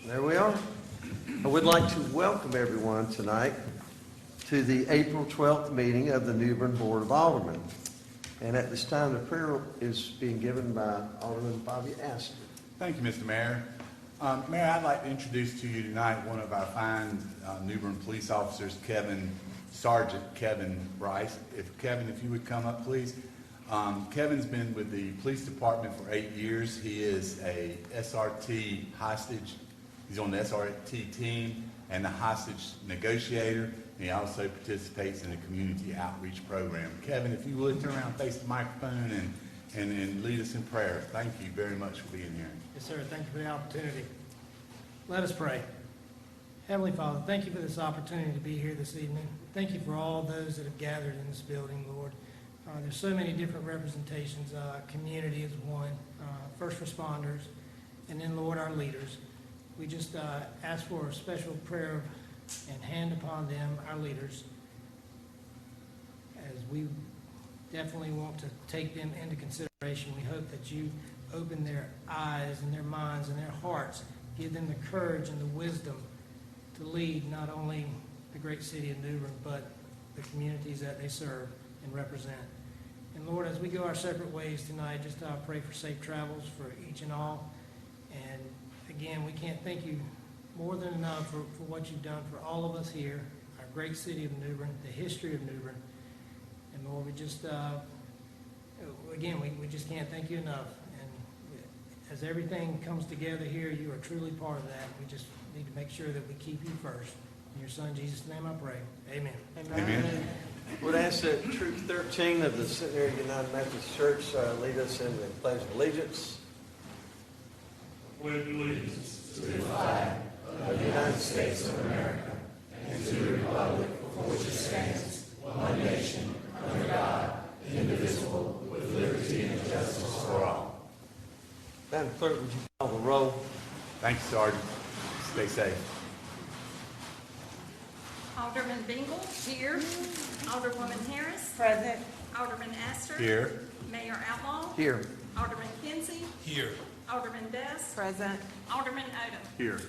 There we are. I would like to welcome everyone tonight to the April 12th meeting of the New Bern Board of Aldermen. And at this time, the prayer is being given by Alderman Bobby Aster. Thank you, Mr. Mayor. Mayor, I'd like to introduce to you tonight one of our fine New Bern police officers, Sergeant Kevin Bryce. Kevin, if you would come up, please. Kevin's been with the police department for 8 years. He is a SRT hostage. He's on the SRT team and the hostage negotiator. And he also participates in the community outreach program. Kevin, if you would turn around, face the microphone, and lead us in prayer. Thank you very much for being here. Yes, sir. Thank you for the opportunity. Let us pray. Heavenly Father, thank you for this opportunity to be here this evening. Thank you for all those that have gathered in this building, Lord. There's so many different representations. Community is one, first responders, and then, Lord, our leaders. We just ask for a special prayer and hand upon them, our leaders, as we definitely want to take them into consideration. We hope that you open their eyes and their minds and their hearts, give them the courage and the wisdom to lead not only the great city of New Bern, but the communities that they serve and represent. And Lord, as we go our separate ways tonight, just pray for safe travels for each and all. And again, we can't thank you more than enough for what you've done for all of us here, our great city of New Bern, the history of New Bern. And Lord, we just, again, we just can't thank you enough. And as everything comes together here, you are truly part of that. We just need to make sure that we keep you first. In your Son, Jesus' name I pray. Amen. Amen. Would ask that Troop 13 of the Centenary United Methodist Church lead us in the Pledge of Allegiance. Pledge allegiance to the flag of the United States of America and to the republic for which it stands, one nation, under God, indivisible, with liberty and justice for all. Madam Clerk, would you call the roll? Thank you, Sergeant. Stay safe. Alderman Bingle. Here. Alderwoman Harris. Present. Alderman Aster. Here. Mayor Outlaw. Here. Alderman Kinsey. here. Alderman Best. Present. Alderman Odom. Here.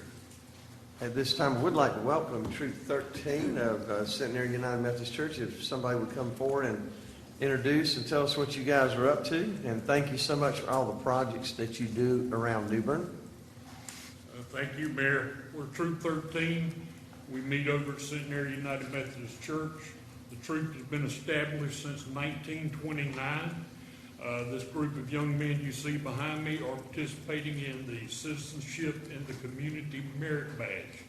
At this time, I would like to welcome Troop 13 of Centenary United Methodist Church. If somebody would come forward and introduce and tell us what you guys are up to. And thank you so much for all the projects that you do around New Bern. Thank you, Mayor. We're Troop 13. We meet over at Centenary United Methodist Church. The troop has been established since 1929. This group of young men you see behind me are participating in the Citizenship in the Community Merit Badge.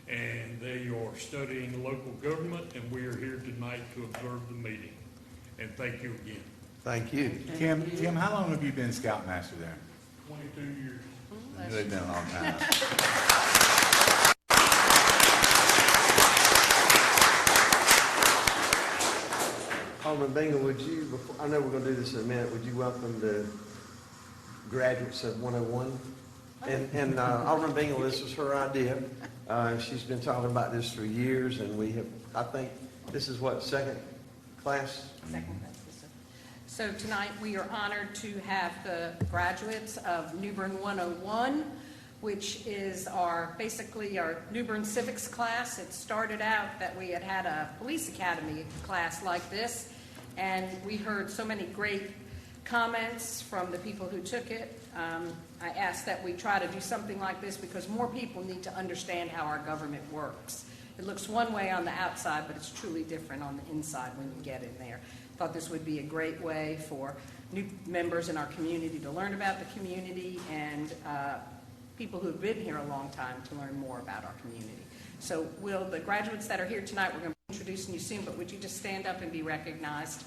And they are studying local government, and we are here tonight to observe the meeting. And thank you again. Thank you. Tim, how long have you been Scoutmaster there? 22 years. You've been a long time. Alderman Bingle, would you, before, I know we're going to do this in a minute, would you welcome the graduates of 101? And Alderman Bingle, this was her idea. She's been talking about this for years, and we have, I think, this is what, second class? Second class. So tonight we are honored to have the graduates of New Bern 101, which is basically our New Bern Civics class. It started out that we had a police academy class like this, and we heard so many great comments from the people who took it. I asked that we try to do something like this because more people need to understand how our government works. It looks one way on the outside, but it's truly different on the inside when you get in there. Thought this would be a great way for new members in our community to learn about the community and people who have been here a long time to learn more about our community. So the graduates that are here tonight, we're going to be introducing you soon, but would you just stand up and be recognized?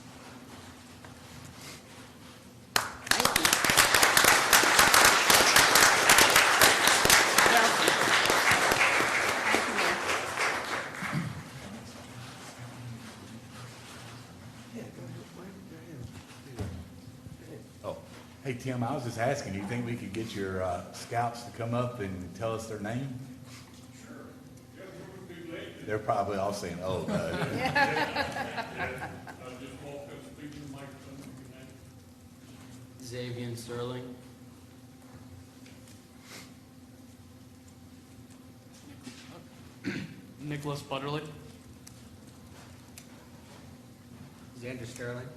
Thank you. Welcome. Thank you, Mayor. Oh, hey, Tim, I was just asking, do you think we could get your scouts to come up and tell us their name? Sure. Yeah, what would be late? They're probably all saying, oh, no. Just walk up, speak to the microphone, your name. Xavier Sterling. Nicholas Butterly. Xander Sterling.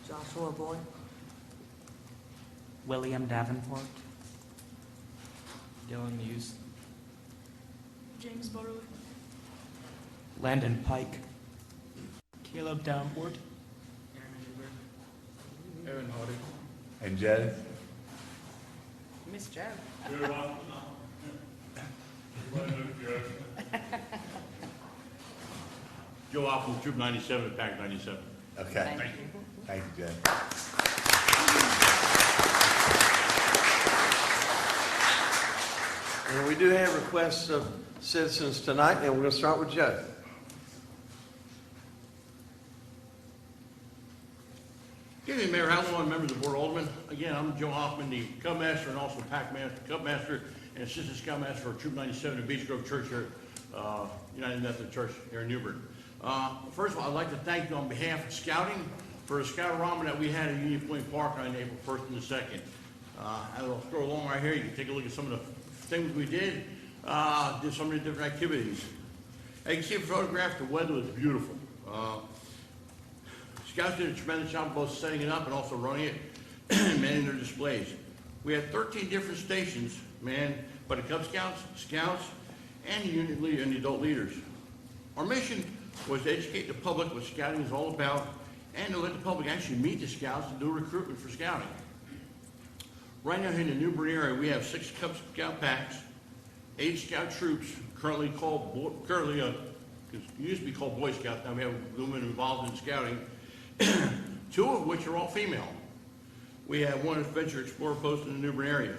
Joshua Boyd. William Davenport. Dylan Muse. James Butterly. Landon Pike. Caleb Davenport. Evan Hardy. And Jed? Miss Joe. Joe Hoffman, Troop 97, Pack 97. Okay. Thank you. Thank you, Jed. And we do have requests of citizens tonight, and we're going to start with Joe. Good evening, Mayor Outlaw and members of the Board of Aldermen. Again, I'm Joe Hoffman, the Cub Master and also Pack Master, Cub Master and Assistant Scout Master for Troop 97 at Beach Grove Church here at United Methodist Church here in New Bern. First of all, I'd like to thank you on behalf of Scouting for a Scout-a-rama that we had at Union Point Park on April 1st and the 2nd. I'll scroll along right here. You can take a look at some of the things we did some of the different activities. As you can see in the photograph, the weather was beautiful. Scouts did a tremendous job both setting it up and also running it and manning their displays. We had 13 different stations manned by the Cub Scouts, Scouts, and the unit leader and the adult leaders. Our mission was to educate the public what Scouting is all about and to let the public actually meet the Scouts and do recruitment for Scouting. Right now here in the New Bern area, we have 6 Cub Scout packs, 8 Scout troops, currently it used to be called Boy Scouts, now we have women involved in Scouting, 2 of which are all female. We have 1 Adventure Explorer post in the New Bern area.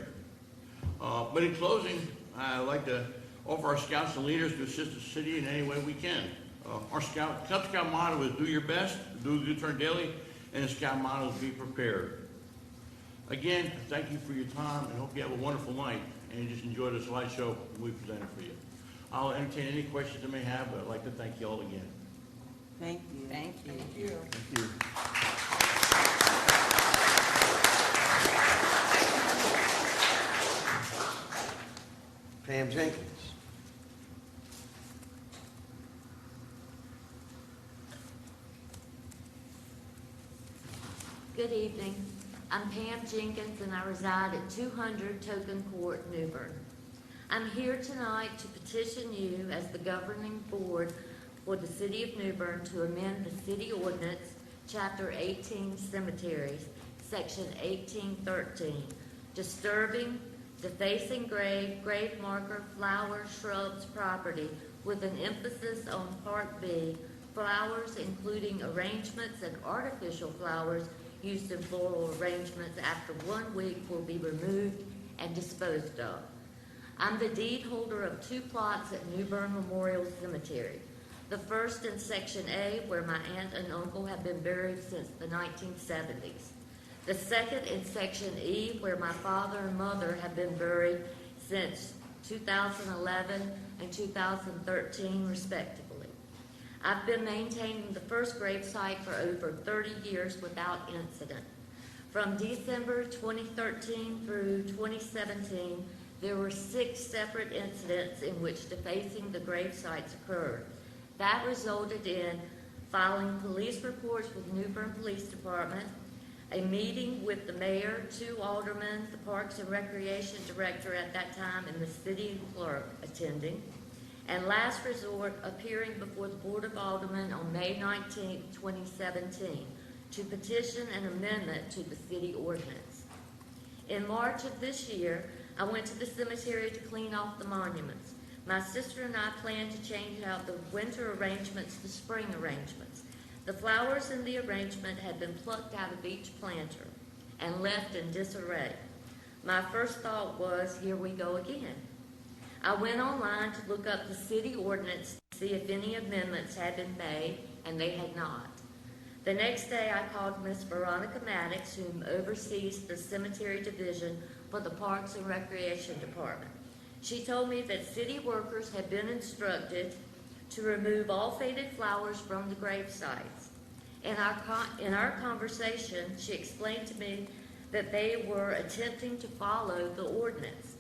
But in closing, I'd like to offer our Scouts and leaders to assist the city in any way we can. Our Cub Scout motto is do your best, do a good turn daily, and the Scout motto is be prepared. Again, thank you for your time and hope you have a wonderful night and just enjoy the slideshow we presented for you. I'll entertain any questions you may have, but I'd like to thank you all again. Thank you. Thank you. Thank you. Pam Jenkins. Good evening. I'm Pam Jenkins and I reside at 200 Token Court, New Bern. I'm here tonight to petition you as the governing board for the City of New Bern to amend the City Ordinance, Chapter 18, Cemeteries, Section 1813, disturbing, defacing grave, grave marker, flowers, shrubs, property, with an emphasis on Part B, flowers including arrangements and artificial flowers used in floral arrangements after 1 week will be removed and disposed of. I'm the deed holder of 2 plots at New Bern Memorial Cemetery. The first in Section A, where my aunt and uncle have been buried since the 1970s. The second in Section E, where my father and mother have been buried since 2011 and 2013, respectively. I've been maintaining the first gravesite for over 30 years without incident. From December 2013 through 2017, there were 6 separate incidents in which defacing the gravesites occurred. That resulted in filing police reports with New Bern Police Department, a meeting with the mayor, 2 aldermen, the Parks and Recreation Director at that time, and the city clerk attending, and last resort, appearing before the Board of Aldermen on May 19, 2017, to petition an amendment to the city ordinance. In March of this year, I went to the cemetery to clean off the monuments. My sister and I planned to change out the winter arrangements to spring arrangements. The flowers in the arrangement had been plucked out of each planter and left in disarray. My first thought was, here we go again. I went online to look up the city ordinance to see if any amendments had been made, and they had not. The next day, I called Miss Veronica Maddox, whom oversees the cemetery division for the Parks and Recreation Department. She told me that city workers had been instructed to remove all faded flowers from the grave sites. In our conversation, she explained to me that they were attempting to follow the ordinance.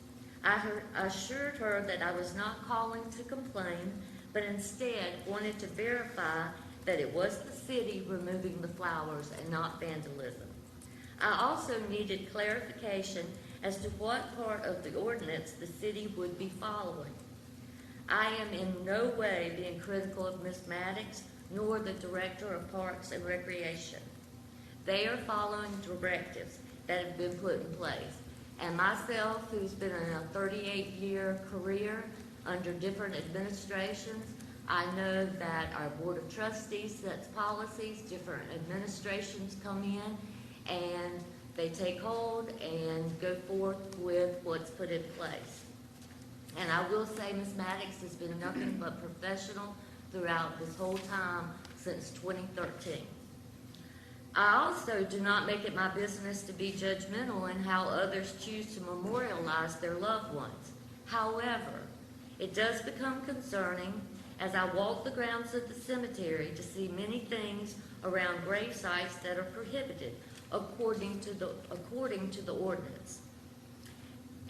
I assured her that I was not calling to complain, but instead wanted to verify that it was the city removing the flowers and not vandalism. I also needed clarification as to what part of the ordinance the city would be following. I am in no way being critical of Ms. Maddox nor the Director of Parks and Recreation. They are following directives that have been put in place. And myself, who's been in a 38-year career under different administrations, I know that our Board of Trustees sets policies, different administrations come in, and they take hold and go forth with what's put in place. And I will say Ms. Maddox has been nothing but professional throughout this whole time since 2013. I also do not make it my business to be judgmental in how others choose to memorialize their loved ones. However, it does become concerning as I walk the grounds of the cemetery to see many things around grave sites that are prohibited according to the ordinance.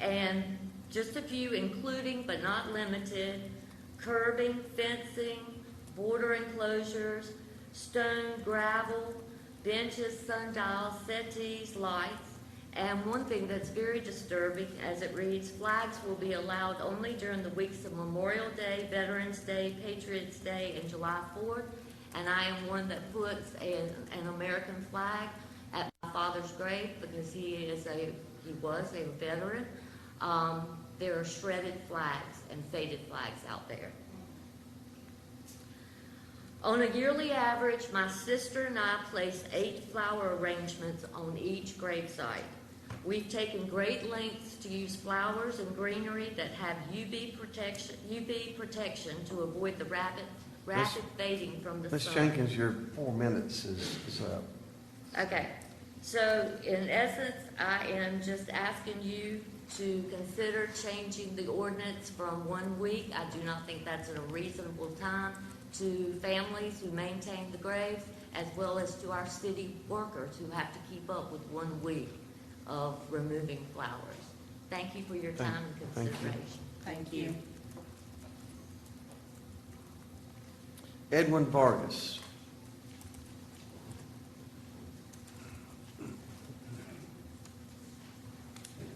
And just a few, including but not limited, curbing, fencing, border enclosures, stone, gravel, benches, sundials, settees, lights, and one thing that's very disturbing, as it reads, flags will be allowed only during the weeks of Memorial Day, Veterans Day, Patriots Day, and July 4th, and I am one that puts an American flag at my father's grave because he was a veteran. There are shredded flags and faded flags out there. On a yearly average, my sister and I place 8 flower arrangements on each gravesite. We've taken great lengths to use flowers and greenery that have UV protection to avoid the rapid fading from the sun. Ms. Jenkins, your 4 minutes is up. Okay, so in essence, I am just asking you to consider changing the ordinance from 1 week. I do not think that's a reasonable time to families who maintain the graves, as well as to our city workers who have to keep up with 1 week of removing flowers. Thank you for your time and consideration. Thank you. Edwin Vargas.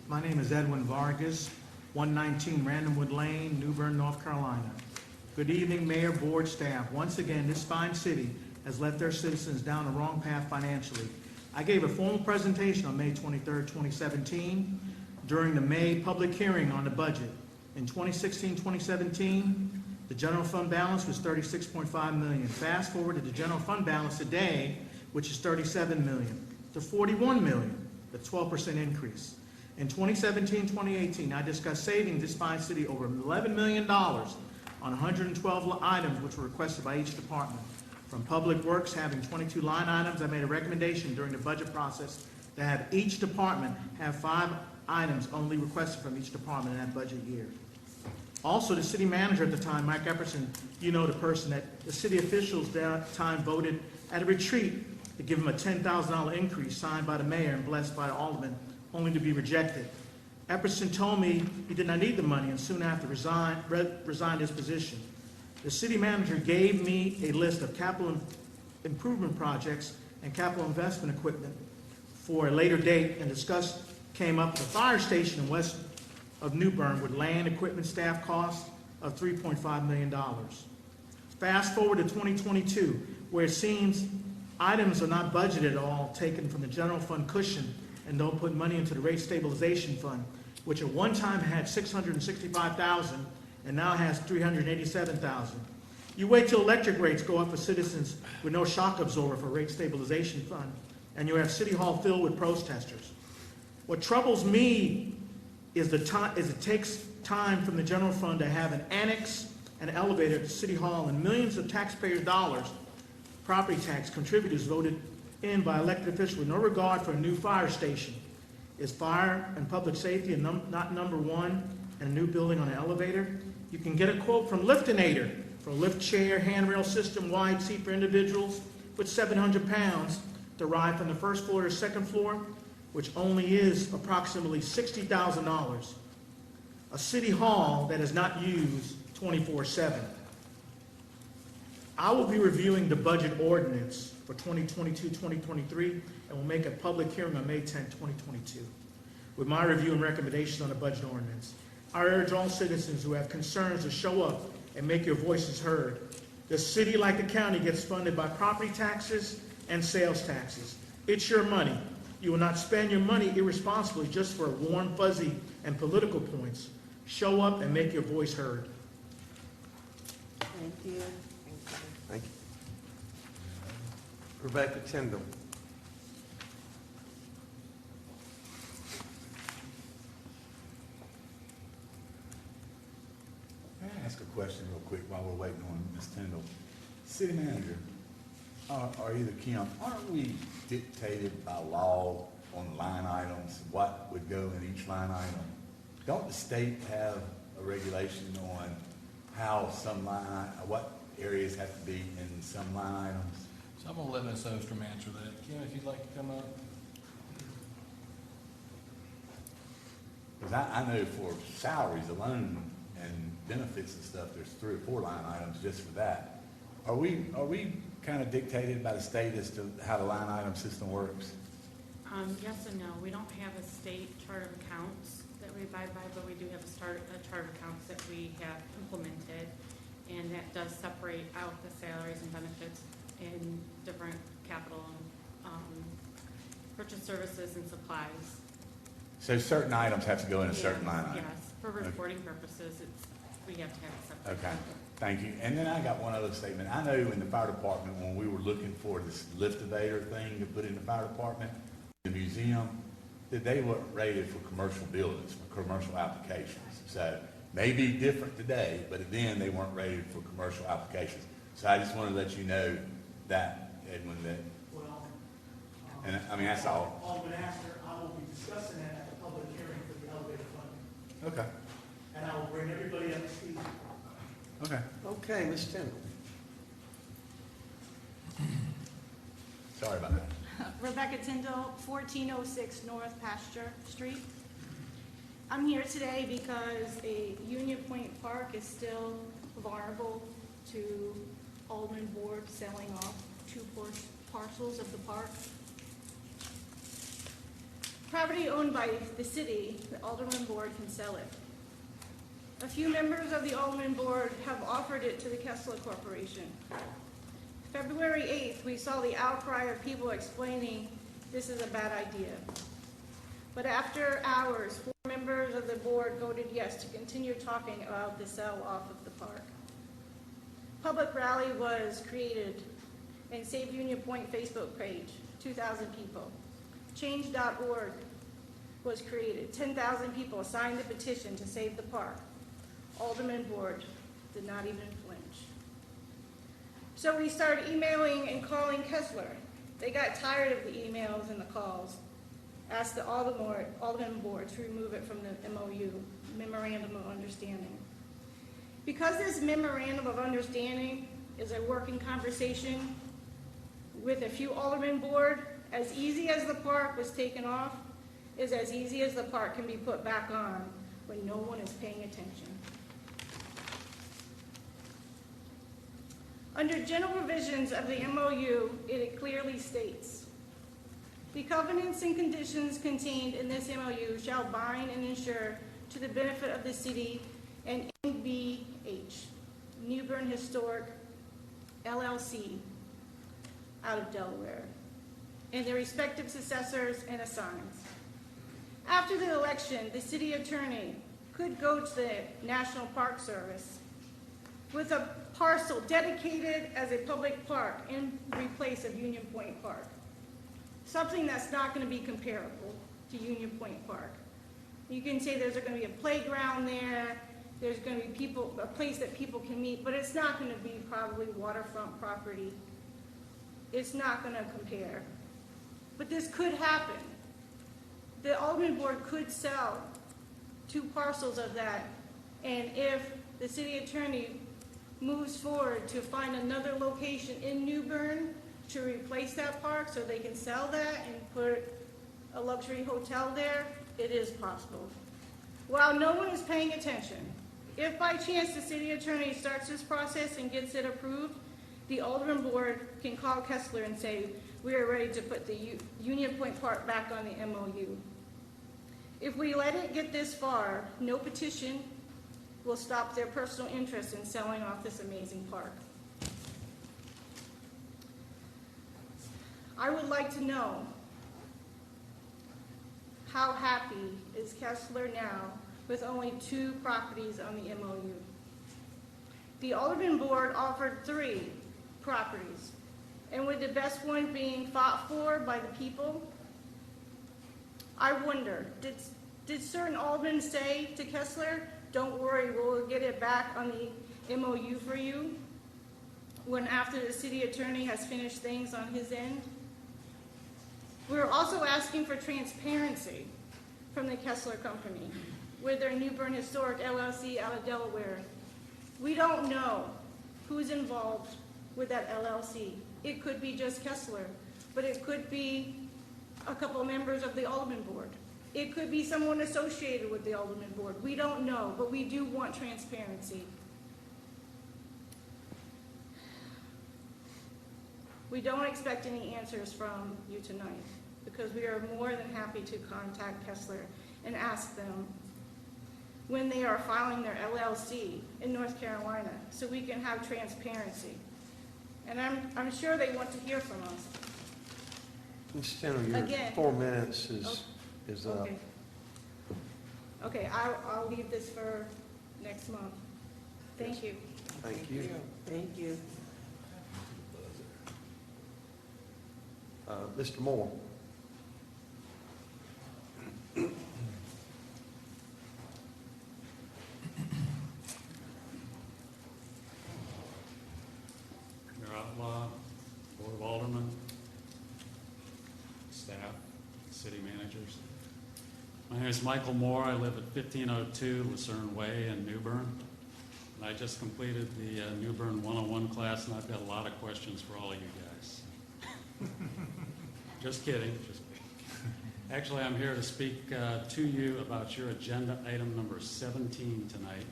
My name is Edwin Vargas, 119 Randomwood Lane, New Bern, North Carolina. Good evening, Mayor, Board, staff. Once again, this fine city has let their citizens down the wrong path financially. I gave a formal presentation on May 23, 2017, during the May public hearing on the budget. In 2016-2017, the general fund balance was $36.5 million. Fast forward to the general fund balance today, which is $37 million, to $41 million, a 12% increase. In 2017-2018, I discussed saving this fine city over $11 million on 112 items which were requested by each department. From Public Works having 22 line items, I made a recommendation during the budget process to have each department have 5 items only requested from each department in that budget year. Also, the city manager at the time, Mike Epperson, you know the person that the city officials at that time voted at a retreat to give him a $10,000 increase signed by the mayor and blessed by the alderman, only to be rejected. Epperson told me he did not need the money and soon after resigned his position. The city manager gave me a list of capital improvement projects and capital investment equipment for a later date and came up with a fire station in west of New Bern with land, equipment, staff costs of $3.5 million. Fast forward to 2022, where it seems items are not budgeted at all, taken from the general fund cushion and don't put money into the rate stabilization fund, which at one time had $665,000 and now has $387,000. You wait till electric rates go up for citizens with no shock absorber for rate stabilization fund, and you have City Hall filled with protesters. What troubles me is it takes time from the general fund to have an annex, an elevator at City Hall, and millions of taxpayers' dollars, property tax contributors voted in by elected officials with no regard for a new fire station. Is fire and public safety not number one in a new building on an elevator? You can get a quote from Liftinator for a lift chair, handrail system, wide seat for individuals with 700 pounds to ride from the first floor to the second floor, which only is approximately $60,000. a city hall that is not used 24/7. I will be reviewing the budget ordinance for 2022-2023 and will make a public hearing on May 10, 2022, with my review and recommendations on the budget ordinance. I urge all citizens who have concerns to show up and make your voices heard. The city, like the county, gets funded by property taxes and sales taxes. It's your money. You will not spend your money irresponsibly just for warm, fuzzy, and political points. Show up and make your voice heard. Thank you. Thank you. Rebecca Tyndall. May I ask a question real quick while we're waiting on Ms. Tyndall? City manager, or either Kim, aren't we dictated by law on line items, what would go in each line item? Don't the state have a regulation on how some what areas have to be in some line items? So I'm gonna let Ms. Ostrom answer that. Kim, if you'd like to come up. Because I know for salaries alone and benefits and stuff, there's 3 or 4 line items just for that. Are we kind of dictated by the state as to how the line item system works? Yes and no. We don't have a state chart of accounts that we abide by, but we do have a chart of accounts that we have implemented, and that does separate out the salaries and benefits in different capital purchase services and supplies. So certain items have to go in a certain line item? Yes, for reporting purposes, we have to have it separate. Okay, thank you. And then I got one other statement. I know in the fire department, when we were looking for this lift elevator thing to put in the fire department, the museum, that they weren't rated for commercial buildings, for commercial applications. So maybe different today, but then they weren't rated for commercial applications. So I just want to let you know that, Edwin, that, Well, and I mean, that's all. Alderman Aster, I will be discussing that at the public hearing for the elevator funding. Okay. And I will bring everybody up to speed. Okay. Okay, Ms. Tyndall. Sorry about that. Rebecca Tyndall, 1406 North Pasture Street. I'm here today because a Union Point Park is still vulnerable to Alderman Board selling off 2 parcels of the park. Property owned by the city, the Alderman Board can sell it. A few members of the Alderman Board have offered it to the Kessler Corporation. February 8th, we saw the outcry of people explaining this is a bad idea. But after hours, 4 members of the board voted yes to continue talking about the sell off of the park. Public rally was created and Save Union Point Facebook page, 2,000 people. Change.org was created. 10,000 people signed the petition to save the park. Alderman Board did not even flinch. So we started emailing and calling Kessler. They got tired of the emails and the calls. Asked the Alderman Board to remove it from the MOU, Memorandum of Understanding. Because this Memorandum of Understanding is a working conversation with a few Alderman Board, as easy as the park was taken off, is as easy as the park can be put back on when no one is paying attention. Under general provisions of the MOU, it clearly states, the covenants and conditions contained in this MOU shall bind and ensure to the benefit of the city and NBH, New Bern Historic LLC, out of Delaware, and their respective successors and assigns. After the election, the city attorney could go to the National Park Service with a parcel dedicated as a public park in replace of Union Point Park. Something that's not going to be comparable to Union Point Park. You can say there's going to be a playground there, there's going to be a place that people can meet, but it's not going to be probably waterfront property. It's not going to compare. But this could happen. The Alderman Board could sell 2 parcels of that, and if the city attorney moves forward to find another location in New Bern to replace that park so they can sell that and put a luxury hotel there, it is possible. While no one is paying attention, if by chance the city attorney starts this process and gets it approved, the Alderman board can call Kessler and say, we are ready to put the Union Point Park back on the MOU. If we let it get this far, no petition will stop their personal interest in selling off this amazing park. I would like to know, how happy is Kessler now with only 2 properties on the MOU? The Alderman board offered 3 properties, and with the best one being fought for by the people, I wonder, did certain aldermen say to Kessler, don't worry, we'll get it back on the MOU for you, when after the city attorney has finished things on his end? We're also asking for transparency from the Kessler Company with their New Bern Historic LLC out of Delaware. We don't know who's involved with that LLC. It could be just Kessler, but it could be a couple of members of the Alderman board. It could be someone associated with the Alderman board. We don't know, but we do want transparency. We don't expect any answers from you tonight, because we are more than happy to contact Kessler and ask them when they are filing their LLC in North Carolina, so we can have transparency. And I'm sure they want to hear from us. Ms. Tanner, your Again. 4 minutes is up. Okay. Okay, I'll leave this for next month. Thank you. Thank you. Thank you. Mr. Moore. Mayor Outlaw, Board of Aldermen, staff, city managers. My name is Michael Moore. I live at 1502 Lucerne Way in New Bern. And I just completed the New Bern 101 class, and I've got a lot of questions for all of you guys. Just kidding. Actually, I'm here to speak to you about your agenda item number 17 tonight.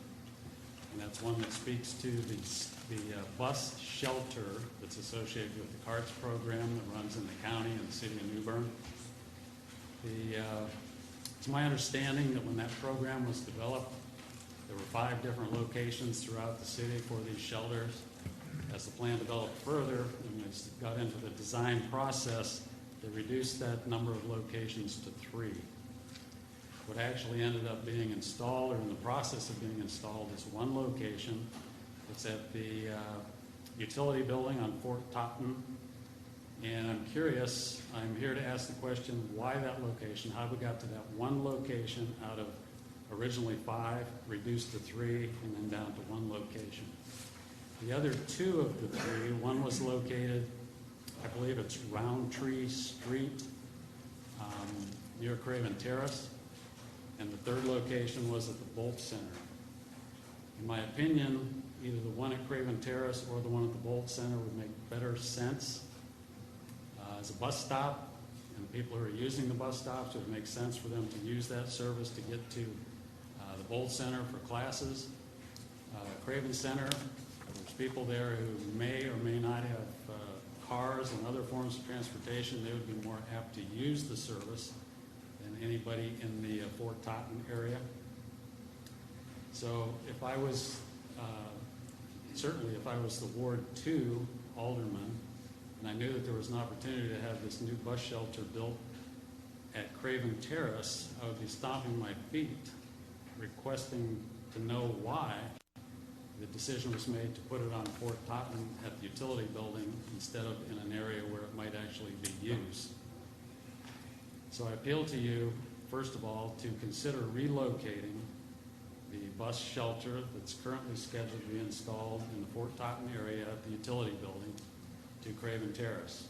And that's one that speaks to the bus shelter that's associated with the CARTS program that runs in the county and the city of New Bern. It's my understanding that when that program was developed, there were 5 different locations throughout the city for these shelters. As the plan developed further and as it got into the design process, they reduced that number of locations to 3. What actually ended up being installed, or in the process of being installed, is 1 location. It's at the utility building on Fort Totten. And I'm curious, I'm here to ask the question, why that location? How we got to that 1 location out of originally 5, reduced to 3, and then down to 1 location. The other 2 of the 3, one was located, I believe it's Roundtree Street, near Craven Terrace, and the 3rd location was at the Bolt Center. In my opinion, either the one at Craven Terrace or the one at the Bolt Center would make better sense as a bus stop, and the people who are using the bus stops, it would make sense for them to use that service to get to the Bolt Center for classes. Craven Center, there's people there who may or may not have cars and other forms of transportation. They would be more apt to use the service than anybody in the Fort Totten area. So if I was, certainly if I was the Ward 2 alderman, and I knew that there was an opportunity to have this new bus shelter built at Craven Terrace, I would be stomping my feet, requesting to know why the decision was made to put it on Fort Totten at the utility building instead of in an area where it might actually be used. So I appeal to you, first of all, to consider relocating the bus shelter that's currently scheduled to be installed in the Fort Totten area at the utility building to Craven Terrace.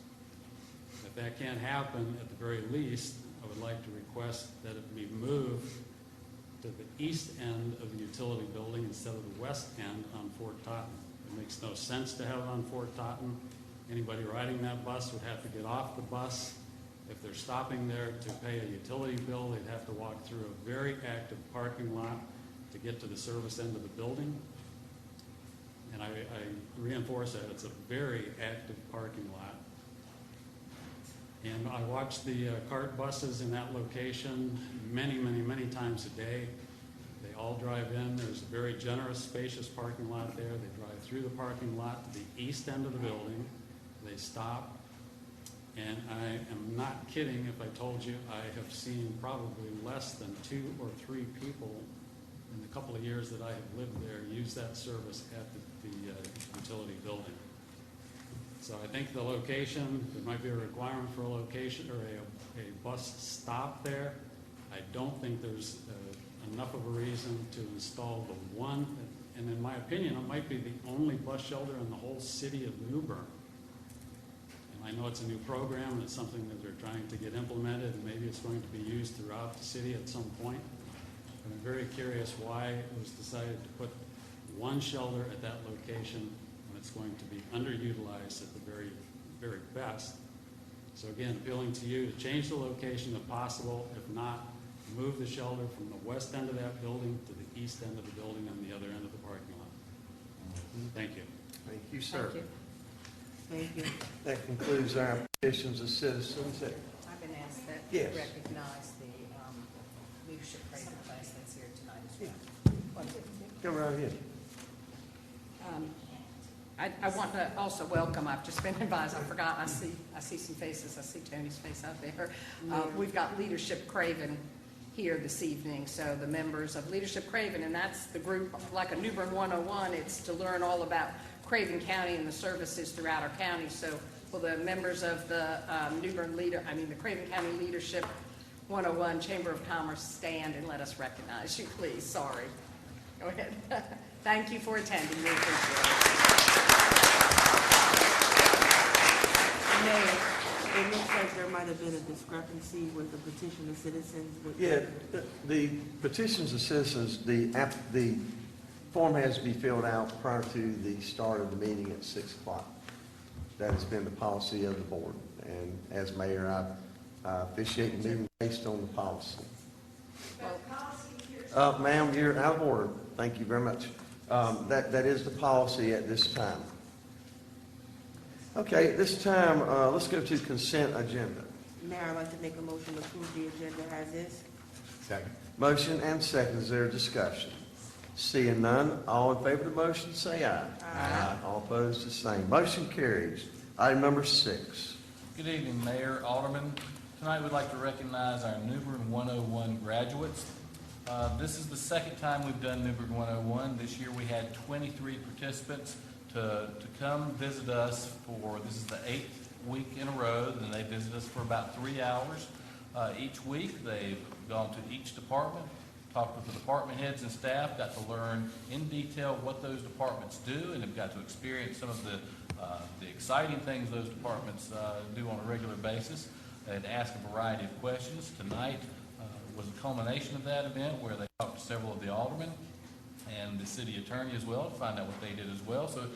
If that can't happen, at the very least, I would like to request that it be moved to the east end of the utility building instead of the west end on Fort Totten. It makes no sense to have it on Fort Totten. Anybody riding that bus would have to get off the bus If they're stopping there to pay a utility bill, they'd have to walk through a very active parking lot to get to the service end of the building. And I reinforce that, it's a very active parking lot. And I watch the cart buses in that location many times a day. They all drive in. There's a very generous, spacious parking lot there. They drive through the parking lot to the east end of the building. They stop. And I am not kidding if I told you I have seen probably less than 2 or 3 people in the couple of years that I have lived there use that service at the utility building. So I think the location, there might be a requirement for a location or a bus stop there. I don't think there's enough of a reason to install the one, and in my opinion, it might be the only bus shelter in the whole city of New Bern. And I know it's a new program, and it's something that they're trying to get implemented, and maybe it's going to be used throughout the city at some point. But I'm very curious why it was decided to put one shelter at that location when it's going to be underutilized at the very best. So again, appealing to you to change the location if possible. If not, move the shelter from the west end of that building to the east end of the building on the other end of the parking lot. Thank you. Thank you, sir. Thank you. That concludes our petitions of citizens. I've been asked that Yes. to recognize the leadership Craven class that's here tonight as well. Come right here. I want to also welcome, I've just been advised, I forgot, I see some faces, I see Tony's face out there. We've got Leadership Craven here this evening, so the members of Leadership Craven, and that's the group, like a New Bern 101, it's to learn all about Craven County and the services throughout our county. So will the members of the the Craven County Leadership 101 Chamber of Commerce stand and let us recognize you, please? Sorry. Go ahead. Thank you for attending. We appreciate it. Mayor, it looks like there might have been a discrepancy with the petition of citizens. Yeah, the petitions of citizens, the form has to be filled out prior to the start of the meeting at 6 o'clock. That has been the policy of the board. And as mayor, I officiate the meeting based on the policy. Ma'am, you're out of order. Thank you very much. That is the policy at this time. Okay, at this time, let's go to consent agenda. Mayor, I'd like to make a motion to approve the agenda as is. Second. Motion and second. Is there a discussion? Seeing none, all in favor of the motion, say aye. Aye. All opposed, the same. Motion carries. Item number 6. Good evening, Mayor, Alderman. Tonight we'd like to recognize our New Bern 101 graduates. This is the second time we've done New Bern 101. This year we had 23 participants to come visit us this is the 8th week in a row, and they visit us for about 3 hours each week. They've gone to each department, talked with the department heads and staff, got to learn in detail what those departments do, and have got to experience some of the exciting things those departments do on a regular basis, and ask a variety of questions. Tonight was a culmination of that event where they talked to several of the aldermen and the city attorney as well to find out what they did as well. So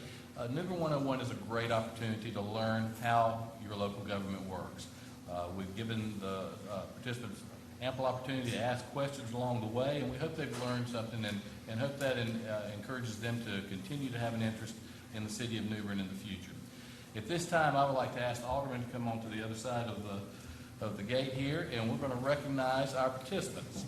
New Bern 101 is a great opportunity to learn how your local government works. We've given the participants ample opportunity to ask questions along the way, and we hope they've learned something and hope that encourages them to continue to have an interest in the city of New Bern in the future. At this time, I would like to ask the alderman to come on to the other side of the gate here, and we're going to recognize our participants.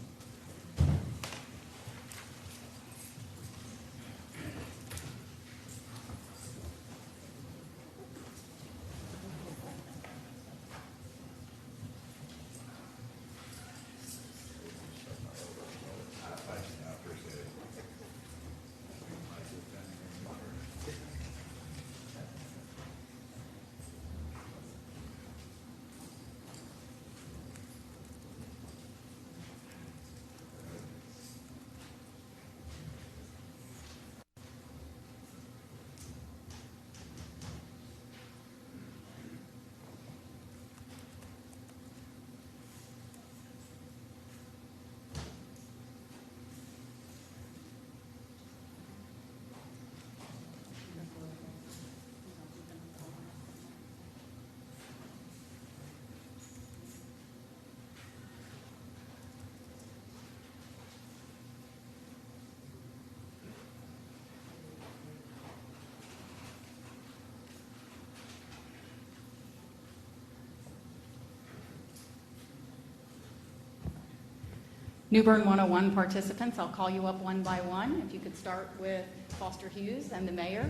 New Bern 101 participants, I'll call you up one by one. If you could start with Foster Hughes and the mayor.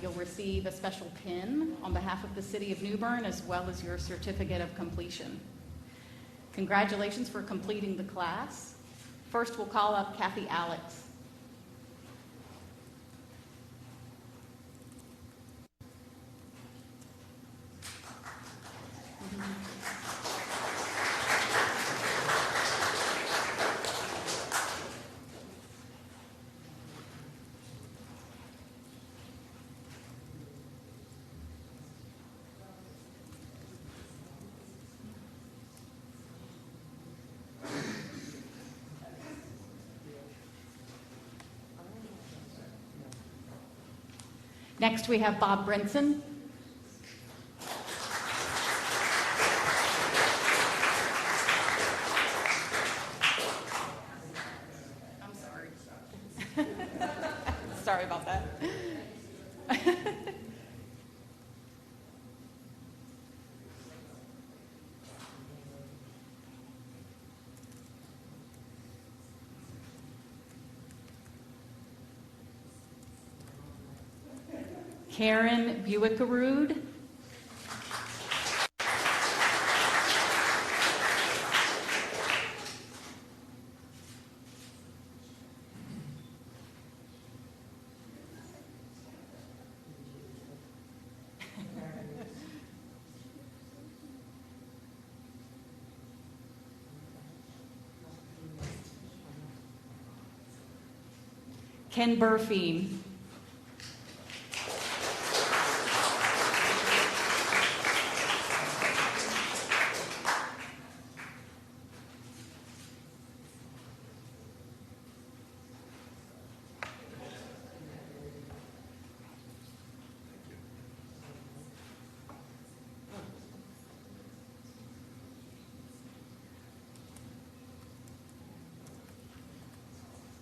You'll receive a special pin on behalf of the city of New Bern, as well as your certificate of completion. Congratulations for completing the class. First, we'll call up Kathy Alex. Next, we have Bob Brinson. I'm sorry. Sorry about that. Karen Buickarud. Ken Burfeen.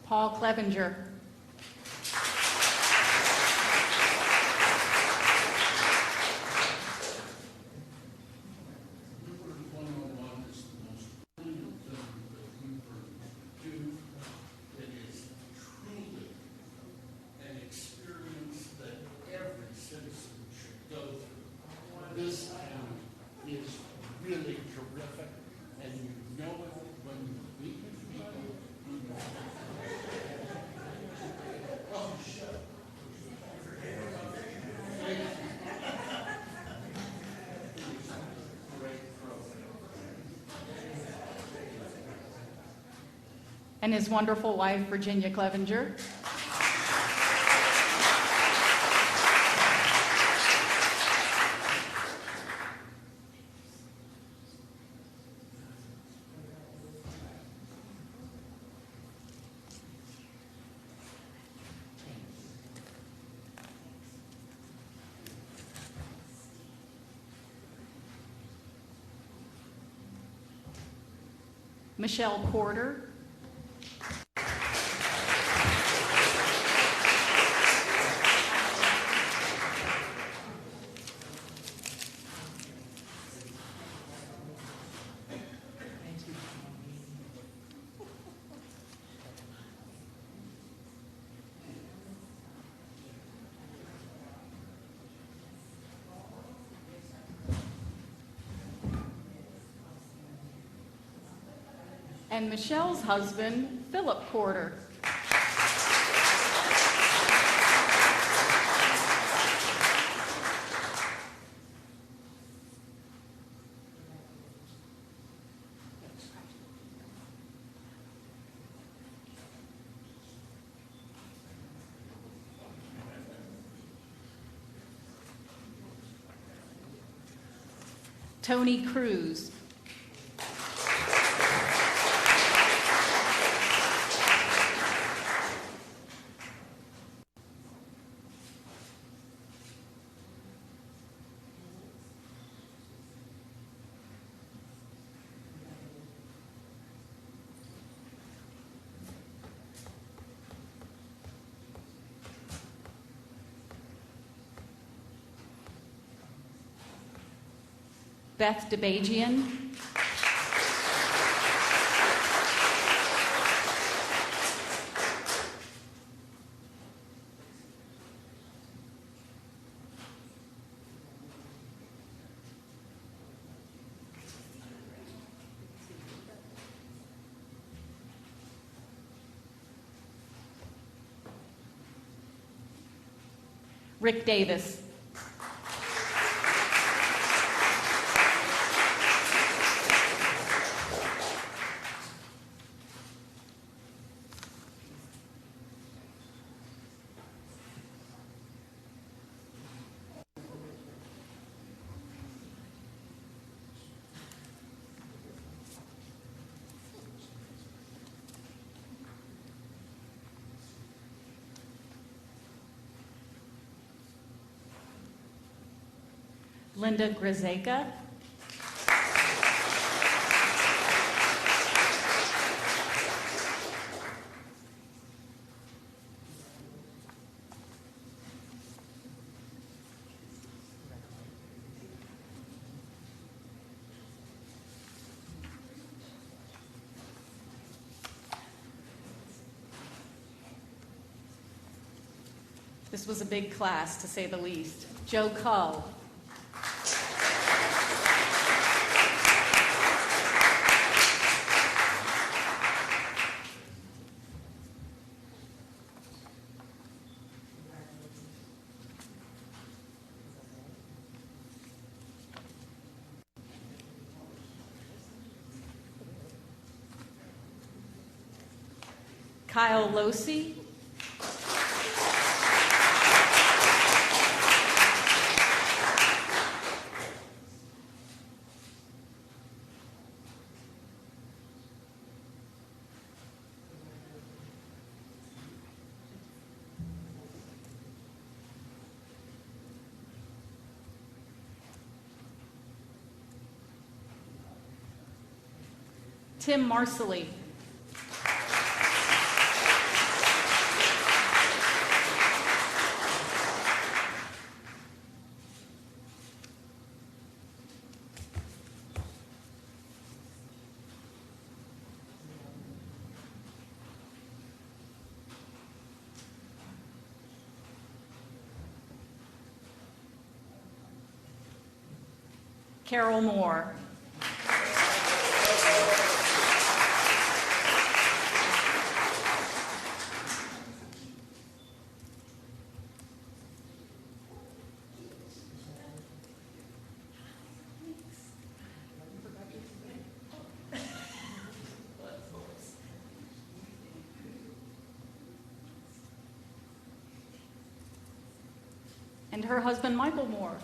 Paul Clevenger. This town is really terrific, and you know it when you meet with people. Oh, shut. And his wonderful wife, Virginia Clevenger. Michelle Porter. And Michelle's husband, Philip Porter. Tony Cruz. Beth DeBagian. Rick Davis. Linda Grizeka. This was a big class, to say the least. Joe Cull. Kyle Losey. Tim Marcelli. Carol Moore. And her husband, Michael Moore.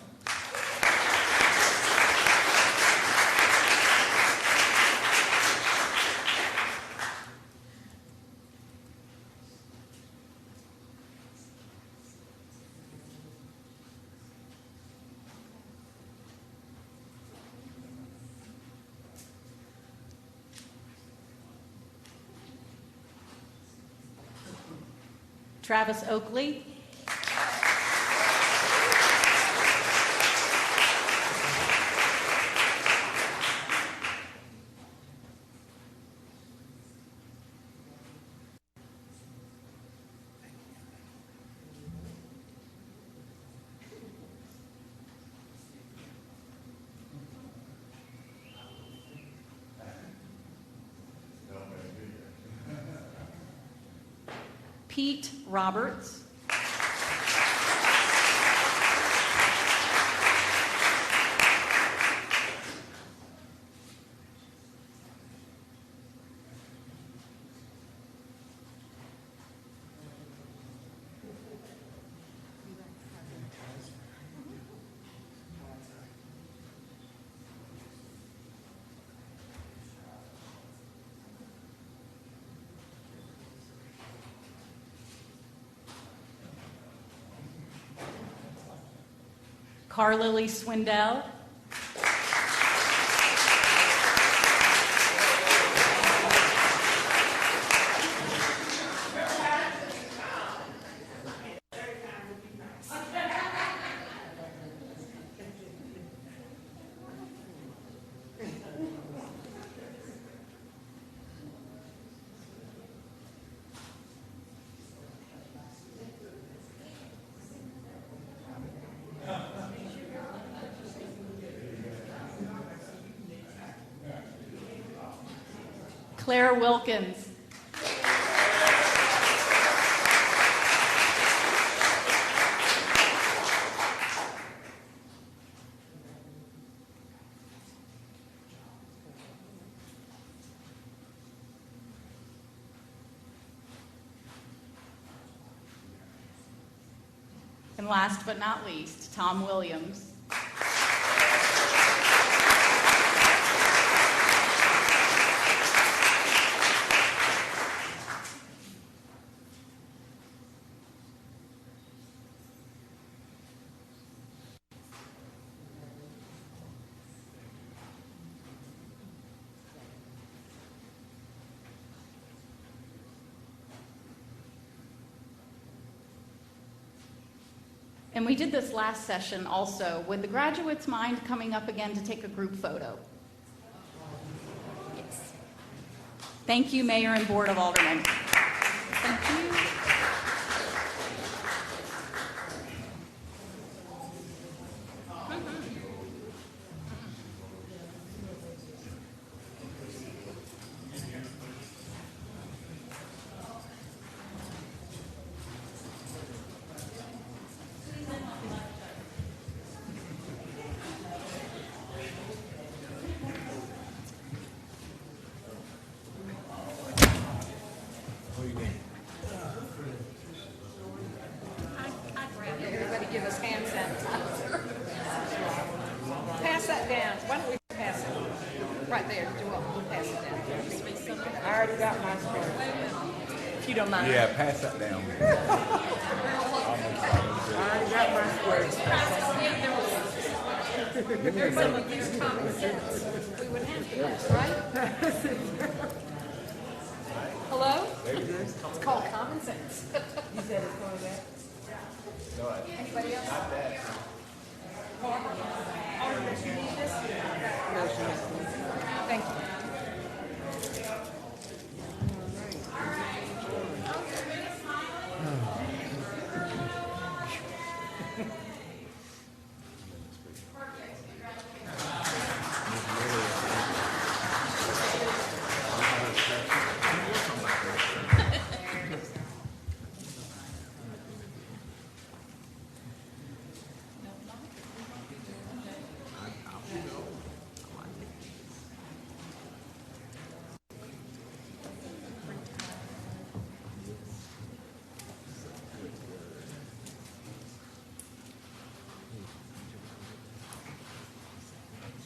Travis Oakley. Pete Roberts. Carlily Swindell. Claire Wilkins. And last but not least, Tom Williams. And we did this last session also. Would the graduates mind coming up again to take a group photo? Yes. Thank you, Mayor and Board of Aldermen. Thank you. Everybody give us hand sanitizer. Pass that down. Why don't we pass it? Right there. We'll pass it down. I already got my square. If you don't mind. Yeah, pass that down. I already got my squares. Everybody would use common sense. We would have to, right? Hello? It's called common sense. You said it's called that? Anybody else? Alderman, you need this? No, she has to. Thank you.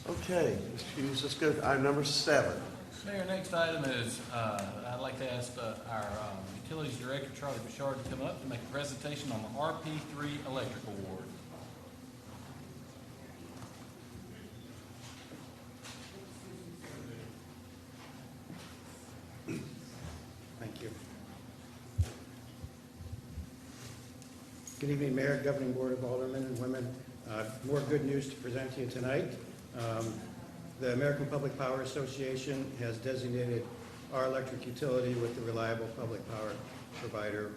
Okay, Mr. Hughes, let's go to item number 7. Mayor, next item is, I'd like to ask our Utilities Director, Charlie Bouchard, to come up and make a presentation on the RP3 Electric Award. Thank you. Good evening, Mayor, Governing Board of Aldermen and women. More good news to present to you tonight. The American Public Power Association has designated our electric utility with the Reliable Public Power Provider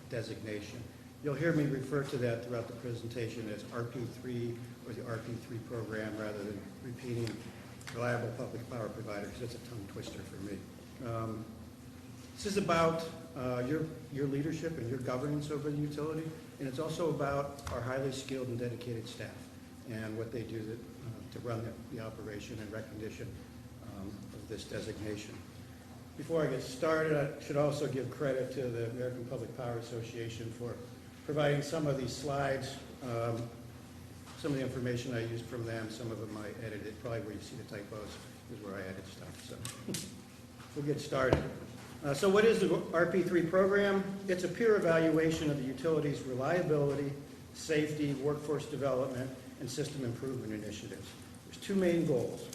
designation. You'll hear me refer to that throughout the presentation as RP3 or the RP3 program rather than repeating Reliable Public Power Provider because it's a tongue twister for me. This is about your leadership and your governance over the utility, and it's also about our highly skilled and dedicated staff and what they do to run the operation and recognition of this designation. Before I get started, I should also give credit to the American Public Power Association for providing some of these slides. Some of the information I used from them, some of them I edited. Probably where you see the typos is where I edit stuff. So we'll get started. So what is the RP3 program? It's a peer evaluation of the utility's reliability, safety, workforce development, and system improvement initiatives. There's two main goals.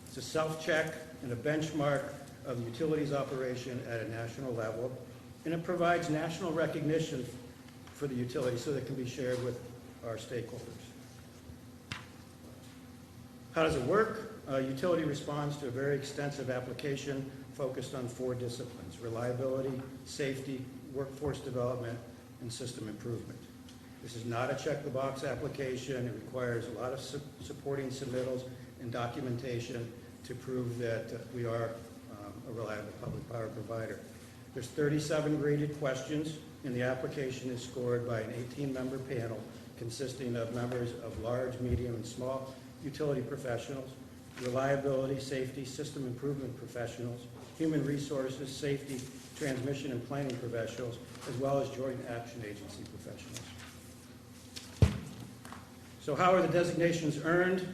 It's a self-check and a benchmark of the utility's operation at a national level, and it provides national recognition for the utility so that it can be shared with our stakeholders. How does it work? Utility responds to a very extensive application focused on 4 disciplines: reliability, safety, workforce development, and system improvement. This is not a check-the-box application. It requires a lot of supporting submittals and documentation to prove that we are a reliable public power provider. There's 37 graded questions, and the application is scored by an 18-member panel consisting of members of large, medium, and small utility professionals, reliability, safety, system improvement professionals, human resources, safety, transmission, and planning professionals, as well as joint action agency professionals. So how are the designations earned?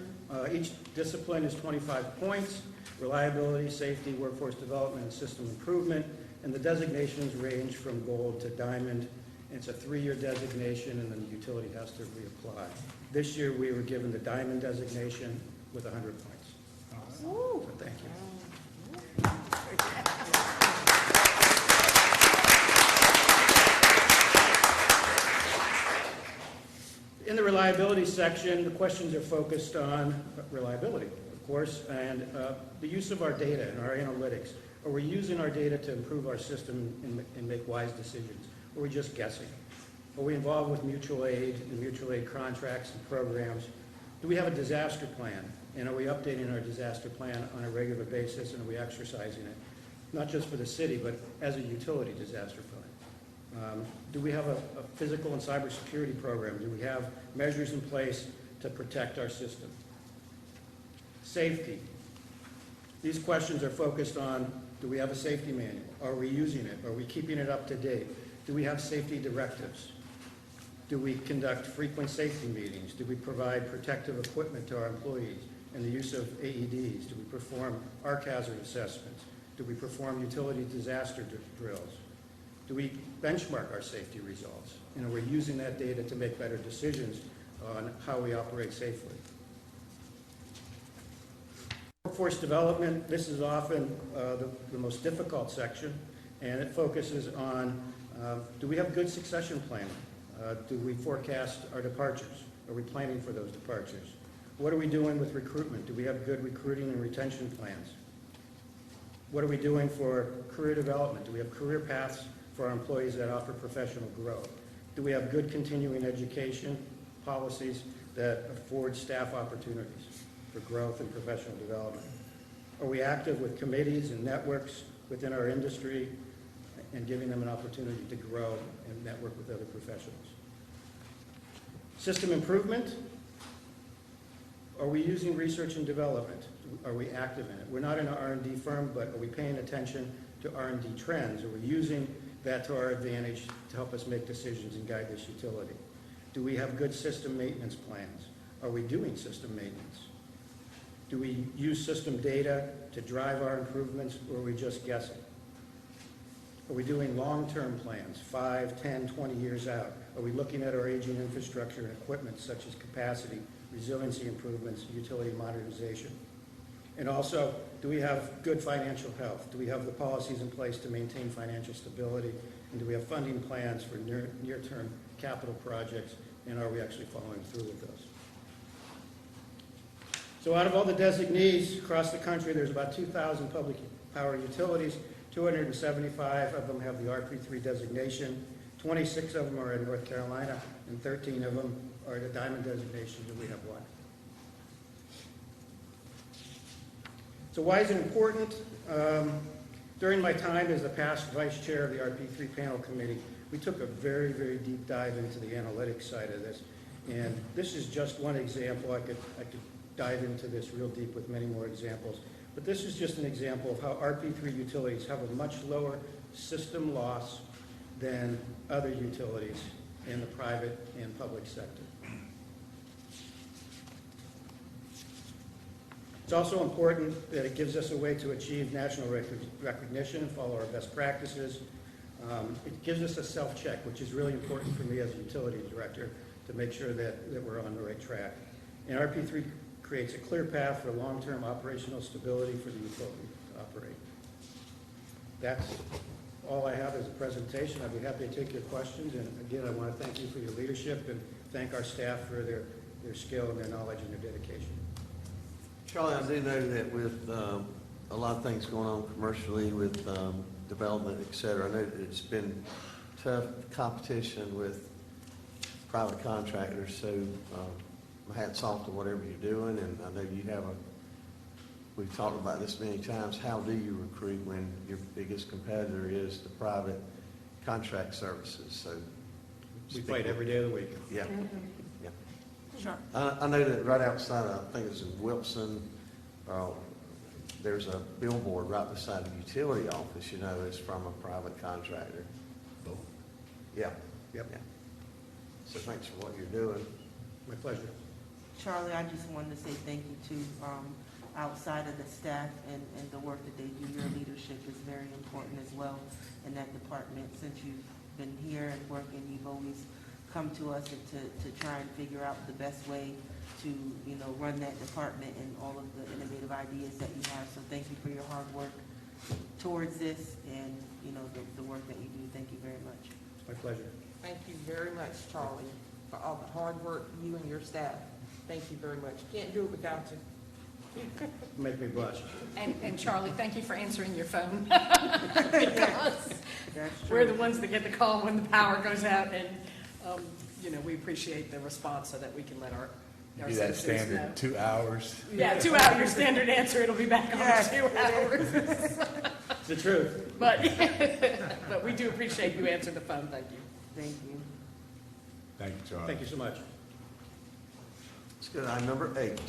Each discipline is 25 points: reliability, safety, workforce development, and system improvement. And the designations range from gold to diamond. It's a 3-year designation, and then the utility has to reapply. This year, we were given the diamond designation with 100 points. So thank you. In the reliability section, the questions are focused on reliability, of course, and the use of our data and our analytics. Are we using our data to improve our system and make wise decisions? Or are we just guessing? Are we involved with mutual aid and mutual aid contracts and programs? Do we have a disaster plan? And are we updating our disaster plan on a regular basis, and are we exercising it? Not just for the city, but as a utility disaster plan. Do we have a physical and cybersecurity program? Do we have measures in place to protect our system? Safety. These questions are focused on, do we have a safety manual? Are we using it? Are we keeping it up to date? Do we have safety directives? Do we conduct frequent safety meetings? Do we provide protective equipment to our employees and the use of AEDs? Do we perform arc hazard assessments? Do we perform utility disaster drills? Do we benchmark our safety results? And are we using that data to make better decisions on how we operate safely? Workforce development, this is often the most difficult section, and it focuses on do we have good succession planning? Do we forecast our departures? Are we planning for those departures? What are we doing with recruitment? Do we have good recruiting and retention plans? What are we doing for career development? Do we have career paths for our employees that offer professional growth? Do we have good continuing education policies that afford staff opportunities for growth and professional development? Are we active with committees and networks within our industry and giving them an opportunity to grow and network with other professionals? System improvement. Are we using research and development? Are we active in it? We're not an R&D firm, but are we paying attention to R&D trends? Are we using that to our advantage to help us make decisions and guide this utility? Do we have good system maintenance plans? Are we doing system maintenance? Do we use system data to drive our improvements, or are we just guessing? Are we doing long-term plans, 5, 10, 20 years out? Are we looking at our aging infrastructure and equipment such as capacity, resiliency improvements, utility modernization? And also, do we have good financial health? Do we have the policies in place to maintain financial stability? And do we have funding plans for near-term capital projects? And are we actually following through with those? So out of all the designees across the country, there's about 2,000 public power utilities. 275 of them have the RP3 designation. 26 of them are in North Carolina, and 13 of them are the Diamond designation, and we have one. So why is it important? During my time as the past vice chair of the RP3 panel committee, we took a very, very deep dive into the analytics side of this. And this is just one example. I could dive into this real deep with many more examples. But this is just an example of how RP3 utilities have a much lower system loss than other utilities in the private and public sector. It's also important that it gives us a way to achieve national recognition and follow our best practices. It gives us a self-check, which is really important for me as a utility director to make sure that we're on the right track. And RP3 creates a clear path for long-term operational stability for the utility to operate. That's all I have as a presentation. I'd be happy to take your questions. And again, I want to thank you for your leadership and thank our staff for their skill and their knowledge and their dedication. Charlie, I do know that with a lot of things going on commercially with development, et cetera, I know that it's been tough competition with private contractors, so my hat's off to whatever you're doing, and I know you have we've talked about this many times, how do you recruit when your biggest competitor is the private contract services? So we fight every day of the week. Yeah. Yeah. Sure. I know that right outside, I think it's in Wilson, there's a billboard right beside the utility office, it's from a private contractor. Oh. Yeah. Yep. Yeah. So thanks for what you're doing. My pleasure. Charlie, I just wanted to say thank you to, outside of the staff and the work that they do, your leadership is very important as well in that department. Since you've been here and working, you've always come to us and to try and figure out the best way to, run that department and all of the innovative ideas that you have. So thank you for your hard work towards this and, the work that you do. Thank you very much. My pleasure. Thank you very much, Charlie, for all the hard work you and your staff. Thank you very much. Can't do it without you. Make me blush. And Charlie, thank you for answering your phone. That's We're true. the ones that get the call when the power goes out, and, we appreciate the response so that we can let our Do that citizens standard know. 2 hours. Yeah, 2 hour, your standard answer, it'll be back on Yes, 2 hours. It's the truth. But we do appreciate you answering the phone, thank you. Thank you. Thank you, Charlie. Thank you so much. Let's go to item number 8.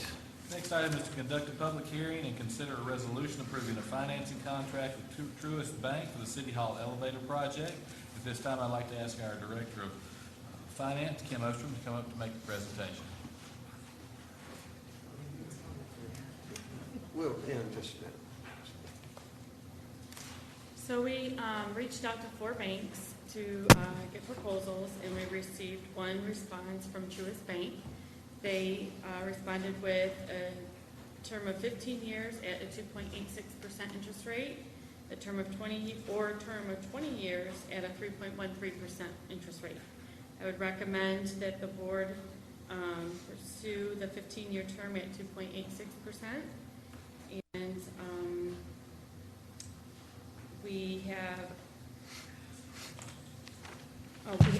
Next item is to conduct a public hearing and consider a resolution approving a financing contract with Truist Bank for the City Hall elevator project. At this time, I'd like to ask our Director of Finance, Kim Ostrom, to come up to make the presentation. We'll end just a minute. So we reached out to 4 banks to get proposals, and we received one response from Truist Bank. They responded with a term of 15 years at a 2.86% interest rate, a term of 20 years at a 3.13% interest rate. I would recommend that the board pursue the 15-year term at 2.86%, and we have,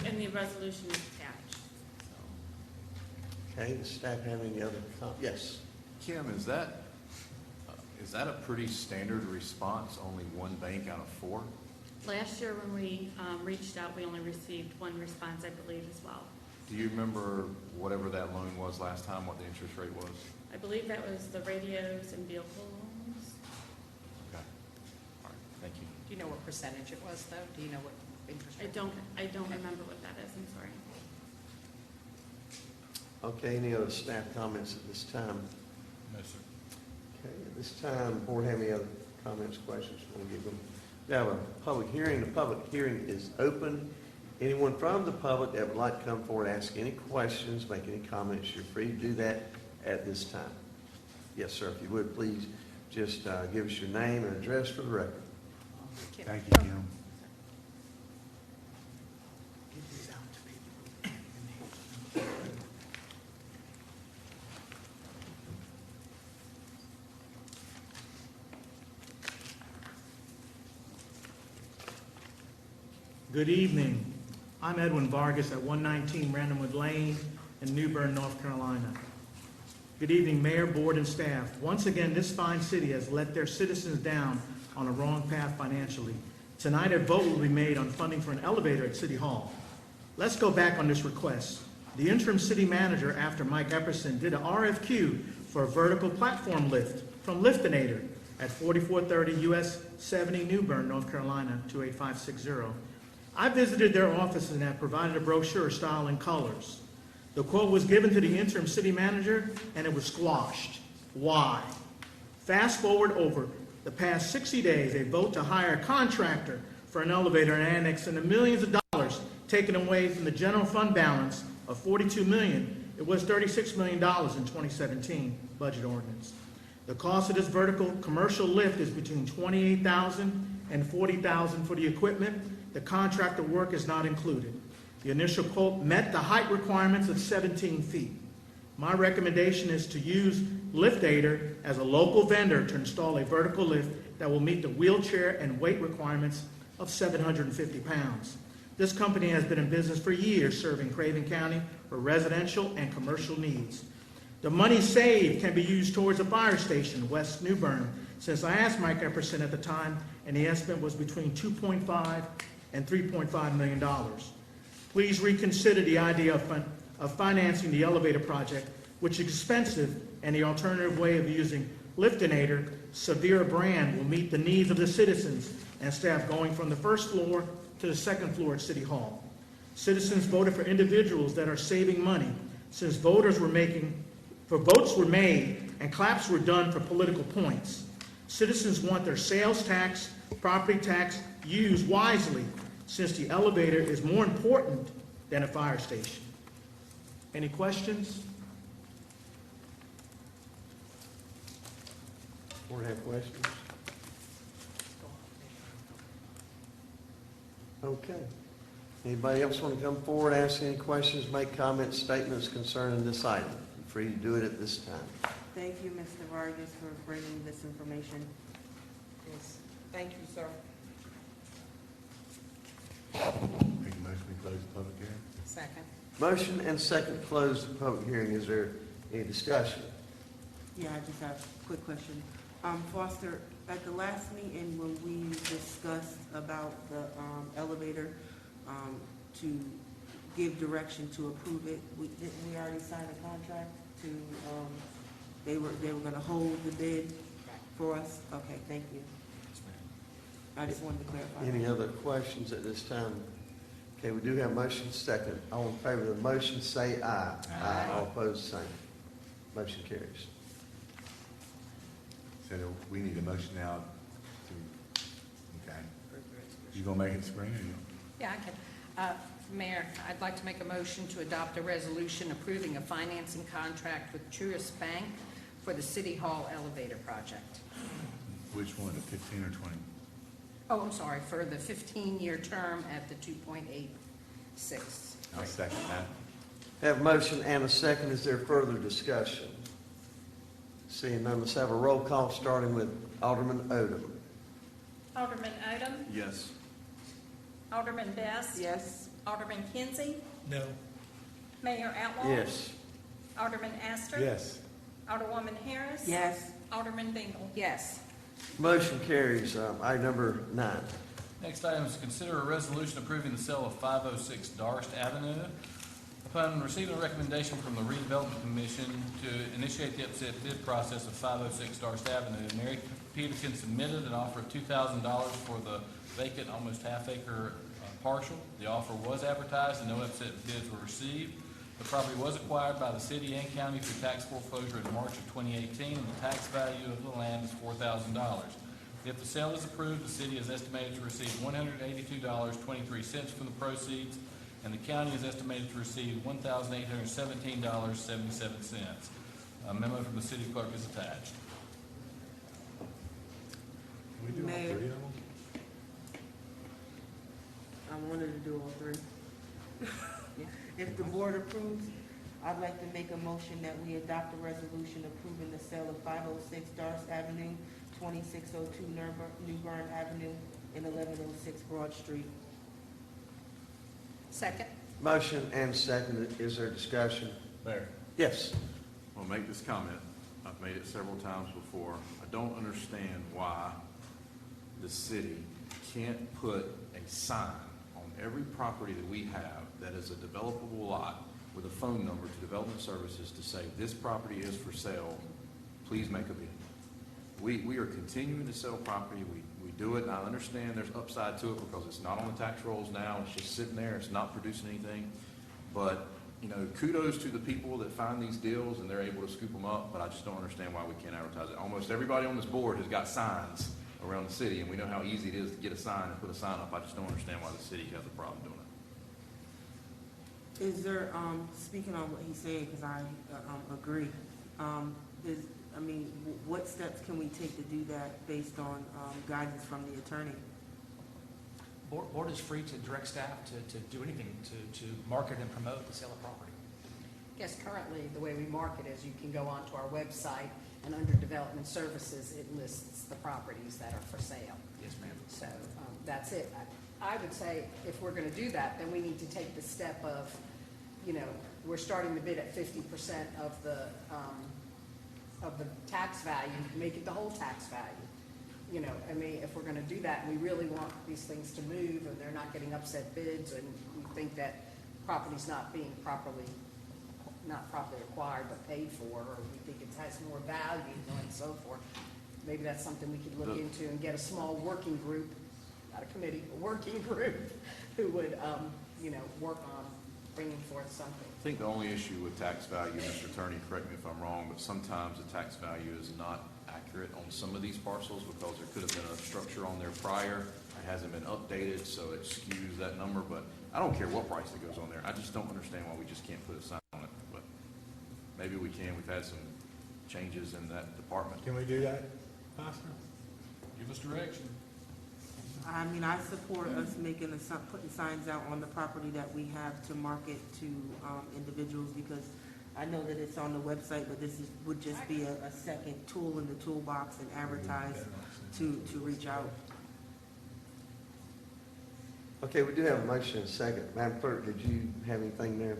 and the resolution is attached. Okay, does staff have any other comments? Yes. Kim, is that a pretty standard response, only one bank out of 4? Last year when we reached out, we only received one response, I believe, as well. Do you remember whatever that loan was last time, what the interest rate was? I believe that was the radios and vehicle loans. Okay. All right, thank you. Do you know what percentage it was, though? Do you know what interest I rate? don't remember what that is, I'm sorry. Okay, any other staff comments at this time? No, sir. Okay, at this time, board have any other comments, questions? We'll give them. We have a public hearing. The public hearing is open. Anyone from the public that would like to come forward, ask any questions, make any comments, you're free to do that at this time. Yes, sir, if you would, please just give us your name and address for the record. Thank you, Kim. Good evening. I'm Edwin Vargas at 119 Randomwood Lane in New Bern, North Carolina. Good evening, Mayor, Board, and staff. Once again, this fine city has let their citizens down on a wrong path financially. Tonight, a vote will be made on funding for an elevator at City Hall. Let's go back on this request. The interim city manager, after Mike Epperson, did an RFQ for a vertical platform lift from Liftinator at 4430 US 70 New Bern, North Carolina, 28560. I visited their offices and have provided a brochure, style, and colors. The quote was given to the interim city manager, and it was squashed. Why? Fast forward over the past 60 days, a vote to hire a contractor for an elevator and annex and the millions of dollars taken away from the general fund balance of $42 million. It was $36 million in 2017 budget ordinance. The cost of this vertical commercial lift is between $28,000 and $40,000 for the equipment. The contractor work is not included. The initial quote met the height requirements of 17 feet. My recommendation is to use Liftinator as a local vendor to install a vertical lift that will meet the wheelchair and weight requirements of 750 pounds. This company has been in business for years, serving Craven County for residential and commercial needs. The money saved can be used towards a fire station, West New Bern, since I asked Mike Epperson at the time, and the estimate was between $2.5 and $3.5 million. Please reconsider the idea of financing the elevator project, which is expensive, and the alternative way of using Liftinator, Severe brand, will meet the needs of the citizens and staff going from the first floor to the second floor at City Hall. Citizens voted for individuals that are saving money, since voters were making For votes were made and claps were done for political points. Citizens want their sales tax, property tax used wisely, since the elevator is more important than a fire station. Any questions? Board have questions? Okay. Anybody else want to come forward, ask any questions, make comments, statements concerning this item? You're free to do it at this time. Thank you, Mr. Vargas, for bringing this information. Yes, thank you, sir. Make a motion to close the public hearing. Second. Motion and second to close the public hearing. Is there any discussion? Yeah, I just have a quick question. Foster, at the last meeting when we discussed about the elevator, to give direction to approve it, didn't we already sign a contract to, they were gonna hold the bid for us? Okay, thank you. I just wanted to clarify. Any other questions at this time? Okay, we do have motion second. All in favor of the motion, say aye. Aye. All opposed, same. Motion carries. So we need a motion now to, okay. You gonna make it screen or you? Yeah, I can. Mayor, I'd like to make a motion to adopt a resolution approving a financing contract with Truist Bank for the City Hall elevator project. Which one, the 15 or 20? Oh, I'm sorry, for the 15-year term at the 2.86. I'll second that. Have a motion and a second. Is there further discussion? Seeing none, let's have a roll call, starting with Alderman Odom. Alderman Odom? Yes. Alderman Best? Yes. Alderman Kinsey? No. Mayor Outlaw? Yes. Alderman Aster? Yes. Alderwoman Harris? Yes. Alderman Bingle? Yes. Motion carries. Item number 9. Next item is to consider a resolution approving the sale of 506 Darst Avenue. Upon receiving a recommendation from the Redevelopment Commission to initiate the upset bid process of 506 Darst Avenue, Mary Peterkin submitted an offer of $2,000 for the vacant, almost half-acre partial. The offer was advertised and no upset bids were received. The property was acquired by the city and county through tax foreclosure in March of 2018, and the tax value of the land is $4,000. If the sale is approved, the city is estimated to receive $182.23 from the proceeds, and the county is estimated to receive $1,817.77. A memo from the city clerk is attached. We do all Mayor. 3 of them? I wanted to do all 3. If the board approves, I'd like to make a motion that we adopt a resolution approving the sale of 506 Darst Avenue, 2602 New Bern Avenue, and 1106 Broad Street. Second. Motion and second. Is there discussion? Mayor, Yes. I'll make this comment. I've made it several times before. I don't understand why the city can't put a sign on every property that we have that is a developable lot with a phone number to Development Services to say, this property is for sale, please make a bid. We are continuing to sell property. We do it, and I understand there's upside to it because it's not on the tax rolls now. It's just sitting there. It's not producing anything. But, you know, kudos to the people that find these deals and they're able to scoop them up, but I just don't understand why we can't advertise it. Almost everybody on this board has got signs around the city, and we know how easy it is to get a sign and put a sign up. I just don't understand why the city has a problem doing it. Is there, speaking on what he said, because I agree, what steps can we take to do that based on guidance from the attorney? Board is free to direct staff to do anything to market and promote the sale of property. Yes, currently, the way we market is you can go onto our website, and under Development Services, it lists the properties that are for sale. Yes, ma'am. So that's it. I would say if we're going to do that, then we need to take the step of, you know, we're starting to bid at 50% of the tax value, make it the whole tax value. You know, I mean, if we're going to do that, and we really want these things to move, and they're not getting upset bids, and we think that property's not being properly acquired but paid for, or we think it has more value, and so forth, maybe that's something we could look into and get a small working group, not a committee, a working group, who would, you know, work on bringing forth something. I think the only issue with tax value, Mr. Attorney, correct me if I'm wrong, but sometimes the tax value is not accurate on some of these parcels because there could have been a structure on there prior. It hasn't been updated, so it skews that number, but I don't care what price that goes on there. I just don't understand why we just can't put a sign on it, but maybe we can. We've had some changes in that department. Can we do that, Aster? Give us direction. I mean, I support us making putting signs out on the property that we have to market to individuals, because I know that it's on the website, but would just be a second tool in the toolbox and advertise to reach out. Okay, we do have a motion and a second. Madam Clerk, did you have anything there?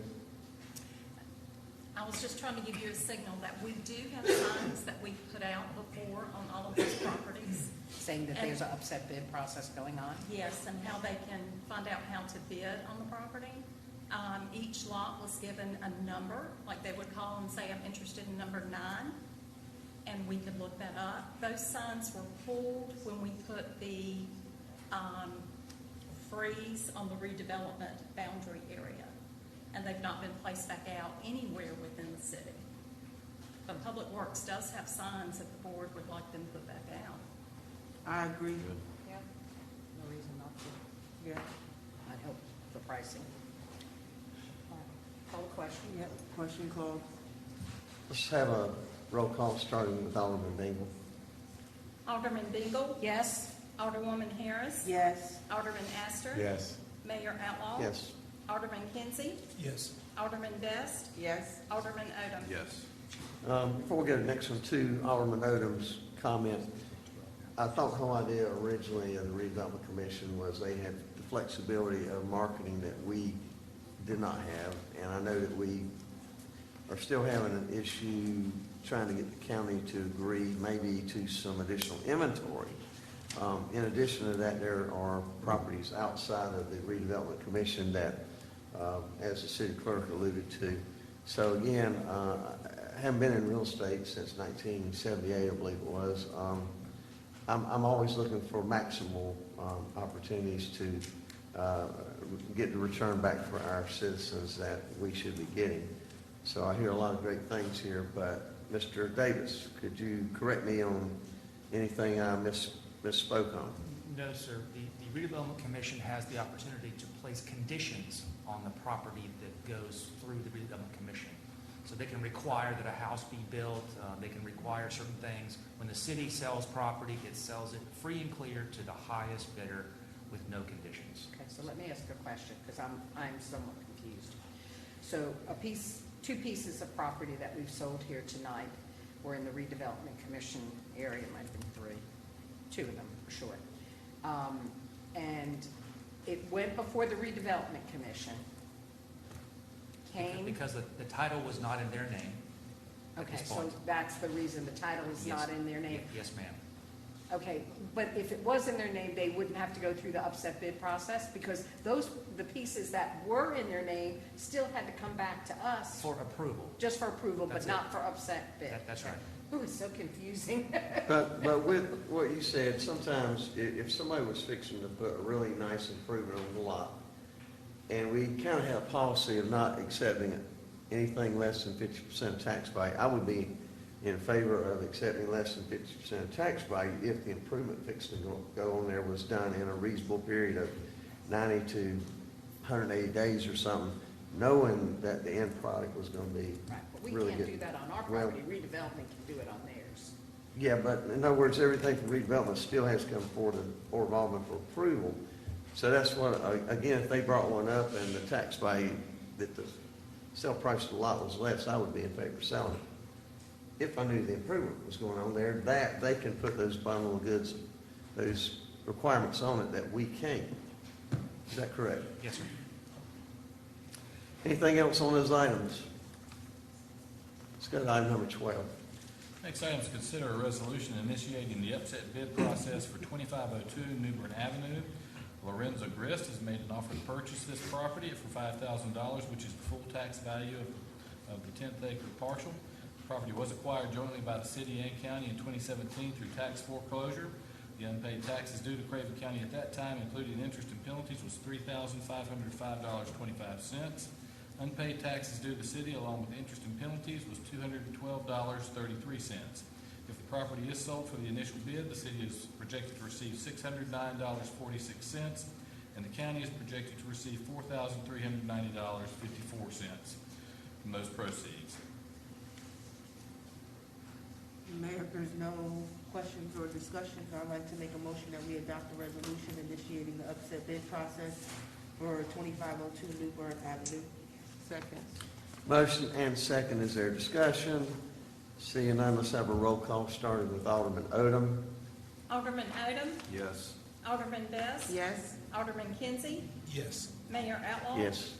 I was just trying to give you a signal that we do have signs that we put out before on all of those properties. Saying that there's an upset bid process going on? Yes, and how they can find out how to bid on the property. Each lot was given a number, like they would call and say, I'm interested in number 9, and we could look that up. Those signs were pulled when we put the freeze on the redevelopment boundary area, and they've not been placed back out anywhere within the city. But Public Works does have signs that the board would like them put back out. I agree. Yeah. No reason not to. Yeah. Might help the pricing. Call the question. Yep, question called. Let's have a roll call starting with Alderman Bingle. Alderman Bingle? Yes. Alderwoman Harris? Yes. Alderman Aster? Yes. Mayor Outlaw? Yes. Alderman Kinsey? Yes. Alderman Best? Yes. Alderman Odom? Yes. Before we go to the next one, too, Alderman Odom's comment. I thought the whole idea originally of the redevelopment commission was they had the flexibility of marketing that we did not have, and I know that we are still having an issue trying to get the county to agree maybe to some additional inventory. In addition to that, there are properties outside of the redevelopment commission that, as the city clerk alluded to. So again, I haven't been in real estate since 1978, I believe it was. I'm always looking for maximal opportunities to get the return back for our citizens that we should be getting. So I hear a lot of great things here, but Mr. Davis, could you correct me on anything I misspoke on? No, sir. The redevelopment commission has the opportunity to place conditions on the property that goes through the redevelopment commission. So they can require that a house be built, they can require certain things. When the city sells property, it sells it free and clear to the highest bidder with no conditions. Okay, so let me ask a question, because I'm somewhat confused. So two pieces of property that we've sold here tonight were in the redevelopment commission area. It might have been 3, 2 of them for sure. And it went before the redevelopment commission. Because the title was not in their name. Okay, this so point. that's the reason the title is Yes. not in their name. Yes, ma'am. Okay, but if it was in their name, they wouldn't have to go through the upset bid process, because the pieces that were in their name still had to come back to us. For approval. Just for approval, but That's not it. for upset bid. That's right. Ooh, it's so confusing. But with what you said, sometimes if somebody was fixing to put a really nice improvement on the lot, and we kind of have a policy of not accepting anything less than 50% of tax value, I would be in favor of accepting less than 50% of tax value if the improvement fixing to go on there was done in a reasonable period of 90 to 180 days or something, knowing that the end product was going to be Right, but we really can't good. do that on our Well, property. Redevelopment can do it on theirs. yeah, but in other words, everything from redevelopment still has to come forward to Board of Aldermen for approval. So that's what, again, if they brought one up and the tax value, that the sale price of the lot was less, I would be in favor of selling it. If I knew the improvement was going on there, that they can put those bundle of goods, those requirements on it that we can't. Is that correct? Yes, sir. Anything else on those items? Let's go to item number 12. Next item is consider a resolution initiating the upset bid process for 2502 New Bern Avenue. Lorenzo Grist has made an offer to purchase this property for $5,000, which is the full tax value of the 10th acre parcel. The property was acquired jointly by the city and county in 2017 through tax foreclosure. The unpaid taxes due to Craven County at that time, including interest and penalties, was $3,505.25. Unpaid taxes due to the city along with interest and penalties was $212.33. If the property is sold for the initial bid, the city is projected to receive $609.46, and the county is projected to receive $4,390.54 from those proceeds. Mayor, if there's no questions or discussions, I'd like to make a motion that we adopt a resolution initiating the upset bid process for 2502 New Bern Avenue. Second. Motion and second. Is there discussion? Seeing none, let's have a roll call starting with Alderman Odom. Alderman Odom. Yes. Alderman Best. Yes. Alderman Kinsey. Yes. Mayor Outlaw. Yes.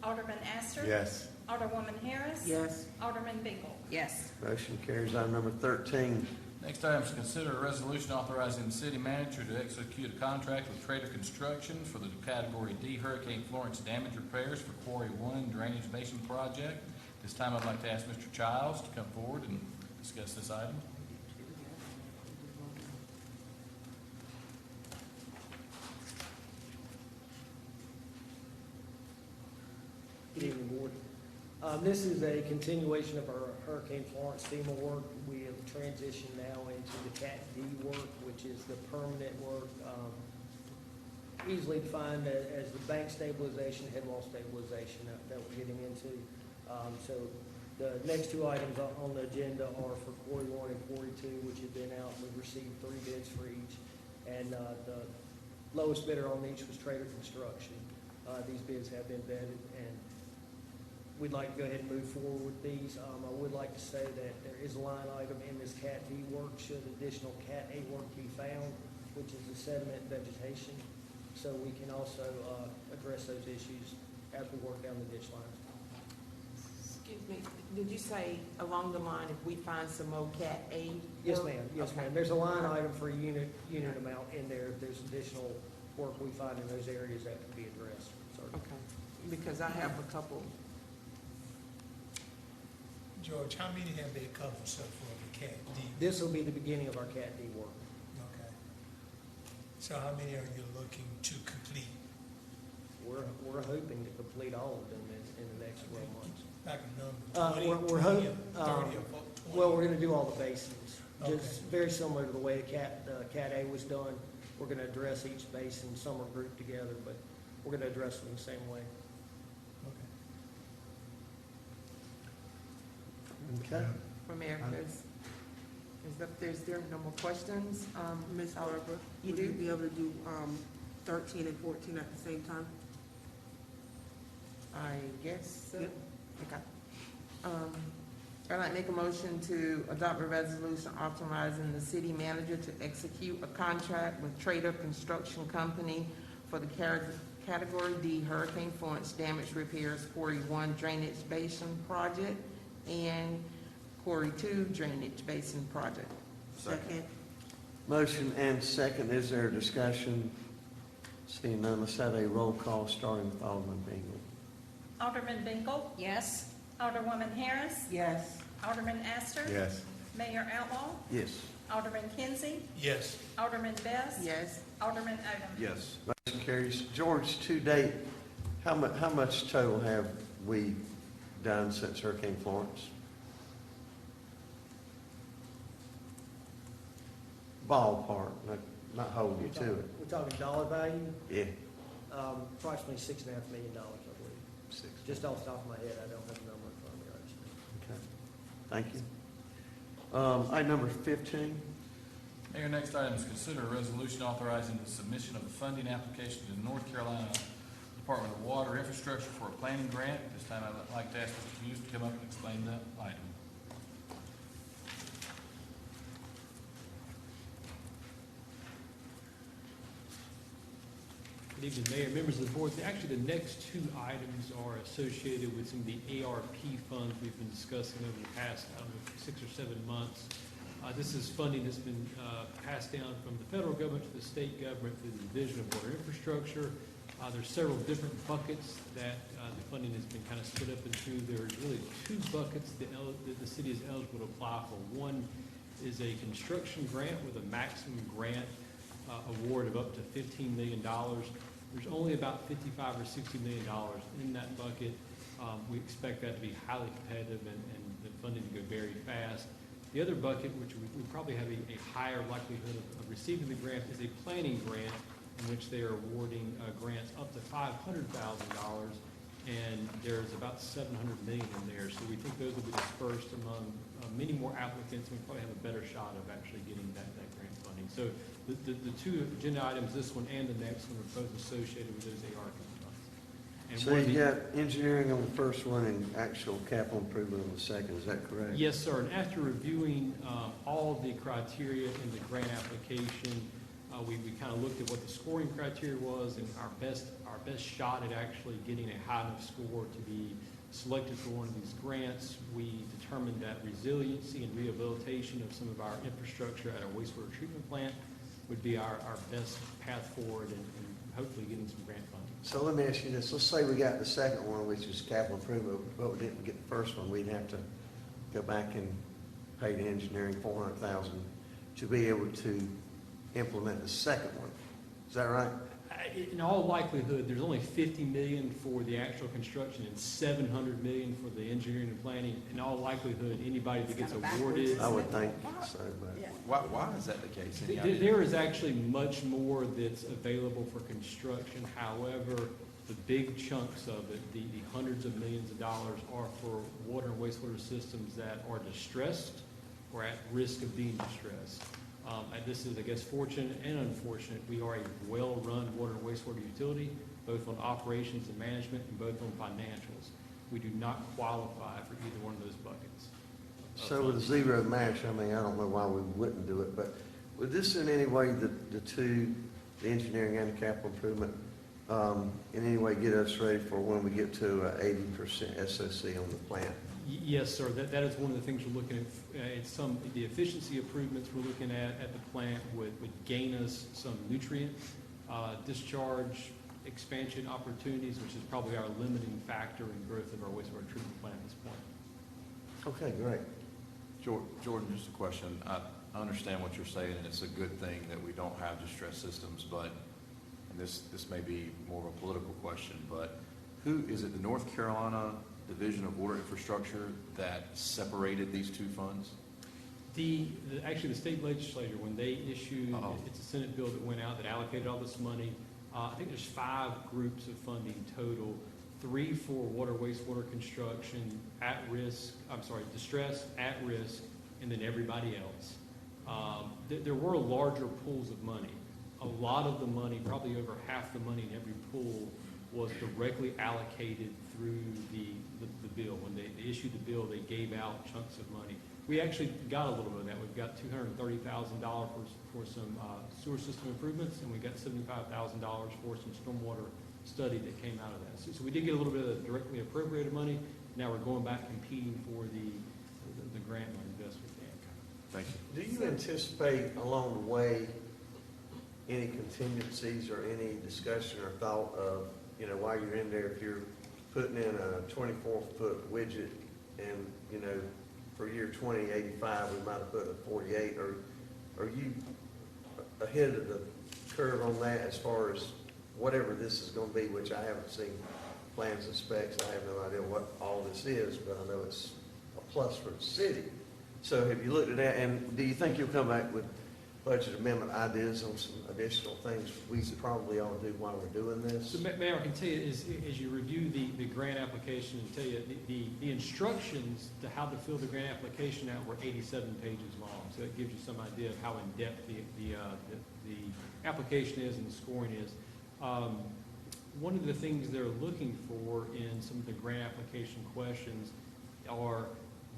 Alderman Aster. Yes. Alderwoman Harris. Yes. Alderman Bingle. Yes. Motion carries. Item number 13. Next item is consider a resolution authorizing the city manager to execute a contract with Trader Construction for the Category D Hurricane Florence damage repairs for Quarry 1 Drainage Basin Project. This time I'd like to ask Mr. Childs to come forward and discuss this item. Good evening, Board. This is a continuation of our Hurricane Florence FEMA work. We have transitioned now into the Cat D work, which is the permanent work, easily defined as the bank stabilization, head wall stabilization that we're getting into. So the next two items on the agenda are for Quarry 1 and Quarry 2, which have been out. We've received 3 bids for each, and the lowest bidder on each was Trader Construction. These bids have been vetted, and we'd like to go ahead and move forward with these. I would like to say that there is a line item in this Cat D work should additional Cat A work be found, which is the sediment vegetation. So we can also address those issues as we work down the ditch lines. Excuse me, did you say along the line if we find some more Cat A? Yes, work? ma'am. Yes, Okay. ma'am. There's a line item for unit amount in there. If there's additional work we find in those areas that can be addressed. Sorry. Okay, because I have a couple. George, how many have they covered so far the Cat D? This will be the beginning of our Cat D work. Okay. So how many are you looking to complete? We're hoping to complete all of them in the next 12 months. Like a number, 20, We're 20, hoping, 30 or 20? well, we're gonna do all the basins, Okay. just very similar to the way Cat A was done. We're gonna address each basin, some are grouped together, but we're gonna address them the same way. Okay. For Mayor, there's there no more questions? Ms. Harper, You would you do? be able to do 13 and 14 at the same time? I guess so. Yep. Okay. I'd like to make a motion to adopt a resolution authorizing the city manager to execute a contract with Trader Construction Company for the Category D Hurricane Florence damage repairs Quarry 1 Drainage Basin Project and Quarry 2 Drainage Basin Project. Second. Motion and second. Is there a discussion? Seeing none, let's have a roll call starting with Alderman Bingle. Alderman Bingle. Yes. Alderwoman Harris. Yes. Alderman Aster. Yes. Mayor Outlaw. Yes. Alderman Kinsey. Yes. Alderman Best. Yes. Alderman Odom. Yes. Motion carries. George, to date, how much total have we done since Hurricane Florence? Ballpark, not holding you to it. We're talking dollar value, Yeah. approximately $6.5 million, I believe. Just off the top of my head, I don't have the number in front of me right now. Okay. Thank you. Item number 15. Mayor, next item is consider a resolution authorizing the submission of a funding application to the North Carolina Department of Water Infrastructure for a planning grant. This time I'd like to ask Mr. Hughes to come up and explain the item. Good evening, Mayor, members of the board. Actually, the next two items are associated with some of the ARP funds we've been discussing over the past, 6 or 7 months. This is funding that's been passed down from the federal government to the state government through the Division of Water Infrastructure. There's several different buckets that the funding has been kind of split up into. There's really 2 buckets that the city is eligible to apply for. One is a construction grant with a maximum grant award of up to $15 million. There's only about $55 or $60 million in that bucket, We expect that to be highly competitive and the funding to go very fast. The other bucket, which we probably have a higher likelihood of receiving the grant, is a planning grant in which they are awarding grants up to $500,000, and there's about $700 million in there. So we think those will be dispersed among many more applicants, and we probably have a better shot of actually getting that grant funding. So the two agenda items, this one and the next one, are both associated with those ARP funds. And So you got engineering on the first one and actual capital improvement on the second, is that correct? Yes, sir. And after reviewing all of the criteria in the grant application, we kind of looked at what the scoring criteria was, and our best shot at actually getting a high enough score to be selected for one of these grants. We determined that resiliency and rehabilitation of some of our infrastructure at our wastewater treatment plant would be our best path forward and hopefully getting some grant funding. So let me ask you this, let's say we got the second one, which is capital improvement, but we didn't get the first one, we'd have to go back and pay the engineering $400,000 to be able to implement the second one. Is that right? In all likelihood, there's only $50 million for the actual construction and $700 million for the engineering and planning. In all likelihood, anybody that gets awarded. I would think so, but. Why is that the case? There is actually much more that's available for construction. However, the big chunks of it, the hundreds of millions of dollars, are for water and wastewater systems that are distressed or at risk of being distressed. And this is, I guess, fortunate and unfortunate. We are a well-run water and wastewater utility, both on operations and management and both on financials. We do not qualify for either one of those buckets. So with a zero match, I mean, I don't know why we wouldn't do it, but would this in any way, the two, the engineering and the capital improvement, in any way get us ready for when we get to 80% SOC on the plant? Yes, sir. That is one of the things we're looking at. The efficiency improvements we're looking at the plant would gain us some nutrient discharge expansion opportunities, which is probably our limiting factor in growth of our wastewater treatment plant at this point. Okay, great. Jordan, just a question. I understand what you're saying, and it's a good thing that we don't have distress systems, but, and this may be more of a political question, but who is it, the North Carolina Division of Water Infrastructure that separated these two funds? Actually, the state legislature, when they issued, it's a Senate bill that went out that allocated all this money. I think there's 5 groups of funding total, 3 for water, wastewater construction, distress, at risk, and then everybody else. There were larger pools of money. A lot of the money, probably over half the money in every pool, was directly allocated through the bill. When they issued the bill, they gave out chunks of money. We actually got a little bit of that. We've got $230,000 for some sewer system improvements, and we got $75,000 for some stormwater study that came out of that. So we did get a little bit of directly appropriated money. Now we're going back competing for the grant money best we can. Thank you. Do you anticipate along the way any contingencies or any discussion or thought of, while you're in there, if you're putting in a 24-foot widget and, for year 2085, we might have put a 48, or are you ahead of the curve on that as far as whatever this is going to be, which I haven't seen plans and specs. I have no idea what all this is, but I know it's a plus for the city. So have you looked at that, and do you think you'll come back with budget amendment ideas on some additional things we probably ought to do while we're doing this? So, Mayor, I can tell you, as you review the grant application, and tell you the instructions to how to fill the grant application out were 87 pages long. So that gives you some idea of how in depth the application is and the scoring is. One of the things they're looking for in some of the grant application questions are,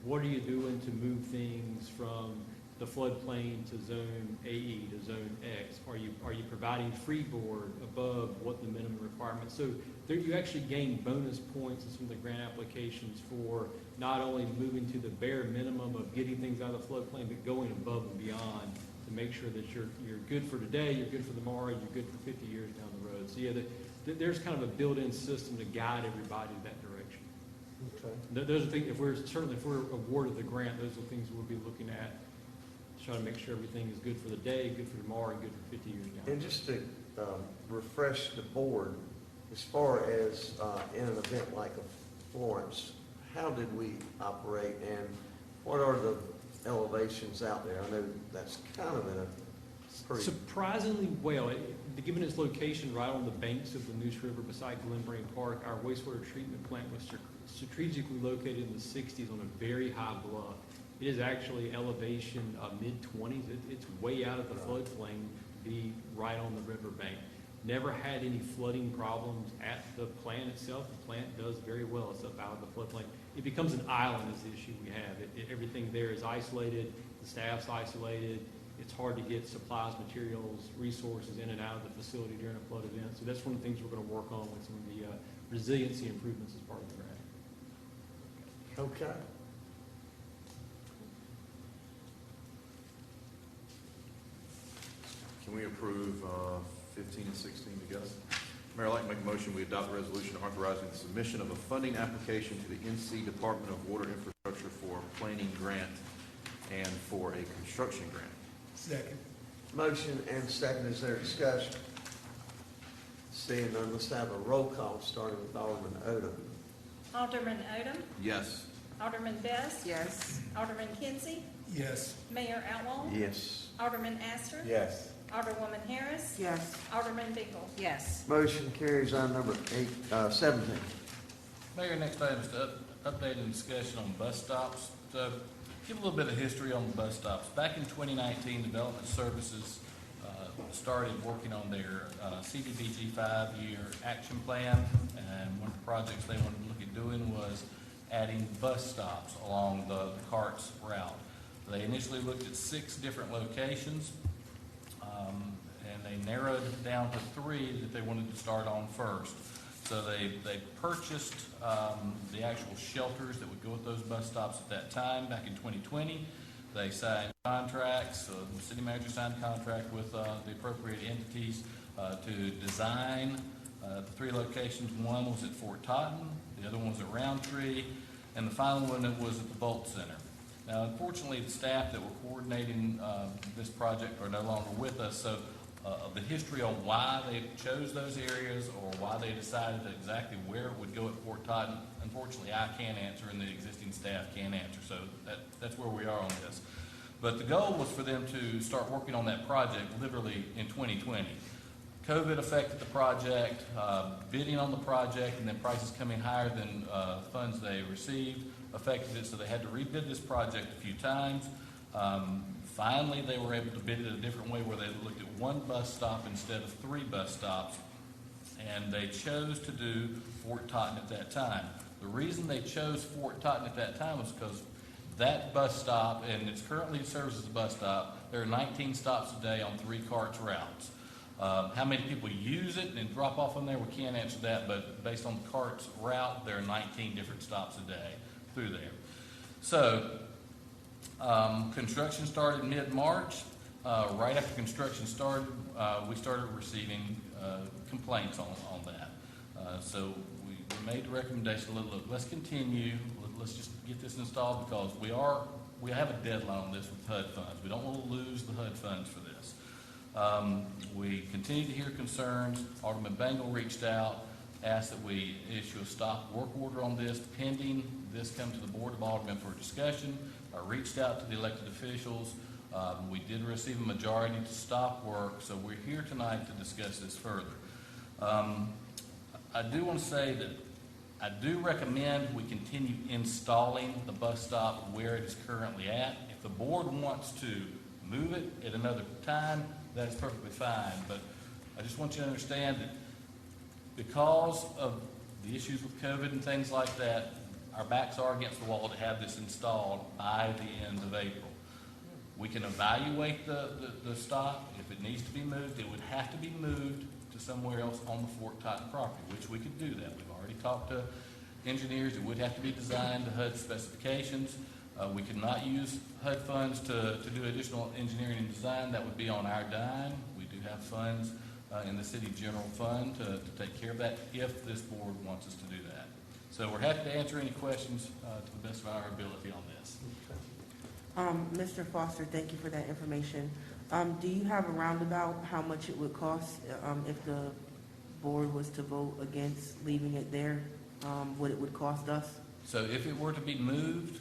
what are you doing to move things from the floodplain to zone AE to zone X? Are you providing freeboard above what the minimum requirements? So there you actually gain bonus points in some of the grant applications for not only moving to the bare minimum of getting things out of the floodplain, but going above and beyond to make sure that you're good for today, you're good for tomorrow, you're good for 50 years down the road. So yeah, there's kind of a built-in system to guide everybody in that direction. Okay. Those are things, if we're awarded the grant, those are things we'll be looking at, try to make sure everything is good for the day, good for tomorrow, and good for 50 years down. And just to refresh the board, as far as in an event like a Florence, how did we operate and what are the elevations out there? I know that's kind of in a pretty, Surprisingly well. Given its location right on the banks of the Neuse River beside Glenbrain Park, our wastewater treatment plant was strategically located in the 60s on a very high bluff. It is actually elevation mid-20s. It's way out of the floodplain to be right on the riverbank. Never had any flooding problems at the plant itself. The plant does very well. It's up out of the floodplain. It becomes an island is the issue we have. Everything there is isolated. The staff's isolated. It's hard to get supplies, materials, resources in and out of the facility during a flood event. So that's one of the things we're going to work on with some of the resiliency improvements as part of the grant. okay. Can we approve 15 and 16 together? Mayor, I'd like to make a motion, we adopt a resolution authorizing the submission of a funding application to the NC Department of Water Infrastructure for a planning grant and for a construction grant. Second. Motion and second, is there discussion? Seeing none, let's have a roll call, starting with Alderman Odom. Alderman Odom, Yes. Alderman Best, Yes. Alderman Kinsey, Yes. Mayor Outlaw, Yes. Alderman Aster, Yes. Alderwoman Harris, Yes. Alderman Bingle. Yes. Motion carries on number 17. Mayor, next item is to update and discussion on bus stops. So give a little bit of history on the bus stops. Back in 2019, Development Services started working on their CDBG 5-year action plan, and one of the projects they wanted to look at doing was adding bus stops along the CARTS route. They initially looked at 6 different locations, and they narrowed it down to 3 that they wanted to start on first. So they purchased the actual shelters that would go with those bus stops at that time, back in 2020. They signed contracts, the city manager signed a contract with the appropriate entities to design the 3 locations. One was at Fort Totten, the other one was at Roundtree, and the final one was at the Bolt Center. Now, unfortunately, the staff that were coordinating this project are no longer with us, so the history on why they chose those areas or why they decided exactly where it would go at Fort Totten, unfortunately, I can't answer and the existing staff can't answer, so that's where we are on this. But the goal was for them to start working on that project literally in 2020. COVID affected the project, bidding on the project, and then prices coming higher than funds they received affected it, so they had to rebid this project a few times. Finally, they were able to bid it a different way where they looked at 1 bus stop instead of 3 bus stops, and they chose to do Fort Totten at that time. The reason they chose Fort Totten at that time was because that bus stop, and it's currently serves as a bus stop, there are 19 stops a day on 3 CARTS routes. How many people use it and drop off on there, we can't answer that, but based on the CARTS route, there are 19 different stops a day through there. So, construction started mid-March. Right after construction started, we started receiving complaints on that. So we made the recommendation, look, let's continue. Let's just get this installed because we have a deadline on this with HUD funds. We don't want to lose the HUD funds for this. We continue to hear concerns. Alderman Bingle reached out, asked that we issue a stop work order on this pending this come to the Board of Aldermen for discussion. I reached out to the elected officials. We did receive a majority to stop work, so we're here tonight to discuss this further. I do want to say that I do recommend we continue installing the bus stop where it is currently at. If the board wants to move it at another time, that is perfectly fine, but I just want you to understand that because of the issues with COVID and things like that, our backs are against the wall to have this installed by the end of April. We can evaluate the stop. If it needs to be moved, it would have to be moved to somewhere else on the Fort Totten property, which we could do that. We've already talked to engineers. It would have to be designed to HUD specifications. We could not use HUD funds to do additional engineering and design. That would be on our dime. We do have funds in the city general fund to take care of that if this board wants us to do that. So we're happy to answer any questions to the best of our ability on this. Mr. Foster, thank you for that information. Do you have a roundabout how much it would cost if the board was to vote against leaving it there? what it would cost us? So if it were to be moved,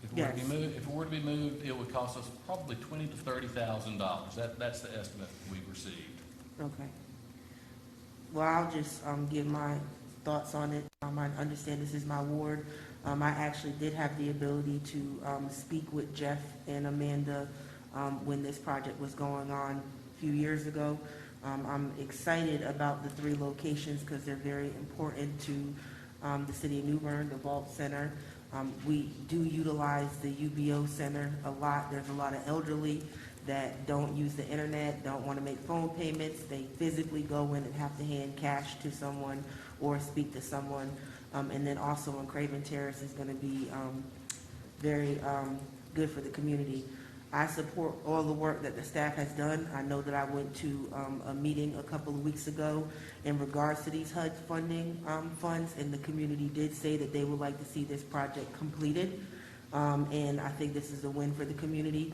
if it were to be moved, it would cost us probably $20,000 to $30,000. That's the estimate we've received. Okay. Well, I'll just give my thoughts on it. I understand this is my ward. I actually did have the ability to speak with Jeff and Amanda when this project was going on a few years ago. I'm excited about the 3 locations because they're very important to the city of New Bern, the Vault Center. We do utilize the UBO Center a lot. There's a lot of elderly that don't use the internet, don't want to make phone payments. They physically go in and have to hand cash to someone or speak to someone. And then also on Craven Terrace is going to be very good for the community. I support all the work that the staff has done. I know that I went to a meeting a couple of weeks ago in regards to these HUD funding funds, and the community did say that they would like to see this project completed. And I think this is a win for the community.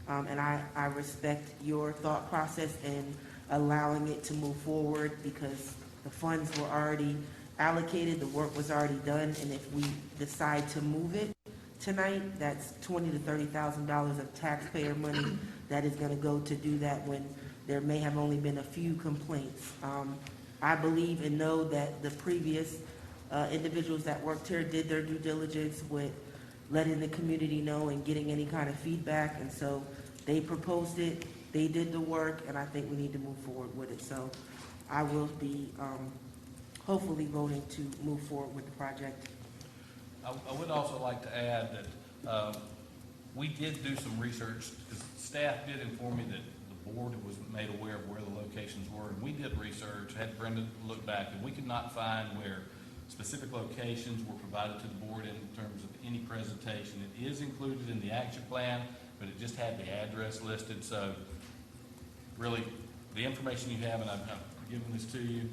And I respect your thought process in allowing it to move forward because the funds were already allocated, the work was already done, and if we decide to move it tonight, that's $20,000 to $30,000 of taxpayer money that is going to go to do that when there may have only been a few complaints. I believe and know that the previous individuals that worked here did their due diligence with letting the community know and getting any kind of feedback, and so they proposed it, they did the work, and I think we need to move forward with it. So I will be hopefully voting to move forward with the project. I would also like to add that we did do some research, because staff did inform me that the board was made aware of where the locations were, and we did research, had Brenda look back, and we could not find where specific locations were provided to the board in terms of any presentation. It is included in the action plan, but it just had the address listed, so really, the information you have, and I've given this to you,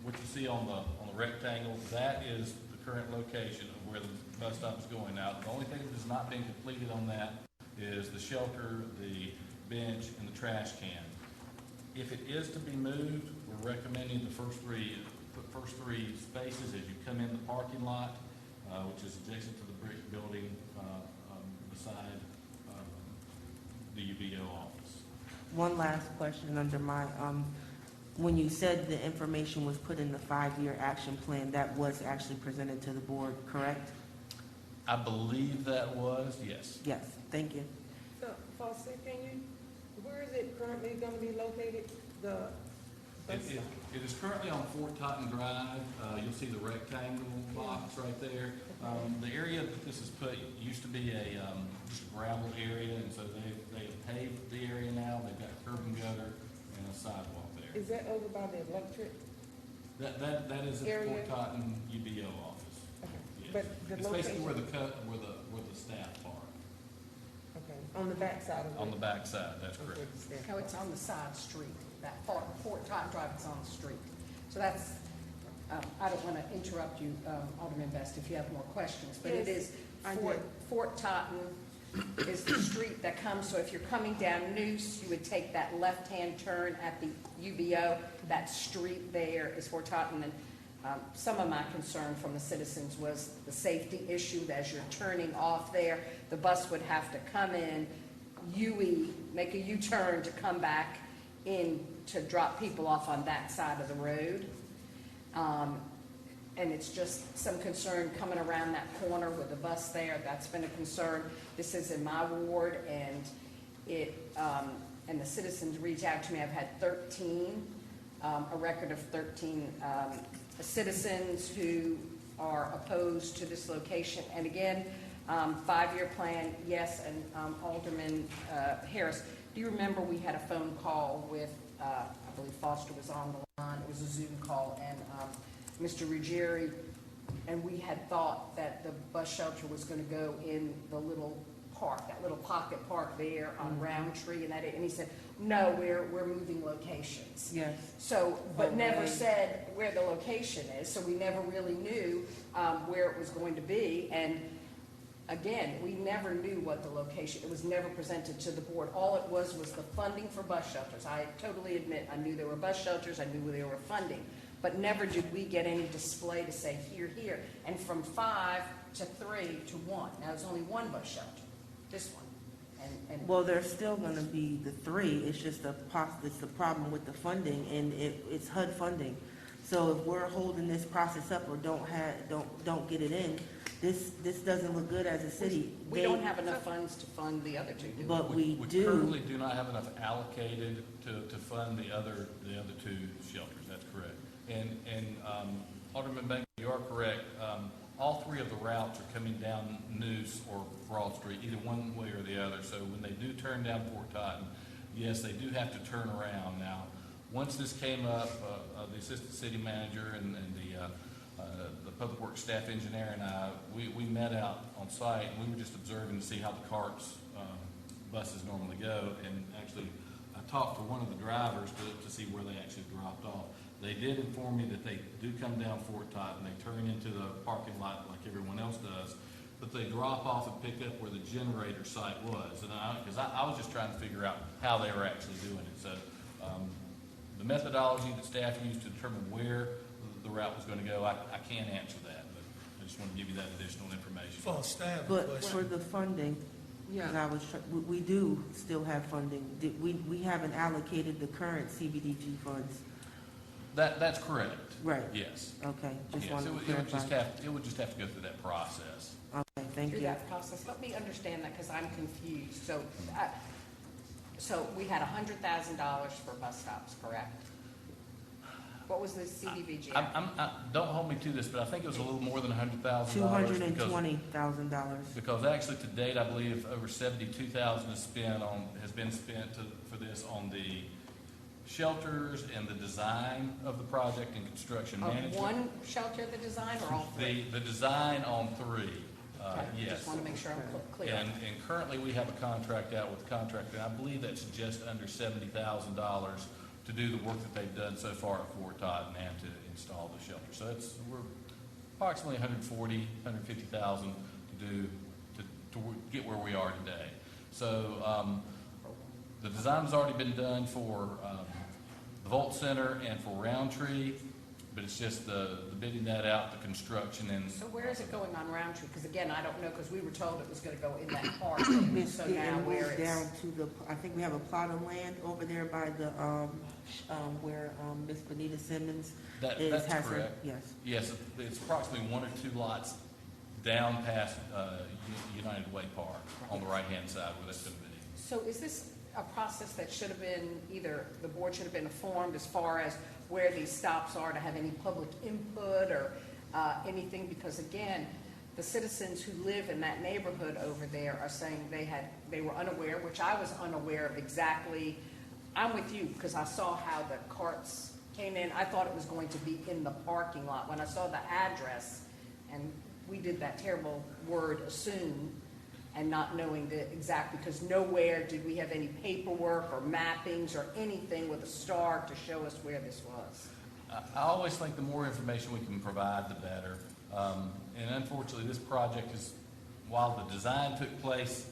what you see on the rectangle, that is the current location of where the bus stop is going. Now, the only thing that has not been completed on that is the shelter, the bench, and the trash can. If it is to be moved, we're recommending the first three spaces as you come in the parking lot, which is adjacent to the brick building beside the UBO office. One last question under my, when you said the information was put in the 5-year action plan, that was actually presented to the board, correct? I believe that was, yes. Yes, thank you. So, Foster, where is it currently going to be located? It is currently on Fort Totten Drive. You'll see the rectangle box right there. The area that this is put used to be just a gravel area, and so they paved the area now. They've got curb and gutter and a sidewalk there. Is that over by the electric? That is at the Fort Totten UBO office. Okay. Yes. But the it's location, basically where the staff park. okay, on the back side of it? On the back side, that's correct. No, it's on the side street. That part, Fort Totten Drive is on the street. So that's, I don't want to interrupt you, Alderman Best, if you have more questions, but it is Fort Totten is the street that comes, so if you're coming down Noose, you would take that left-hand turn at the UBO. That street there is Fort Totten, and some of my concern from the citizens was the safety issue as you're turning off there. The bus would have to come in, make a U-turn to come back in to drop people off on that side of the road. And it's just some concern coming around that corner with the bus there. That's been a concern. This is in my ward, and and the citizens reach out to me. I've had a record of 13 citizens who are opposed to this location. And again, 5-year plan, yes, and Alderman Harris, do you remember we had a phone call with, I believe Foster was on the line, it was a Zoom call, and Mr. Ruggieri, and we had thought that the bus shelter was going to go in the little park, that little pocket park there on Roundtree, and he said, no, we're moving locations. Yes. So, but never said where the location is, so we never really knew where it was going to be, and again, we never knew what the location, it was never presented to the board. All it was the funding for bus shelters. I totally admit I knew there were bus shelters, I knew there were funding, but never did we get any display to say here, here. And from 5 to 3 to 1. Now, there's only one bus shelter, this one. And Well, there's still gonna be the 3, it's just it's the problem with the funding, and it's HUD funding. So if we're holding this process up or don't get it in, this doesn't look good as a city. we don't have enough funds to fund the other 2, do we? But We we do. currently do not have enough allocated to fund the other 2 shelters, that's correct. And Alderman Banger, you are correct. All 3 of the routes are coming down Noose or Broad Street, either one way or the other. So when they do turn down Fort Totten, yes, they do have to turn around. Now, once this came up, the assistant city manager and the public works staff engineer and I, we met out on site, and we were just observing to see how the carts, buses normally go. And actually, I talked to one of the drivers to see where they actually dropped off. They did inform me that they do come down Fort Totten, they turn into the parking lot like everyone else does, but they drop off and pick up where the generator site was. And because I was just trying to figure out how they were actually doing it. So the methodology that staff used to determine where the route was going to go, I can't answer that, but I just want to give you that additional information. For staff, But for the funding, Yeah. we do still have funding. We haven't allocated the current CBDG funds. That's correct. Right. Yes. Okay, just Yes, wanted to it would clarify. just have to go through that process. Okay, thank Through you. that process, let me understand that, because I'm confused. So we had $100,000 for bus stops, correct? What was the CDBG? Don't hold me to this, but I think it was a little more than $100,000. $220,000. Because actually to date, I believe over $72,000 has been spent for this on the shelters and the design of the project and construction management. Of one shelter, the design, or all 3? The design on 3, yes. Just want to make sure I'm clear. And currently we have a contract out with the contractor, and I believe that's just under $70,000 to do the work that they've done so far at Fort Totten and to install the shelter. So we're approximately $150,000 to get where we are today. So the design's already been done for the Volt Center and for Roundtree, but it's just the bidding that out, the construction, and So where is it going on Roundtree? Because again, I don't know, because we were told it was going to go in that park. So now where It it's... down to I think we have a plot of land over there by the, where Miss Benita Simmons that's has her. correct. Yes. Yes, it's approximately 1 or 2 lots down past United Way Park on the right-hand side where that's going to be. So is this a process that should have been, either the board should have been informed as far as where these stops are, to have any public input or anything? Because again, the citizens who live in that neighborhood over there are saying they were unaware, which I was unaware of exactly. I'm with you, because I saw how the carts came in. I thought it was going to be in the parking lot. When I saw the address, and we did that terrible word assume, and not knowing the exact, because nowhere did we have any paperwork or mappings or anything with a star to show us where this was. I always think the more information we can provide, the better. And unfortunately, this project while the design took place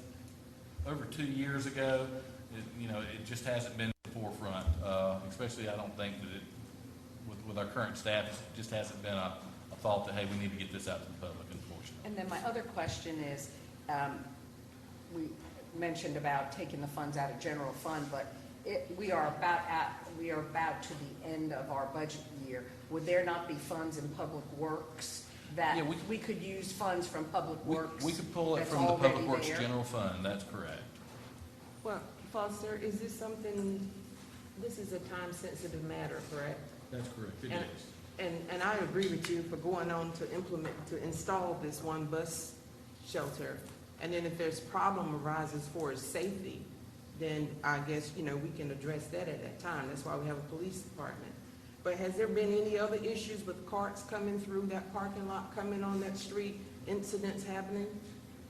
over 2 years ago, it just hasn't been in the forefront. Especially, I don't think that with our current staff, it just hasn't been a thought that, hey, we need to get this out to the public, unfortunately. And then my other question is, we mentioned about taking the funds out of general fund, but we are about to the end of our budget year. Would there not be funds in Public Works that we could use funds from Public Works? We could pull it that's from the Public already Works there? General Fund, that's correct. Well, Foster, is this something, this is a time-sensitive matter, correct? That's correct, it is. And I agree with you for going on to install this one bus shelter. And then if there's problem arises for safety, then I guess, we can address that at that time. That's why we have a police department. But has there been any other issues with carts coming through that parking lot, coming on that street, incidents happening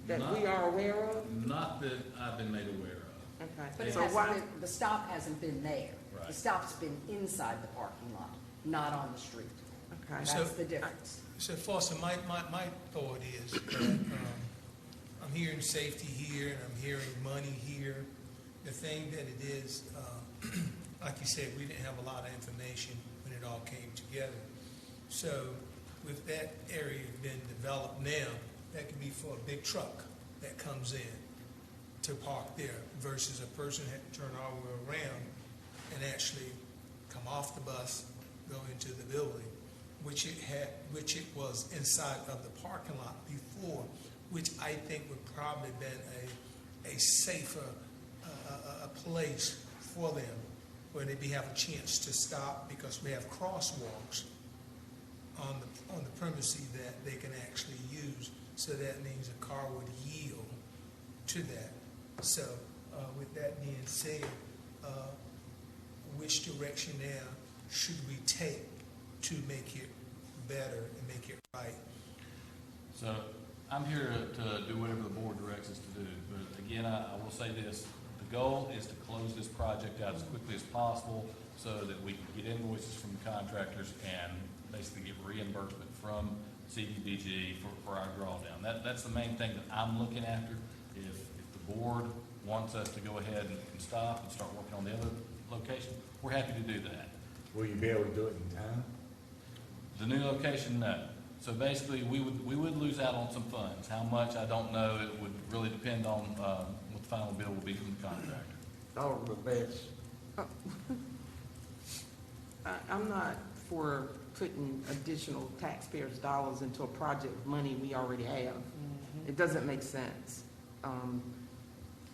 that we are aware of? Not that I've been made aware of. Okay. But it So hasn't why? been, the stop hasn't been there. Right. The stop's been inside the parking lot, not on the street. Okay. That's the difference. So Foster, my thought is that I'm hearing safety here and I'm hearing money here. The thing that it is, like you said, we didn't have a lot of information when it all came together. So with that area being developed now, that could be for a big truck that comes in to park there versus a person had to turn all the way around and actually come off the bus, go into the building, which it was inside of the parking lot before, which I think would probably been a safer a place for them, where they'd have a chance to stop, because we have crosswalks on the premises that they can actually use. So that means a car would yield to that. So with that being said, which direction now should we take to make it better and make it right? So I'm here to do whatever the board directs us to do. But again, I will say this. The goal is to close this project out as quickly as possible so that we can get invoices from the contractors and basically get reimbursement from CDBG for our drawdown. That's the main thing that I'm looking after. If the board wants us to go ahead and stop and start working on the other location, we're happy to do that. Will you be able to do it in time? The new location, no. So basically, we would lose out on some funds. How much, I don't know. It would really depend on what the final bill will be from the contractor. Alderman Betts. I'm not for putting additional taxpayers' dollars into a project of money we already have. It doesn't make sense.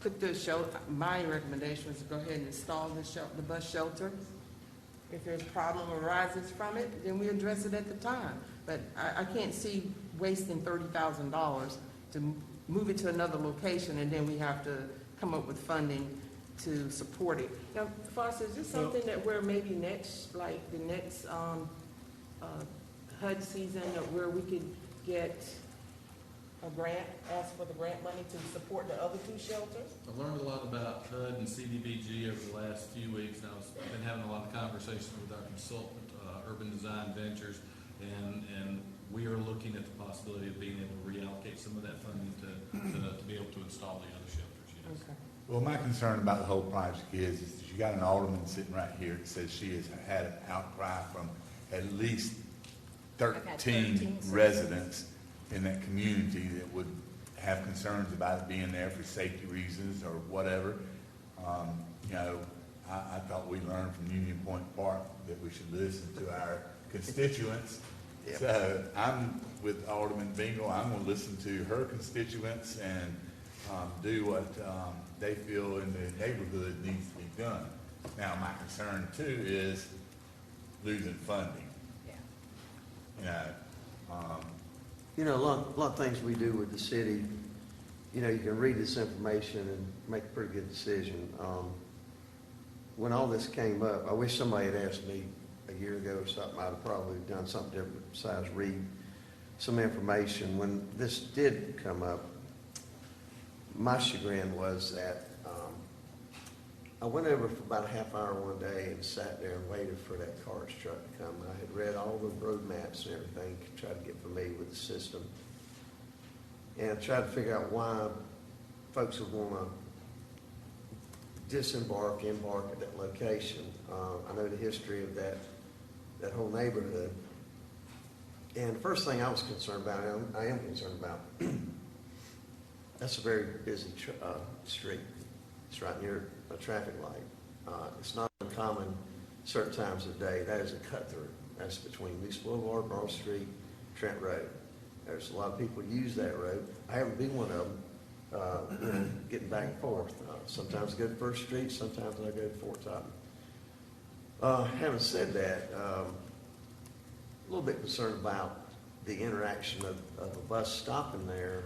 Put the my recommendation is to go ahead and install the bus shelter. If there's a problem arises from it, then we address it at the time. But I can't see wasting $30,000 to move it to another location, and then we have to come up with funding to support it. Now, Foster, is this something that we're maybe next, like the next HUD season, where we could get a grant, ask for the grant money to support the other two shelters? I've learned a lot about HUD and CDBG over the last few weeks, and I've been having a lot of conversations with our consultant, Urban Design Ventures, and we are looking at the possibility of being able to reallocate some of that funding to be able to install the other shelters. Yes. Okay. Well, my concern about the whole project is you got an alderman sitting right here that says she has had an outcry from at least 13 residents in that community that would have concerns about it being there for safety reasons or whatever. You know, I thought we learned from Union Point Park that we should listen to our constituents. Yep. So I'm with Alderman Bingle. I'm going to listen to her constituents and do what they feel in the neighborhood needs to be done. Now, my concern too is losing funding. Yeah. You know, a lot of things we do with the city, you know, you can read this information and make a pretty good decision. When all this came up, I wish somebody had asked me a year ago or something. I'd have probably done something different besides read some information. When this did come up, my chagrin was that I went over for about a half hour one day and sat there and waited for that car's truck to come. I had read all the road maps and everything to try to get familiar with the system. And I tried to figure out why folks would want to embark at that location. I know the history of that whole neighborhood. And the first thing I was concerned about, and I am concerned about, that's a very busy street. It's right near a traffic light. It's not uncommon certain times of day. That is a cut through. That's between Moose Boulevard, Broad Street, Trent Road. There's a lot of people use that road. I happen to be one of them, getting back and forth. Sometimes I go to First Street, sometimes I go to Fort Totten. Having said that, a little bit concerned about the interaction of a bus stopping there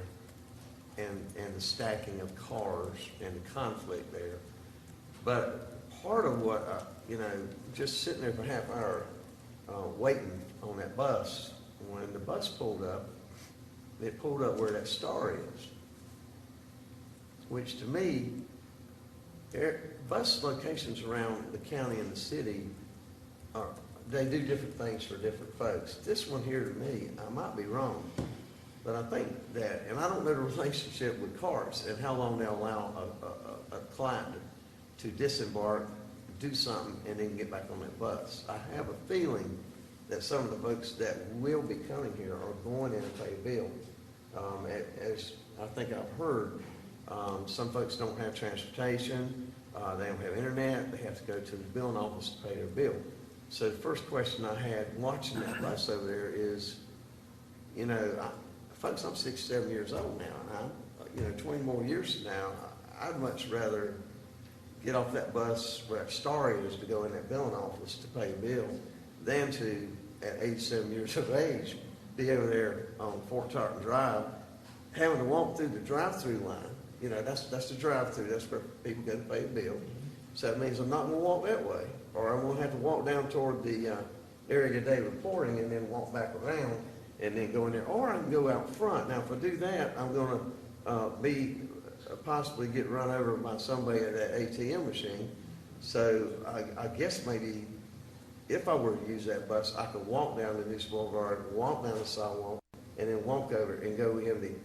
and the stacking of cars and the conflict there. But part of what, just sitting there for a half hour waiting on that bus, when the bus pulled up, it pulled up where that star is, which to me, bus locations around the county and the city, they do different things for different folks. This one here to me, I might be wrong, but I think that, and I don't know the relationship with cars and how long they'll allow a client to disembark, do something, and then get back on that bus. I have a feeling that some of the folks that will be coming here are going in and pay a bill. As I think I've heard, some folks don't have transportation, they don't have internet, they have to go to the billing office to pay their bill. So the first question I had watching that bus over there is, you know, folks, I'm 67 years old now, and 20 more years from now, I'd much rather get off that bus where that star is to go in that billing office to pay a bill than to, at 87 years of age, be over there on Fort Tarleton Drive, having to walk through the drive-through line. You know, that's the drive-through, that's where people go to pay a bill. So that means I'm not gonna walk that way, or I'm gonna have to walk down toward the area today reporting and then walk back around and then go in there, or I can go out front. Now, if I do that, I'm gonna possibly get run over by somebody at that ATM machine. So I guess maybe if I were to use that bus, I could walk down the News Boulevard, walk down the sidewalk, and then walk over and go in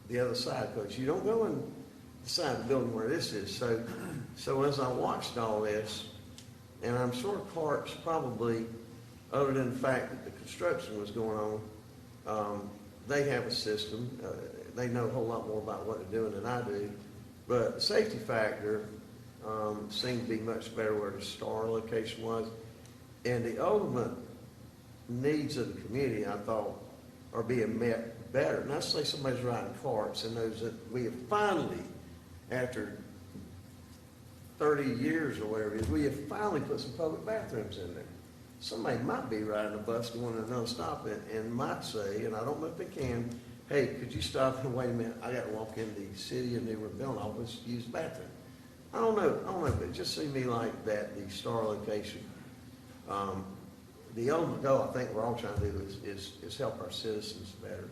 the other side, because you don't go in the side of the building where this is. So as I watched all this, and I'm sure Clark's probably, other than the fact that the construction was going on, they have a system. They know a whole lot more about what they're doing than I do. But the safety factor seemed to be much better where the star location was. And the ultimate needs of the community, I thought, are being met better. Not to say somebody's riding carts and knows that we have finally, after 30 years or whatever it is, we have finally put some public bathrooms in there. Somebody might be riding a bus going to another stop and might say, and I don't know if they can, hey, could you stop and wait a minute, I got to walk in the city of New York billing office to use the bathroom. I don't know, but it just seemed to me like that the star location, the ultimate goal I think we're all trying to do is help our citizens better.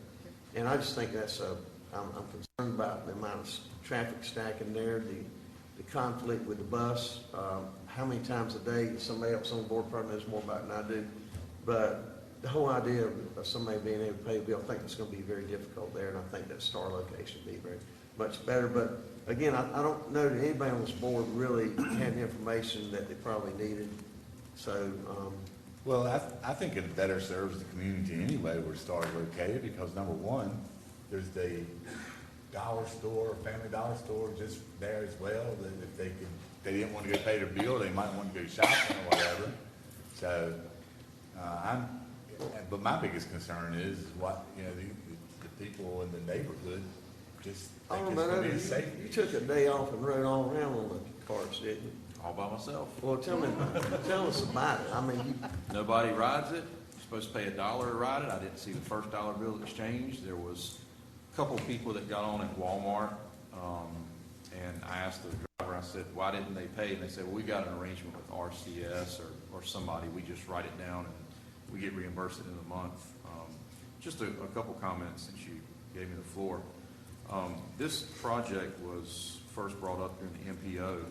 And I just think that's I'm concerned about the amount of traffic stacking there, the conflict with the bus, how many times a day somebody else on the board probably knows more about it than I do. But the whole idea of somebody being able to pay a bill, I think it's going to be very difficult there, and I think that star location would be very much better. But again, I don't know that anybody on this board really had the information that they probably needed. So, well, I think it better serves the community anyway where Star's located, because number one, there's the dollar store, Family Dollar store just there as well, that if they didn't want to go pay their bill, they might want to go shopping or whatever. So, but my biggest concern is what, the people in the neighborhood just think it's going to be safe. You took a day off and rode all around on the carts, didn't you? All by myself. Well, tell us about it. I mean, Nobody rides it. You're supposed to pay $1 to ride it. I didn't see the first dollar bill exchanged. There was a couple of people that got on at Walmart, and I asked the driver, I said, why didn't they pay? And they said, well, we got an arrangement with RCS or somebody. We just write it down and we get reimbursed at the end of the month. Just a couple comments since you gave me the floor. This project was first brought up during the MPO,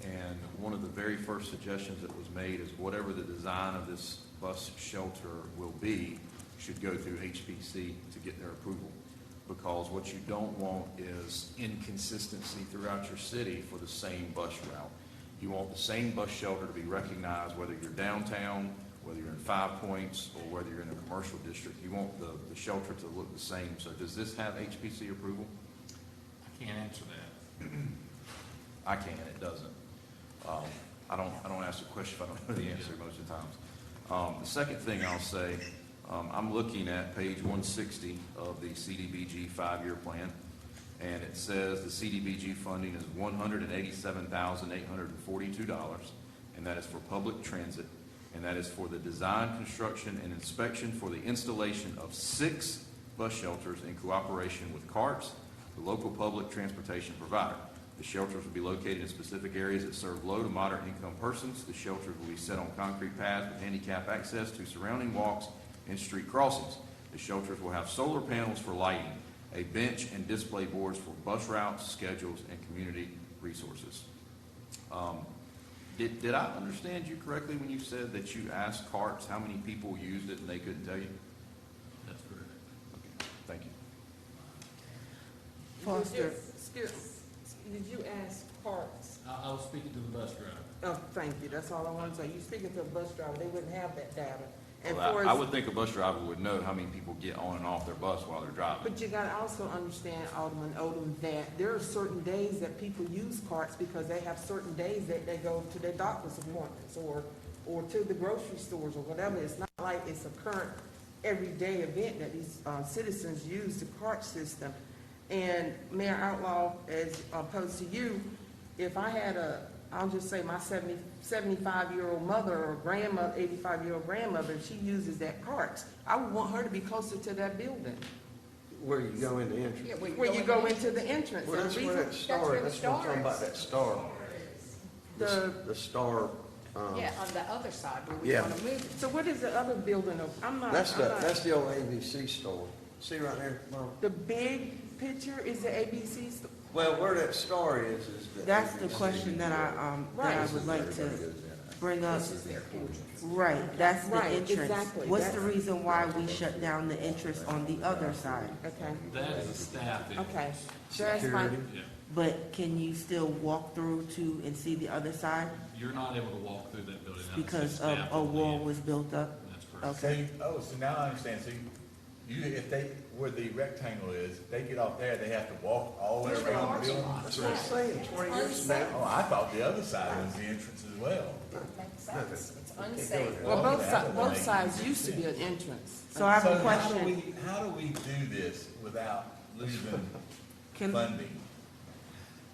and one of the very first suggestions that was made is whatever the design of this bus shelter will be should go through HPC to get their approval. Because what you don't want is inconsistency throughout your city for the same bus route. You want the same bus shelter to be recognized whether you're downtown, whether you're in Five Points, or whether you're in a commercial district. You want the shelter to look the same. So does this have HPC approval? I can't answer that. I can, it doesn't. I don't ask a question if I don't know the answer most of the times. The second thing I'll say, I'm looking at page 160 of the CDBG 5-year plan, and it says the CDBG funding is $187,842, and that is for public transit, and that is for the design, construction, and inspection for the installation of 6 bus shelters in cooperation with CARTS, the local public transportation provider. The shelters will be located in specific areas that serve low to moderate income persons. The shelters will be set on concrete paths with handicap access to surrounding walks and street crossings. The shelters will have solar panels for lighting, a bench and display boards for bus routes, schedules, and community resources. Did I understand you correctly when you said that you asked CARTS how many people used it and they couldn't tell you? That's correct. Okay, thank you. Foster, did you ask CARTS? I was speaking to the bus driver. Oh, thank you. That's all I wanted to say. You speaking to a bus driver, they wouldn't have that data And Well, for I us- would think a bus driver would know how many people get on and off their bus while they're driving. But you gotta also understand, Alderman Odom, that there are certain days that people use carts because they have certain days that they go to their doctor's appointments or to the grocery stores or whatever. It's not like it's a current everyday event that these citizens use the cart system. And Mayor Outlaw, as opposed to you, if I had I'll just say my 75-year-old mother or grandmother, 85-year-old grandmother, she uses that cart, I would want her to be closer to that building. Where you go in the entrance. Yeah, Where you go into the entrance. Well, that's The where reason- that star, that's what I'm talking about, that star. The star, Yeah, on the other side where we Yeah. want to move it. So what is the other building of, that's the old ABC store. See right there, Mom? The big picture is the ABC store? Well, where that star is the. That's the ABC. question that I Right. would like to bring up. This is their entrance. Right, that's the Right, entrance. exactly. What's That's- the reason why we shut down the entrance on the other side? Okay, That is a staff issue. okay. So that's my, Security. Yeah. But can you still walk through to and see the other side You're not able to walk through that building. That's because just of staff a only. wall was built up? That's correct. Okay. So now I understand. So if they, where the rectangle is, if they get off there, they have to walk all the way around the building? That's what I'm saying, 20 years from now. Oh, I thought the other side was the entrance as well. Makes sense. It's unsafe. well, Okay, both sides used to be an entrance. So I have a So question. how do we do this without losing Can, funding?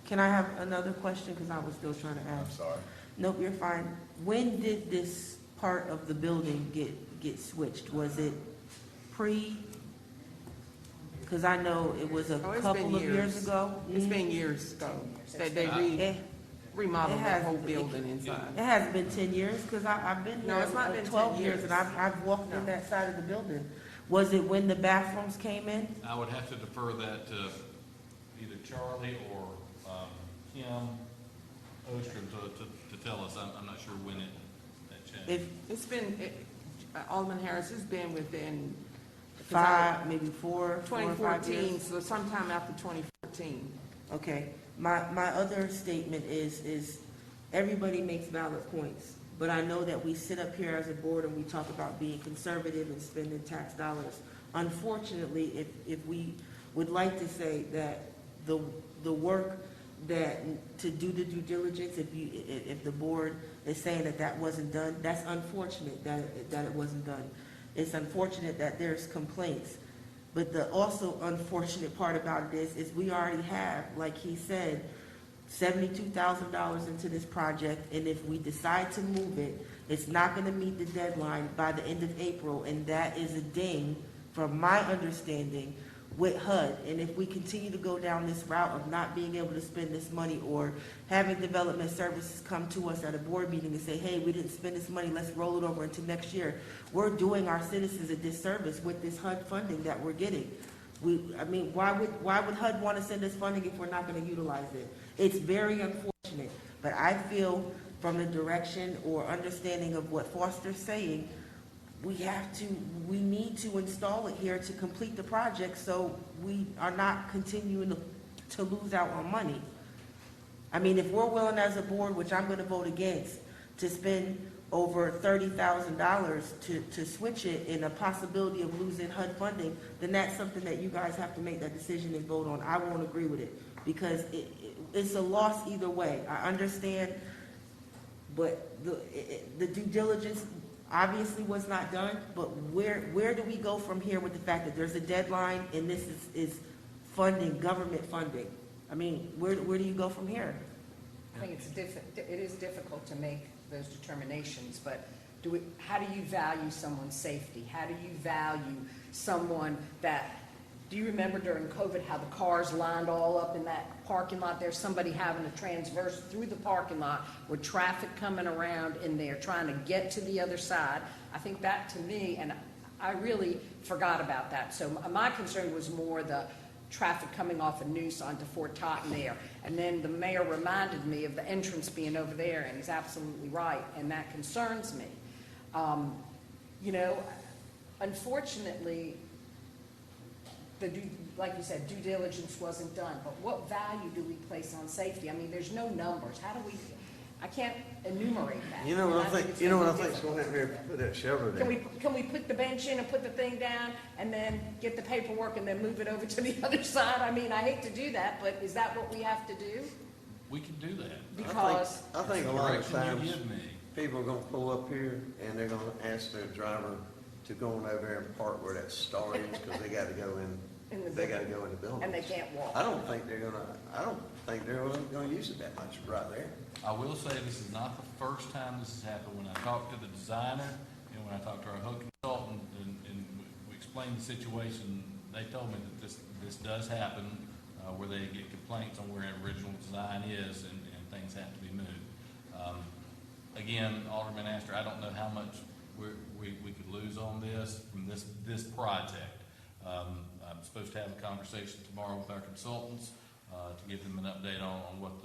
can I have another question? Because I was still trying to I'm ask. sorry. Nope, you're fine. When did this part of the building get switched? Was it pre? Because I know it was a Oh, it's been couple of years years. ago. It's been years ago that they It, remodeled It that has- whole building inside. it hasn't been 10 years, because I've been No, here it's not like been 12 10 years, years. and I've walked in No. that side of the building. Was it when the bathrooms came in? I would have to defer that to either Charlie or Kim Ostrom to tell us. I'm not sure when that changed. If It's been, Alderman Harris, it's been within 5, maybe 4 or 5 2014, years? so sometime after 2014. Okay, my other statement is everybody makes valid points, but I know that we sit up here as a board and we talk about being conservative and spending tax dollars. Unfortunately, if we would like to say that the work that, to do the due diligence, if the board is saying that wasn't done, that's unfortunate that it wasn't done. It's unfortunate that there's complaints. But the also unfortunate part about it is we already have, like he said, $72,000 into this project, and if we decide to move it, it's not gonna meet the deadline by the end of April, and that is a ding, from my understanding, with HUD. And if we continue to go down this route of not being able to spend this money, or having development services come to us at a board meeting and say, hey, we didn't spend this money, let's roll it over into next year, we're doing our citizens a disservice with this HUD funding that we're getting. Why would HUD want to send us funding if we're not going to utilize it? It's very unfortunate, but I feel from the direction or understanding of what Foster's saying, we need to install it here to complete the project, so we are not continuing to lose out on money. If we're willing as a board, which I'm going to vote against, to spend over $30,000 to switch it, in a possibility of losing HUD funding, then that's something that you guys have to make that decision and vote on. I won't agree with it, because it's a loss either way. I understand, but the due diligence obviously was not done, but where do we go from here with the fact that there's a deadline and this is funding, government funding? Where do you go from here? I think it is difficult to make those determinations, but how do you value someone's safety? How do you value someone that, do you remember during COVID how the cars lined all up in that parking lot? There's somebody having to transverse through the parking lot with traffic coming around in there trying to get to the other side. I think that, to me, and I really forgot about that. So my concern was more the traffic coming off of Noose onto Fort Totten there. And then the mayor reminded me of the entrance being over there, and he's absolutely right, and that concerns me. Unfortunately, like you said, due diligence wasn't done, but what value do we place on safety? There's no numbers. I can't enumerate that. You know what I And think, it's you know what I gonna be think's gonna happen here, put that shelter Can there. we put the bench in and put the thing down and then get the paperwork and then move it over to the other side? I mean, I hate to do that, but is that what we have to do? We can do that. Because, I think a lot of Direction you times, give me. people are gonna pull up here and they're gonna ask their driver to go on over there and park where that star is, because they gotta go in, they gotta go in the building. and they can't walk. I don't think they're gonna use it that much right there. I will say this is not the first time this has happened. When I talked to the designer and when I talked to our HUD consultant and we explained the situation, they told me that this does happen, where they get complaints on where original design is and things have to be moved. Again, Alderman Aster, I don't know how much we could lose on this from this project. I'm supposed to have a conversation tomorrow with our consultants to give them an update on what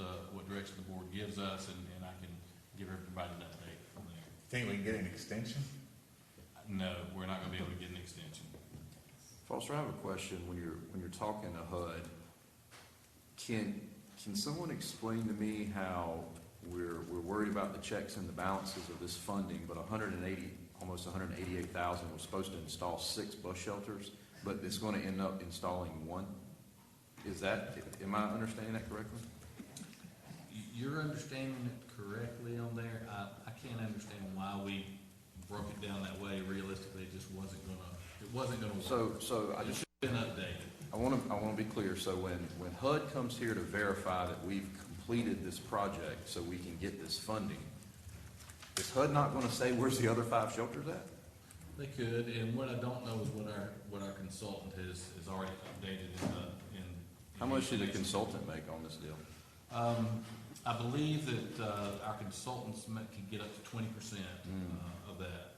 direction the board gives us, and I can give everybody an update from there. Think we can get an extension? No, we're not going to be able to get an extension. Foster, I have a question. When you're talking to HUD, can someone explain to me how we're worried about the checks and the balances of this funding, but almost 188,000 was supposed to install 6 bus shelters, but it's going to end up installing 1? Am I understanding that correctly? You're understanding it correctly on there. I can't understand why we broke it down that way. Realistically, it just wasn't gonna work. So I just been updated. I want to be clear. So when HUD comes here to verify that we've completed this project so we can get this funding, is HUD not going to say where's the other 5 shelters at? They could, and what I don't know is what our consultant has already updated in. How much did the consultant make on this deal? I believe that our consultants could get up to 20% of that.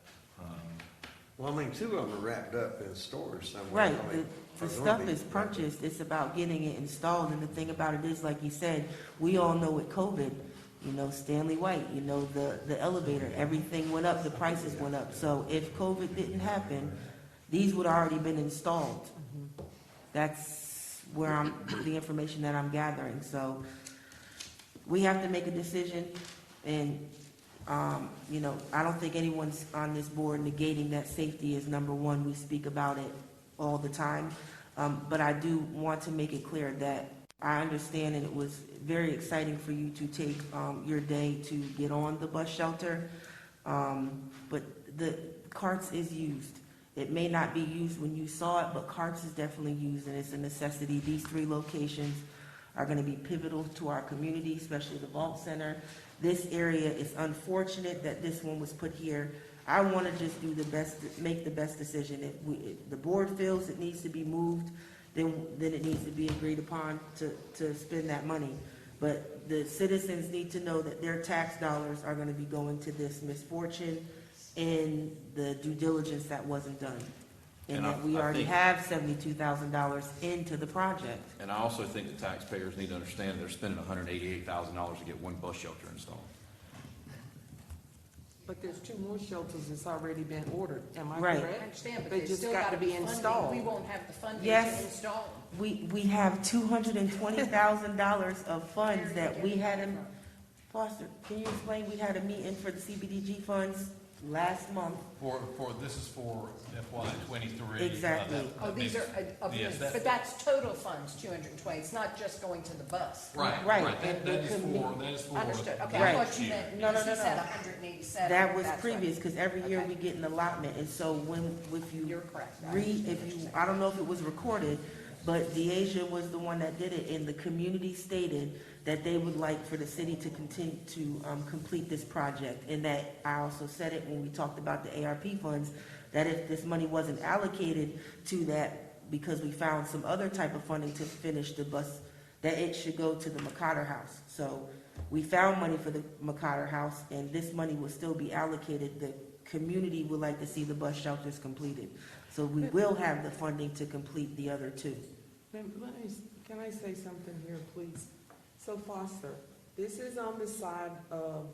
Well, I mean, 2 of them are wrapped up in storage somewhere. Right, I mean, the are gonna stuff be is purchased, it's about getting it installed, and the thing about it is, like you said, we all know with COVID, Stanley White, the elevator, everything went up, the prices went up. So if COVID didn't happen, these would already been installed. That's where the information that I'm gathering. So we have to make a decision, and, I don't think anyone's on this board negating that safety is number one. We speak about it all the time. But I do want to make it clear that I understand, and it was very exciting for you to take your day to get on the bus shelter. But the carts is used. It may not be used when you saw it, but carts is definitely used, and it's a necessity. These 3 locations are going to be pivotal to our community, especially the Vault Center. This area is unfortunate that this one was put here. I want to just do the best, make the best decision. If the board feels it needs to be moved, then it needs to be agreed upon to spend that money. But the citizens need to know that their tax dollars are going to be going to this misfortune and the due diligence that wasn't done. And that we already have $72,000 into the project. And I also think the taxpayers need to understand they're spending $188,000 to get 1 bus shelter installed. But there's 2 more shelters that's already been ordered, am I Right. correct? I understand, but They they just still got got to be funding. installed. We won't have the funding to Yes. install. We have $220,000 of funds that we had in, Foster, can you explain, we had a meeting for the CBDG funds last month. This is for FY '23. Exactly. These are, Yes, but that's total funds, 220. It's not just going to the bus. Right. That is for. Understood. Okay, Right. I thought you meant, No. he said 187. That was That's previous, right. because every year Okay. we get an allotment, and so if you You're correct. I don't know if it was recorded, but DeAsia was the one that did it, and the community stated that they would like for the city to continue to complete this project. And that, I also said it when we talked about the ARP funds, that if this money wasn't allocated to that, because we found some other type of funding to finish the bus, that it should go to the McCotter House. So we found money for the McCotter House, and this money will still be allocated. The community would like to see the bus shelters completed. So we will have the funding to complete the other 2. Can I say something here, please? So Foster, this is on the side of,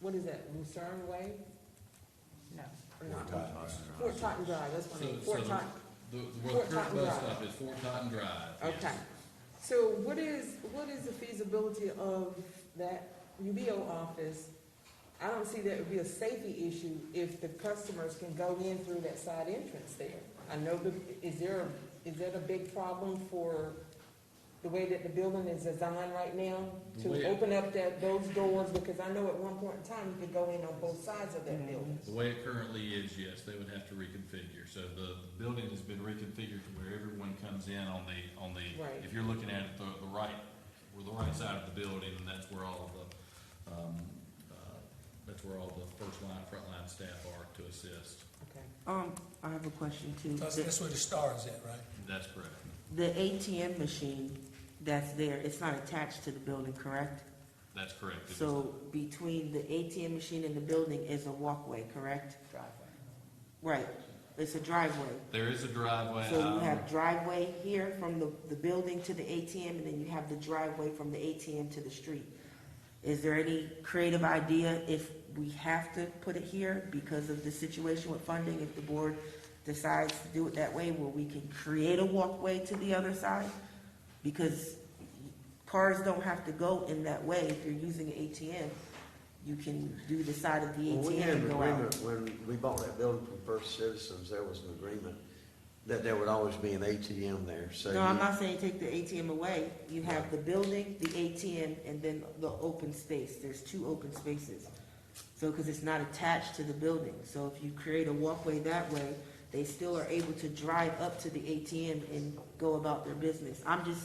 what is that, Lucerne Way? No. Or not? Fort Totten Drive, that's what I mean, Fort Totten. Where the current bus stop is Fort Totten Drive. Yes. Okay. So what is the feasibility of that UBO office, I don't see that would be a safety issue if the customers can go in through that side entrance there. I know, is that a big problem for the way that the building is designed right now? To open up those doors, because I know at one point in time, you could go in on both sides of that building. The way it currently is, yes, they would have to reconfigure. So the building has been reconfigured to where everyone comes in on the, Right. if you're looking at it, the right side of the building, and that's where all the, first line, front line staff are to assist. Okay. I have a question too. That's where the star is at, right? That's correct. The ATM machine that's there, it's not attached to the building, correct? That's correct. It So between the ATM machine and the building is a walkway, correct? Right, it's a driveway. There is a driveway. So you have driveway here from the building to the ATM, and then you have the driveway from the ATM to the street. Is there any creative idea if we have to put it here because of the situation with funding, if the board decides to do it that way, where we can create a walkway to the other side? Because cars don't have to go in that way. If you're using an ATM, you can do the side of the Well, we ATM had an and go agreement out. when we bought that building from First Citizens, there was an agreement that there would always be an ATM there, so. No, I'm not saying take the ATM away. You have the building, the ATM, and then the open space. There's two open spaces. So, because it's not attached to the building. So if you create a walkway that way, they still are able to drive up to the ATM and go about their business. I'm just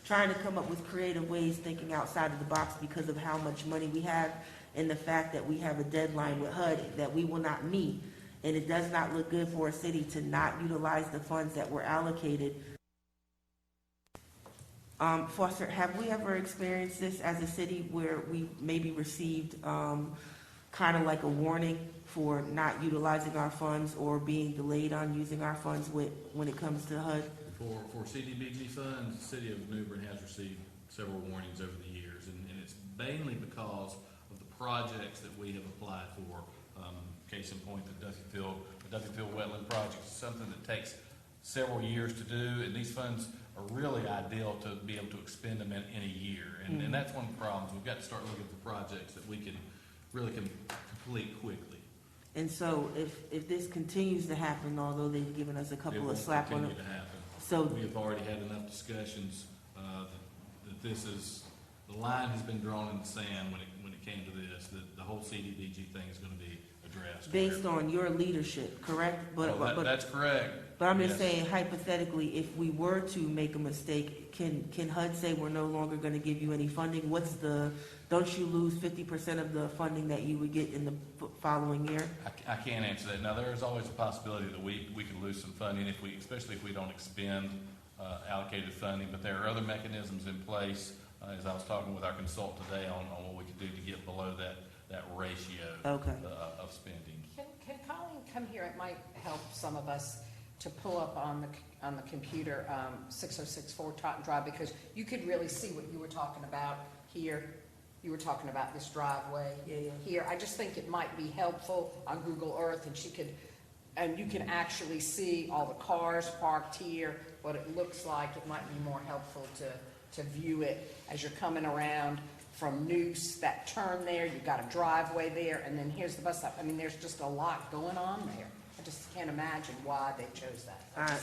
trying to come up with creative ways, thinking outside of the box because of how much money we have and the fact that we have a deadline with HUD that we will not meet. And it does not look good for a city to not utilize the funds that were allocated. Foster, have we ever experienced this as a city where we maybe received kind of like a warning for not utilizing our funds or being delayed on using our funds when it comes to HUD? For CDBG funds, the city of New Bern has received several warnings over the years, and it's mainly because of the projects that we have applied for. Case in point, the Duffyfield Wetland Project is something that takes several years to do, and these funds are really ideal to be able to expend them in a year. And that's one of the problems. We've got to start looking for projects that we can complete quickly. And so if this continues to happen, although they've given us a couple of slap on it. It will continue to happen. So We have already had enough discussions that the line has been drawn in the sand when it came to this, that the whole CDBG thing is going to be addressed. based on your leadership, correct? But That's correct. But I'm just Yes. saying hypothetically, if we were to make a mistake, can HUD say we're no longer gonna give you any funding? Don't you lose 50% of the funding that you would get in the following year? I can't answer that. Now, there is always a possibility that we could lose some funding especially if we don't expend allocated funding, but there are other mechanisms in place, as I was talking with our consultant today on what we could do to get below that ratio Okay. of spending. Can Colleen come here? It might help some of us to pull up on the computer 6064 Totten Drive, because you could really see what you were talking about here. You were talking about this driveway here. I just think it might be helpful on Google Earth, and you can actually see all the cars parked here, what it looks like. It might be more helpful to view it as you're coming around from Noose, that turn there, you've got a driveway there, and then here's the bus stop. I mean, there's just a lot going on there. I just can't imagine why they chose that.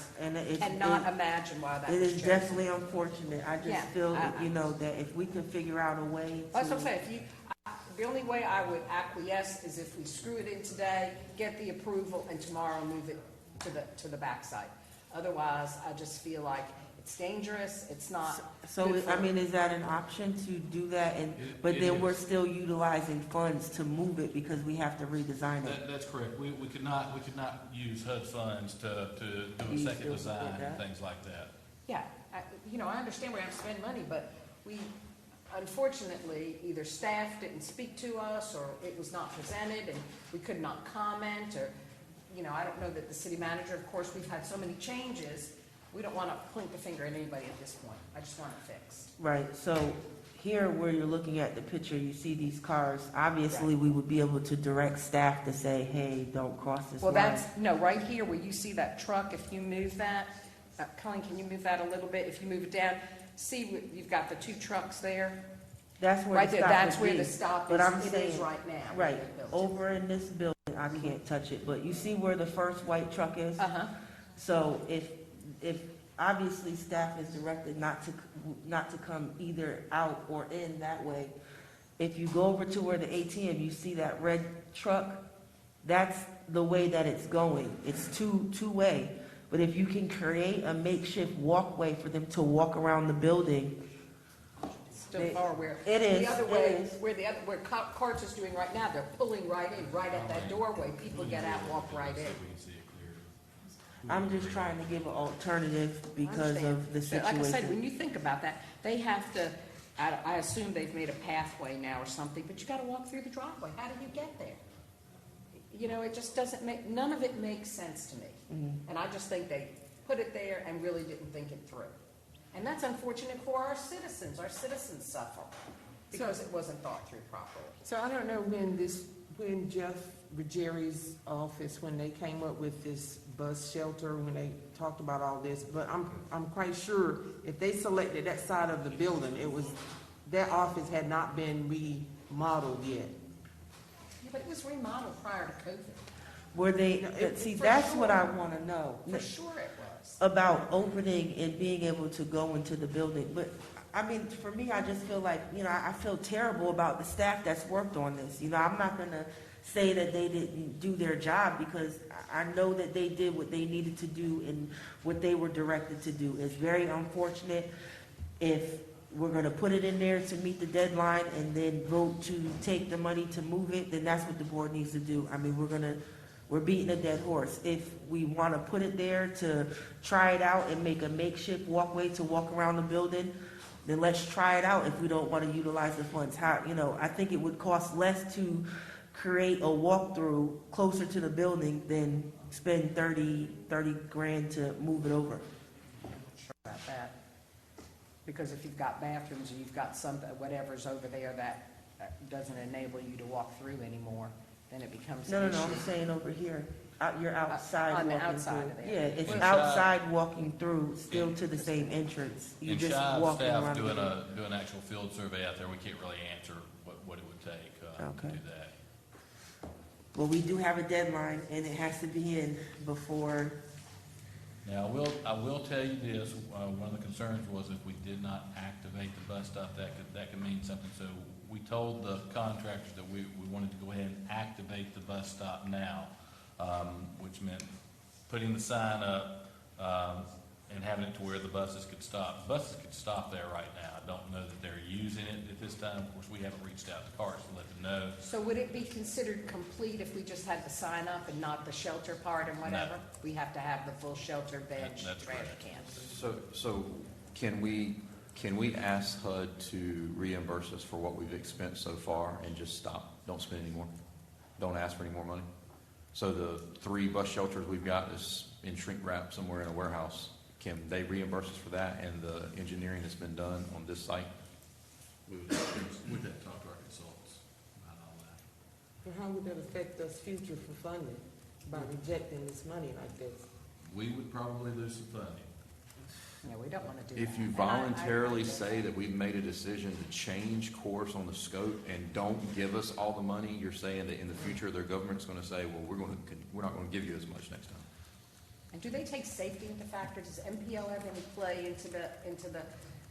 Cannot imagine why that was It chosen. is definitely unfortunate. I just Yeah, feel, that if we can figure out a way That's what I'm to, saying. The only way I would acquiesce is if we screw it in today, get the approval, and tomorrow move it to the backside. Otherwise, I just feel like it's dangerous. It's not. so, good for- is that an option to do that? But It then is. we're still utilizing funds to move it because we have to redesign it. That's correct. We could not use HUD funds to do a You second still design support and that? things like that. Yeah, I understand we have to spend money, but we, unfortunately, either staff didn't speak to us, or it was not presented, and we could not comment, or, I don't know that the city manager, of course, we've had so many changes, we don't want to point the finger at anybody at this point. I just want it fixed. Right, so here where you're looking at the picture, you see these cars. Obviously, we would be able to direct staff to say, hey, don't cross this Well, line. right here where you see that truck, if you move that, Colleen, can you move that a little bit? If you move it down, see, you've got the two trucks there. That's where Right the there, stop that's would where be. the stop But is, I'm it is saying, right now. where right, they built it. over in this building, I can't touch it, but you see where the first white truck is? Uh-huh. So if obviously staff is directed not to come either out or in that way, if you go over to where the ATM, you see that red truck, that's the way that it's going. It's two-way. But if you can create a makeshift walkway for them to walk around the building, Still far where. It is, The other it way, is. where Carts is doing right now, they're pulling right in, right at that doorway. People get out, walk right in. I'm just trying to give an alternative because Understand. of the But like I said, when situation. you think about that, they have to, I assume they've made a pathway now or something, but you gotta walk through the driveway. How do you get there? You know, it just doesn't make, none of it makes sense to me. Mm-hmm. And I just think they put it there and really didn't think it through. And that's unfortunate for our citizens. Our citizens suffer because it wasn't thought through properly. So I don't know when Jeff Ruggieri's office, when they came up with this bus shelter, when they talked about all this, but I'm quite sure if they selected that side of the building, that office had not been remodeled yet. Yeah, but it was remodeled prior to COVID. Were they, see, that's what I sure. want to know. For sure it was. About opening and being able to go into the building. But, I mean, for me, I just feel like, I feel terrible about the staff that's worked on this. I'm not going to say that they didn't do their job because I know that they did what they needed to do and what they were directed to do. It's very unfortunate if we're going to put it in there to meet the deadline and then vote to take the money to move it, then that's what the board needs to do. I mean, we're beating a dead horse. If we want to put it there to try it out and make a makeshift walkway to walk around the building, then let's try it out if we don't want to utilize the funds. I think it would cost less to create a walkthrough closer to the building than spend 30 grand to move it over. Sure about that. Because if you've got bathrooms and you've got whatever's over there that doesn't enable you to walk through anymore, then it becomes an No, issue. I'm saying over here. You're outside On the walking outside through. of there. Yeah, it's Well, outside walking through, still to the same entrance. You're And just shy of walking staff around the doing building. an actual field survey out there, we can't really answer what it would take to Okay. do that. Well, we do have a deadline, and it has to be in before, Now, I will tell you this, one of the concerns was if we did not activate the bus stop, that could mean something. So we told the contractors that we wanted to go ahead and activate the bus stop now, which meant putting the sign up, and having it to where the buses could stop. Buses could stop there right now. I don't know that they're using it at this time. Of course, we haven't reached out to Carts to let them know. So would it be considered complete if we just had the sign up and not the shelter part and whatever? We have to have the full shelter, bench, That's trash correct. can. So can we ask HUD to reimburse us for what we've expensed so far and just stop? Don't spend any more? Don't ask for any more money? So the 3 bus shelters we've got is in shrink wrap somewhere in a warehouse. Can they reimburse us for that and the engineering that's been done on this site? We would have to talk to our consultants about all that. But how would that affect us future for funding by rejecting this money like this? We would probably lose some funding. Yeah, we don't want to do that. If you And I voluntarily get say that. that we've made a decision to change course on the scope and don't give us all the money, you're saying that in the future, their government's going to say, well, we're not going to give you as much next time. And do they take safety into factor? Does MPO have any play into the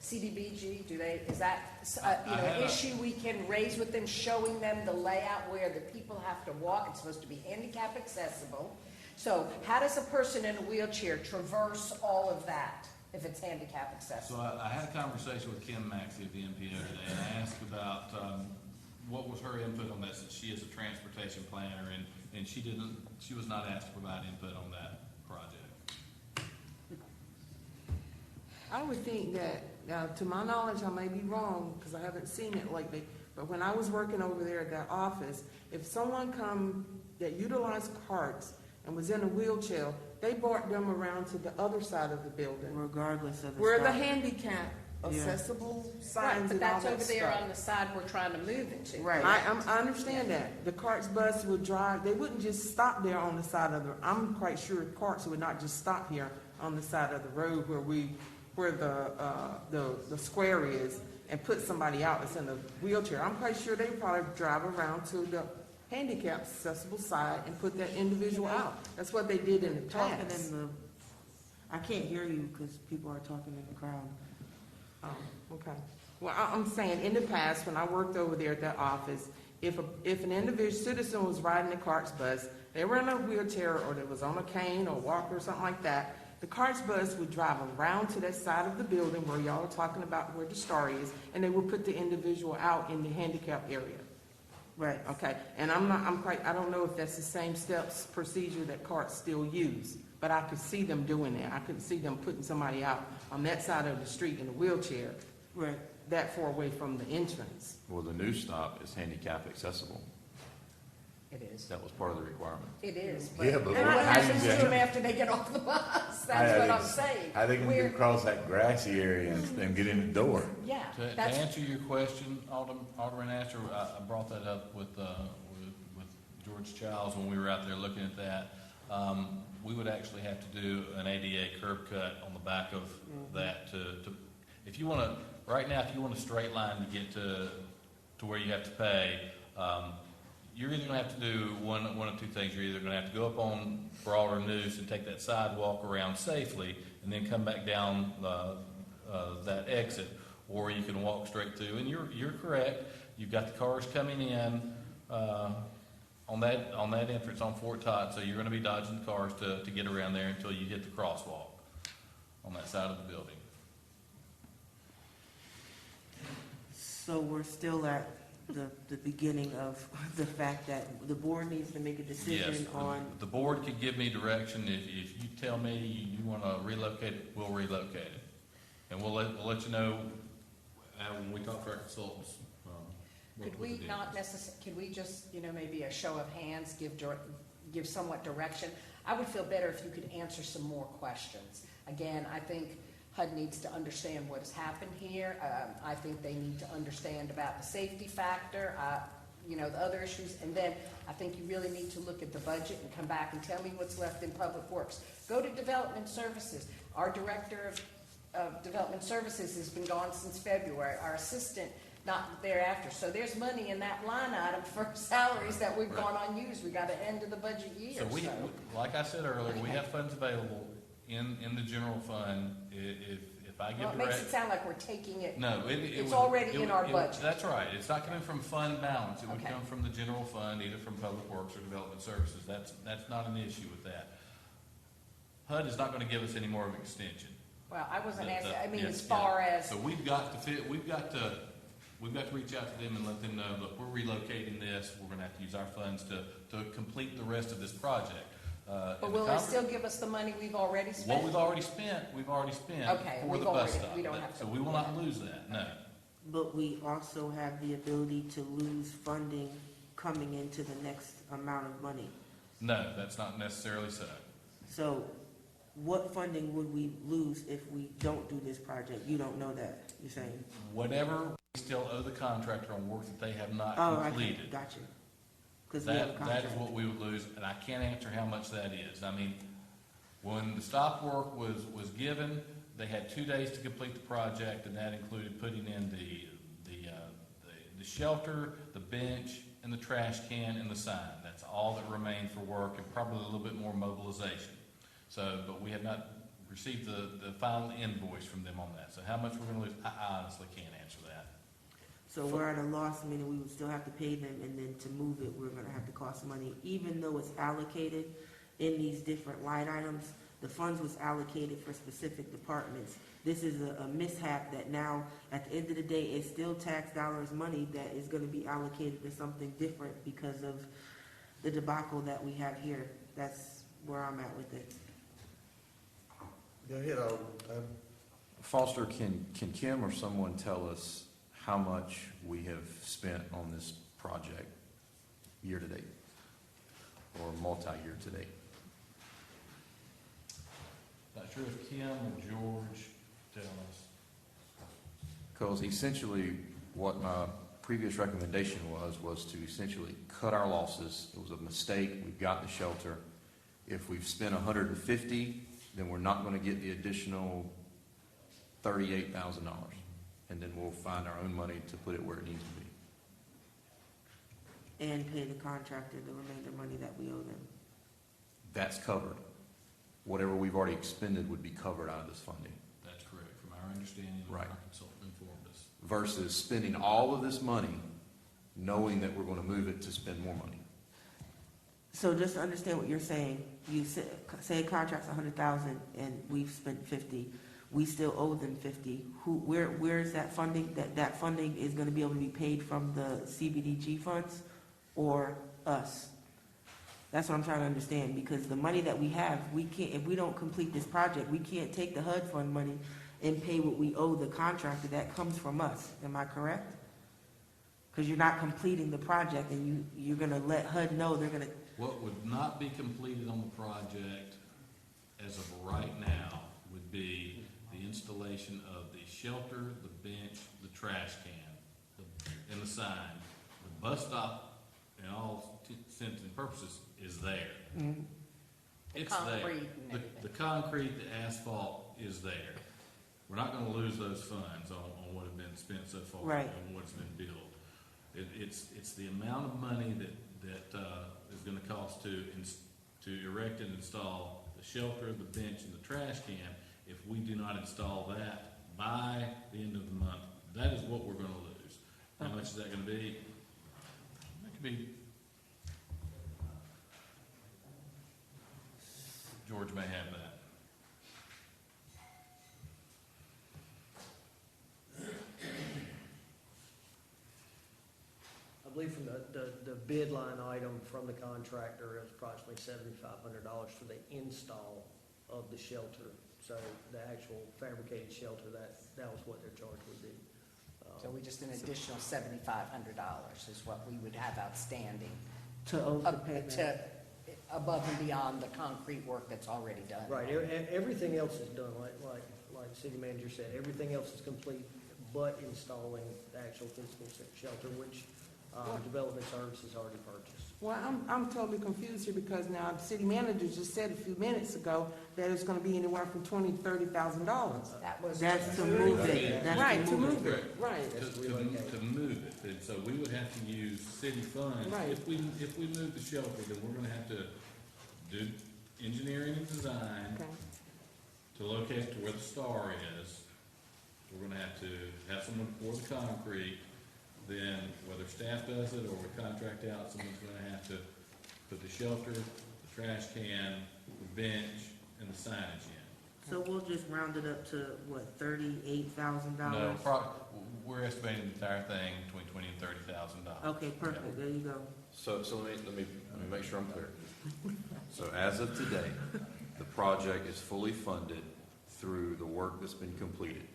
CDBG? Is that an issue we can raise with them, showing them the layout where the people have to walk? It's supposed to be handicap accessible. So how does a person in a wheelchair traverse all of that if it's handicap accessible? So I had a conversation with Kim Maxey of the MPO today, and I asked about what was her input on that, since she is a transportation planner, and she was not asked to provide input on that project. I would think that, to my knowledge, I may be wrong, because I haven't seen it lately, but when I was working over there at that office, if someone come that utilized carts and was in a wheelchair, they brought them around to the other side of the building. regardless of the Where the stop. handicap accessible Right, signs but and all that's that over there stuff. on the side we're trying to move it to. Right. I understand that. The carts bus would drive, they wouldn't just stop there on the side of I'm quite sure carts would not just stop here on the side of the road where we where the square is and put somebody out that's in a wheelchair, I'm quite sure they probably drive around to the handicap accessible side and put that individual out. That's what they did in the Talking past. in the, I can't hear you because people are talking in the crowd. Oh, okay. Well, I'm saying, in the past, when I worked over there at that office, if an individual citizen was riding the carts bus, they were in a wheelchair or they was on a cane or walker or something like that, the carts bus would drive around to that side of the building where y'all are talking about where the star is, and they would put the individual out in the handicap area. Right. Okay, and I don't know if that's the same steps, procedure that carts still use, but I could see them doing that. I could see them putting somebody out on that side of the street in a wheelchair. Right. That far away from the entrance. Well, the new stop is handicap accessible. It is. That was part of the requirement. It is. Yeah, but And I how have you to get- do them after they get off the bus. That's what I'm saying. I think we We're- can cross that grassy area and get in the door. Yeah, To that's, answer your question, Alderman Aster, I brought that up with George Childs when we were out there looking at that. We would actually have to do an ADA curb cut on the back of that to, if you want to, right now, if you want a straight line to get to where you have to pay, you're either going to have to do one of two things. You're either going to have to go up on Broad or Noose and take that sidewalk around safely and then come back down that exit, or you can walk straight through. And you're correct. You've got the cars coming in on that entrance on Fort Todd, so you're going to be dodging the cars to get around there until you hit the crosswalk on that side of the building. So we're still at the beginning of the fact that the board needs to make a decision Yes, on. the board could give me direction. If you tell me you want to relocate it, we'll relocate it. And we'll let you know when we talk to our consultants. could we not necessarily, could we just, maybe a show of hands, give somewhat direction? I would feel better if you could answer some more questions. Again, I think HUD needs to understand what has happened here. I think they need to understand about the safety factor, the other issues. And then I think you really need to look at the budget and come back and tell me what's left in Public Works. Go to Development Services. Our Director of Development Services has been gone since February. Our assistant, not thereafter. So there's money in that line item for salaries that we've gone unused. We got to end of the budget year. So we, like I said earlier, we have funds available in the general fund. If I Well, give it makes direct, it sound like we're taking it. no, It's already in our budget. That's right. It's not coming from fund balance. It would Okay. come from the general fund, either from Public Works or Development Services. That's not an issue with that. HUD is not going to give us any more of an extension. Well, I wasn't The- asking, I mean, yeah, as far yeah. as, So we've got to reach out to them and let them know, look, we're relocating this. We're going to have to use our funds to complete the rest of this project. but will they still give us the money we've already spent? What we've already spent Okay, for we've the bus already- stop. we don't have to- So we will not lose that, no. But we also have the ability to lose funding coming into the next amount of money. No, that's not necessarily so. So what funding would we lose if we don't do this project? You don't know that, you're saying? Whatever we still owe the contractor on work that they have not Oh, okay, completed. gotcha. 'Cause we have a That is contract. what we would lose, and I can't answer how much that is. I mean, when the stop work was given, they had 2 days to complete the project, and that included putting in the shelter, the bench, and the trash can, and the sign. That's all that remained for work, and probably a little bit more mobilization. So, but we have not received the final invoice from them on that. So how much we're gonna lose, I honestly can't answer that. So we're at a loss, meaning we would still have to pay them, and then to move it, we're gonna have to cost money, even though it's allocated in these different line items. The funds was allocated for specific departments. This is a mishap that now, at the end of the day, it's still tax dollars money that is gonna be allocated to something different because of the debacle that we have here. That's where I'm at with it. Go ahead, Alderman. Foster, can Kim or someone tell us how much we have spent on this project year to date or multi-year to date? Not sure if Kim or George tell us. Because essentially, what my previous recommendation was to essentially cut our losses. It was a mistake. We've got the shelter. If we've spent 150, then we're not going to get the additional $38,000. And then we'll find our own money to put it where it needs to be. And pay the contractor the remainder money that we owe them. That's covered. Whatever we've already expended would be covered out of this funding. That's correct, from our understanding, Right. our consultant informed us. Versus spending all of this money knowing that we're going to move it to spend more money. So just to understand what you're saying, you say a contract's $100,000 and we've spent 50, we still owe them 50. Where is that funding? That funding is going to be able to be paid from the CBDG funds or us? That's what I'm trying to understand, because the money that we have, we can't, if we don't complete this project, we can't take the HUD fund money and pay what we owe the contractor. That comes from us. Am I correct? Because you're not completing the project, and you're going to let HUD know they're going to. What would not be completed on the project as of right now would be the installation of the shelter, the bench, the trash can, and the sign. The bus stop, in all intents and purposes, is there. Mm-hmm. It's there. The concrete, the asphalt is there. We're not gonna lose those funds on what have been spent so far. Right. And what's been built. It's the amount of money that is gonna cost to erect and install the shelter, the bench, and the trash can. If we do not install that by the end of the month, that is what we're gonna lose. How much is that gonna be? That could be, George may have that. I believe from the bid line item from the contractor, it was approximately $7,500 for the install of the shelter. So the actual fabricated shelter, that was what their charge would be. So we just an additional $7,500 is what we would have outstanding. Above and beyond the concrete work that's already done. Right, everything else is done, like the city manager said, everything else is complete but installing the actual physical shelter, which Development Services already purchased. Well, I'm totally confused here because now the city manager just said a few minutes ago that it's gonna be anywhere from $20,000 to $30,000. That's to move it. Right, to move it, right. To move it, and so we would have to use city funds. Right. If we move the shelter, then we're gonna have to do engineering and design to locate to where the star is. We're gonna have to have someone pour the concrete, then whether staff does it or we contract out, someone's gonna have to put the shelter, the trash can, the bench, and the signage in. So we'll just round it up to what, $38,000? No, we're estimating the entire thing between $20,000 and $30,000. Okay, perfect. Yeah. There you go. So let me make sure I'm clear. So as of today, the project is fully funded through the work that's been completed.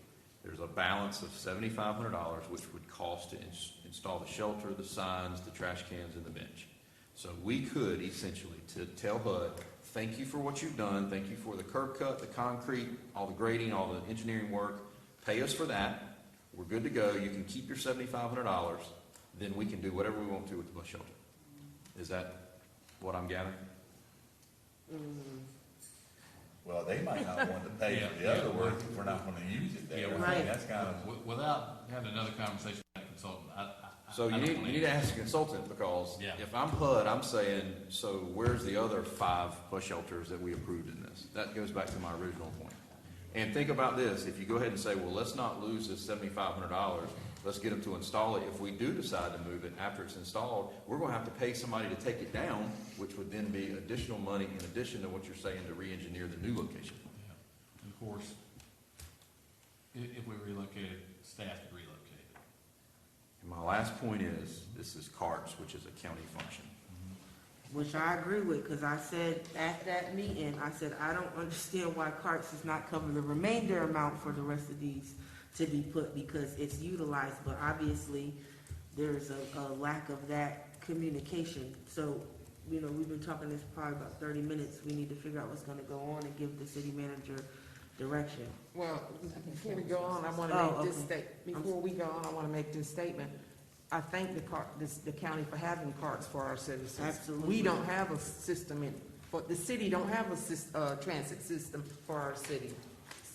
There's a balance of $7,500, which would cost to install the shelter, the signs, the trash cans, and the bench. So we could essentially tell HUD, thank you for what you've done, thank you for the curb cut, the concrete, all the grading, all the engineering work, pay us for that, we're good to go, you can keep your $7,500, then we can do whatever we want to with the bus shelter. Is that what I'm gathering? Well, they might not want to pay for the other work if we're not gonna use it there. Yeah, I mean, that's kind of. Without having another conversation with that consultant, So you need to ask a consultant, because if I'm HUD, I'm saying, so where's the other 5 bus shelters that we approved in this? That goes back to my original point. And think about this, if you go ahead and say, well, let's not lose this $7,500, let's get them to install it. If we do decide to move it after it's installed, we're gonna have to pay somebody to take it down, which would then be additional money in addition to what you're saying to re-engineer the new location. Yeah. And of course, if we relocated, staff would relocate it. And my last point is, this is CARTS, which is a county function. Which I agree with, because I said at that meeting, I said, I don't understand why CARTS does not cover the remainder amount for the rest of these to be put, because it's utilized, but obviously there's a lack of that communication. So, we've been talking this probably about 30 minutes. We need to figure out what's gonna go on and give the city manager direction. Well, before we go on, I want to make this statement. I thank the county for having carts for our citizens. Absolutely. We don't have a system the city don't have a transit system for our city.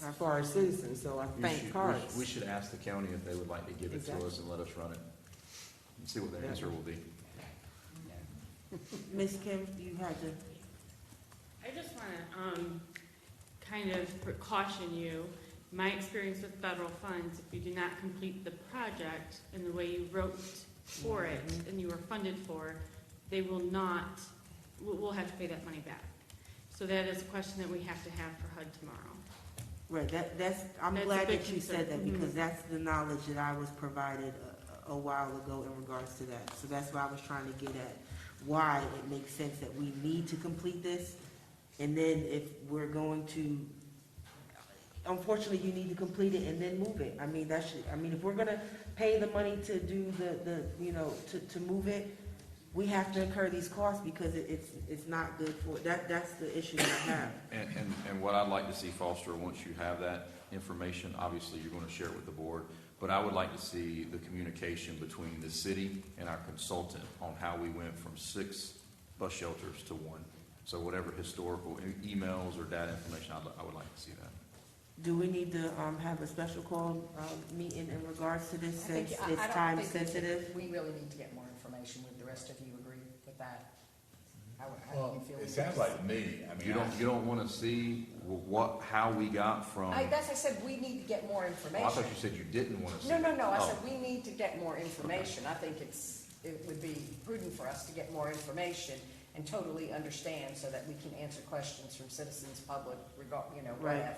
for our citizens, so I think cards. We should ask the county if they would like to give it to us and let us run it, and see what their answer will be. Ms. Kim, you had to, I just want to kind of caution you. My experience with federal funds, if you do not complete the project in the way you wrote for it and you were funded for, they will not, we'll have to pay that money back. So that is a question that we have to have for HUD tomorrow. right, that's, I'm That's a glad big that you said that, concern. because that's the knowledge that I was provided a while ago in regards to that. So that's why I was trying to get at why it makes sense that we need to complete this. And then if we're going to, unfortunately, you need to complete it and then move it. I mean, if we're gonna pay the money to do to move it, we have to incur these costs because it's not good for, that's the issue that I have. And what I'd like to see, Foster, once you have that information, obviously you're going to share it with the board, but I would like to see the communication between the city and our consultant on how we went from 6 bus shelters to 1. So whatever historical emails or data information, I would like to see that. Do we need to have a special call meeting in regards to this I think- since I it's don't time think sensitive? We really need to get more information. Would the rest of you agree with that? How do you Well, feel? it sounds like to me, I mean. You don't want to see how we got from. I said, we need to get more information. Oh, I thought you said you didn't want to see. No, I Oh. said, we need to get more information. I think it would be prudent for us to get more information and totally understand so that we can answer questions from citizens, public, Right. whatever.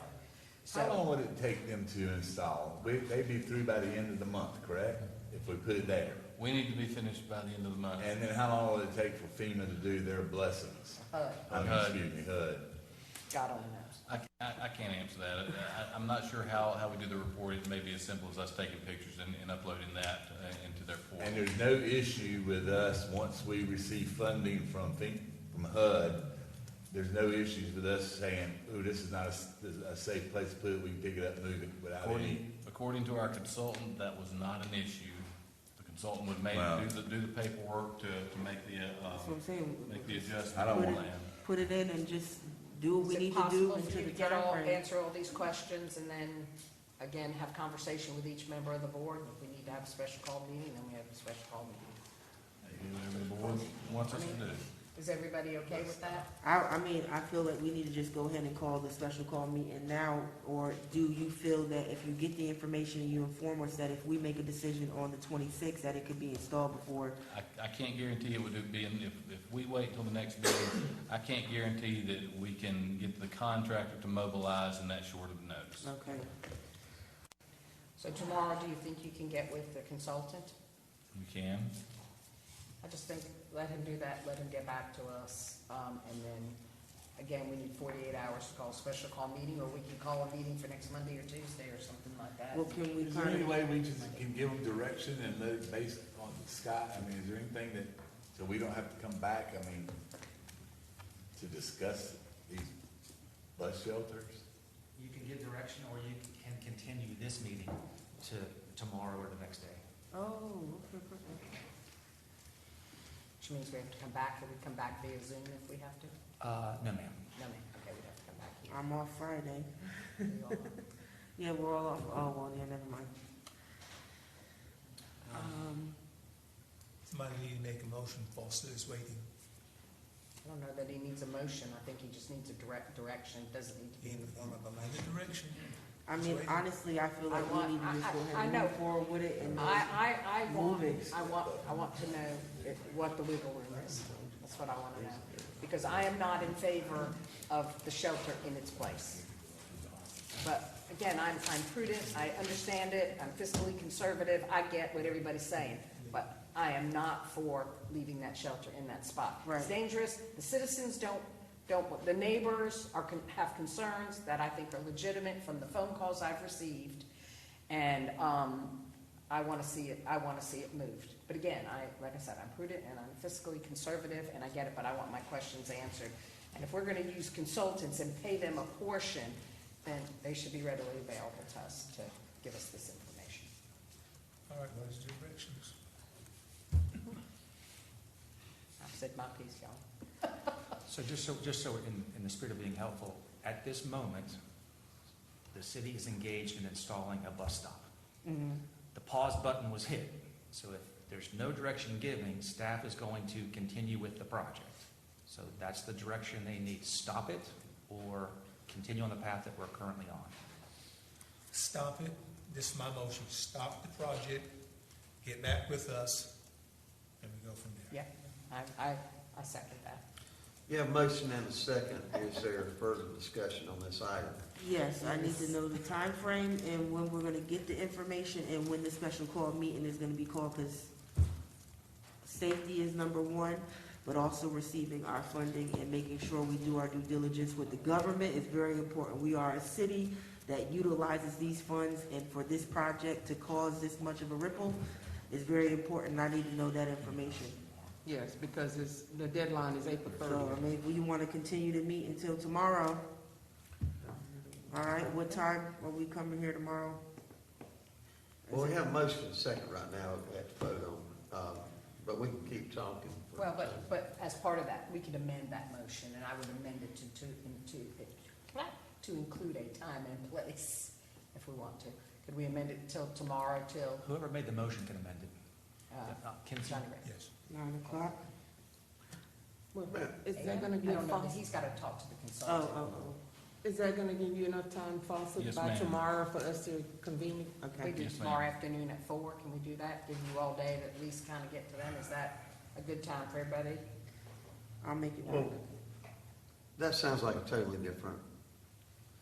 How So, long would it take them to install? They'd be through by the end of the month, correct? If we put it there. We need to be finished by the end of the month. And then how long would it take for FEMA to do their blessings? HUD, Excuse me, HUD. God only knows. I can't answer that. I'm not sure how we do the report. It may be as simple as us taking pictures and uploading that into their portal. And there's no issue with us, once we receive funding from HUD, there's no issues with us saying, oh, this is not a safe place to put it, we can pick it up and move it without any. According to our consultant, that was not an issue. The consultant would Wow. do the paperwork to make the, That's what I'm saying. make the adjustment. I don't plan. Put it in and just do what we Is need it to do possible for until you the to get time frame. answer all these questions and then, again, have conversation with each member of the board? If we need to have a special call meeting, then we have a special call meeting. Whatever the board wants us to do. Is everybody okay with that? I mean, I feel like we need to just go ahead and call the special call meeting now, or do you feel that if you get the information and you inform us that if we make a decision on the 26th, that it could be installed before? I can't guarantee it would be, if we wait until the next meeting, I can't guarantee that we can get the contractor to mobilize in that short of notice. Okay. So tomorrow, do you think you can get with the consultant? We can. I just think, let him do that, let him get back to us, and then, again, we need 48 hours to call a special call meeting, or we can call a meeting for next Monday or Tuesday or something like that. Well, can we Is there kind any of, way we just can give them direction and let it based on the sky? I mean, is there anything that, so we don't have to come back, I mean, to discuss these bus shelters? You can give direction, or you can continue this meeting to tomorrow or the next day. oh, okay, perfect. Which means we have to come back, can we come back via Zoom if we have to? No, ma'am. No, ma'am, okay, we'd have to come back here. I'm off Friday. We all are. Yeah, we're all off, oh, well, yeah, never mind. Somebody need to make a motion, Foster is waiting. I don't know that he needs a motion, I think he just needs a direction, it doesn't need to be. He on the direction. I mean, honestly, I feel like we need to just go I ahead know. and move forward with it and I want, move it. I want to know what the wiggle room is. That's what I want to know. Because I am not in favor of the shelter in its place. But again, I'm prudent, I understand it, I'm fiscally conservative, I get what everybody's saying. But I am not for leaving that shelter in that spot. It's Right. dangerous, the citizens don't, the neighbors have concerns that I think are legitimate from the phone calls I've received. And, I want to see it moved. But again, like I said, I'm prudent and I'm fiscally conservative and I get it, but I want my questions answered. And if we're going to use consultants and pay them a portion, then they should be readily available to us to give us this information. All right, what is directions? I've said my piece, y'all. So just so in the spirit of being helpful, at this moment, the city is engaged in installing a bus stop. Mm-hmm. The pause button was hit, so if there's no direction given, staff is going to continue with the project. So that's the direction they need. Stop it or continue on the path that we're currently on. Stop it. This is my motion. Stop the project, get back with us, and we go from there. Yeah, I second that. You have a motion and a second. Is there further discussion on this item? Yes, I need to know the time frame and when we're gonna get the information and when the special call meeting is gonna be called, because safety is number one, but also receiving our funding and making sure we do our due diligence with the government is very important. We are a city that utilizes these funds, and for this project to cause this much of a ripple is very important. I need to know that information. Yes, because the deadline is April So, 30th. I mean, will you wanna continue to meet until tomorrow? All right, what time are we coming here tomorrow? Well, we have a motion and a second right now we have to vote on, but we can keep talking. Well, but as part of that, we could amend that motion, and I would amend it to include a time and place, if we want to. Could we amend it till tomorrow, till, Whoever made the motion can amend it. Kinsey? Johnny Ray? Yes. 9 o'clock? Well, is that gonna I give don't know, Foster, he's gotta talk to the consultant. is that gonna give you enough time, Foster, Yes, by ma'am. tomorrow for us to convene? We Okay. do Yes, ma'am. tomorrow afternoon at 4, can we do that? Give you all day to at least kind of get to them, is that a good time for everybody? I'll make it Well, work. that sounds like a totally different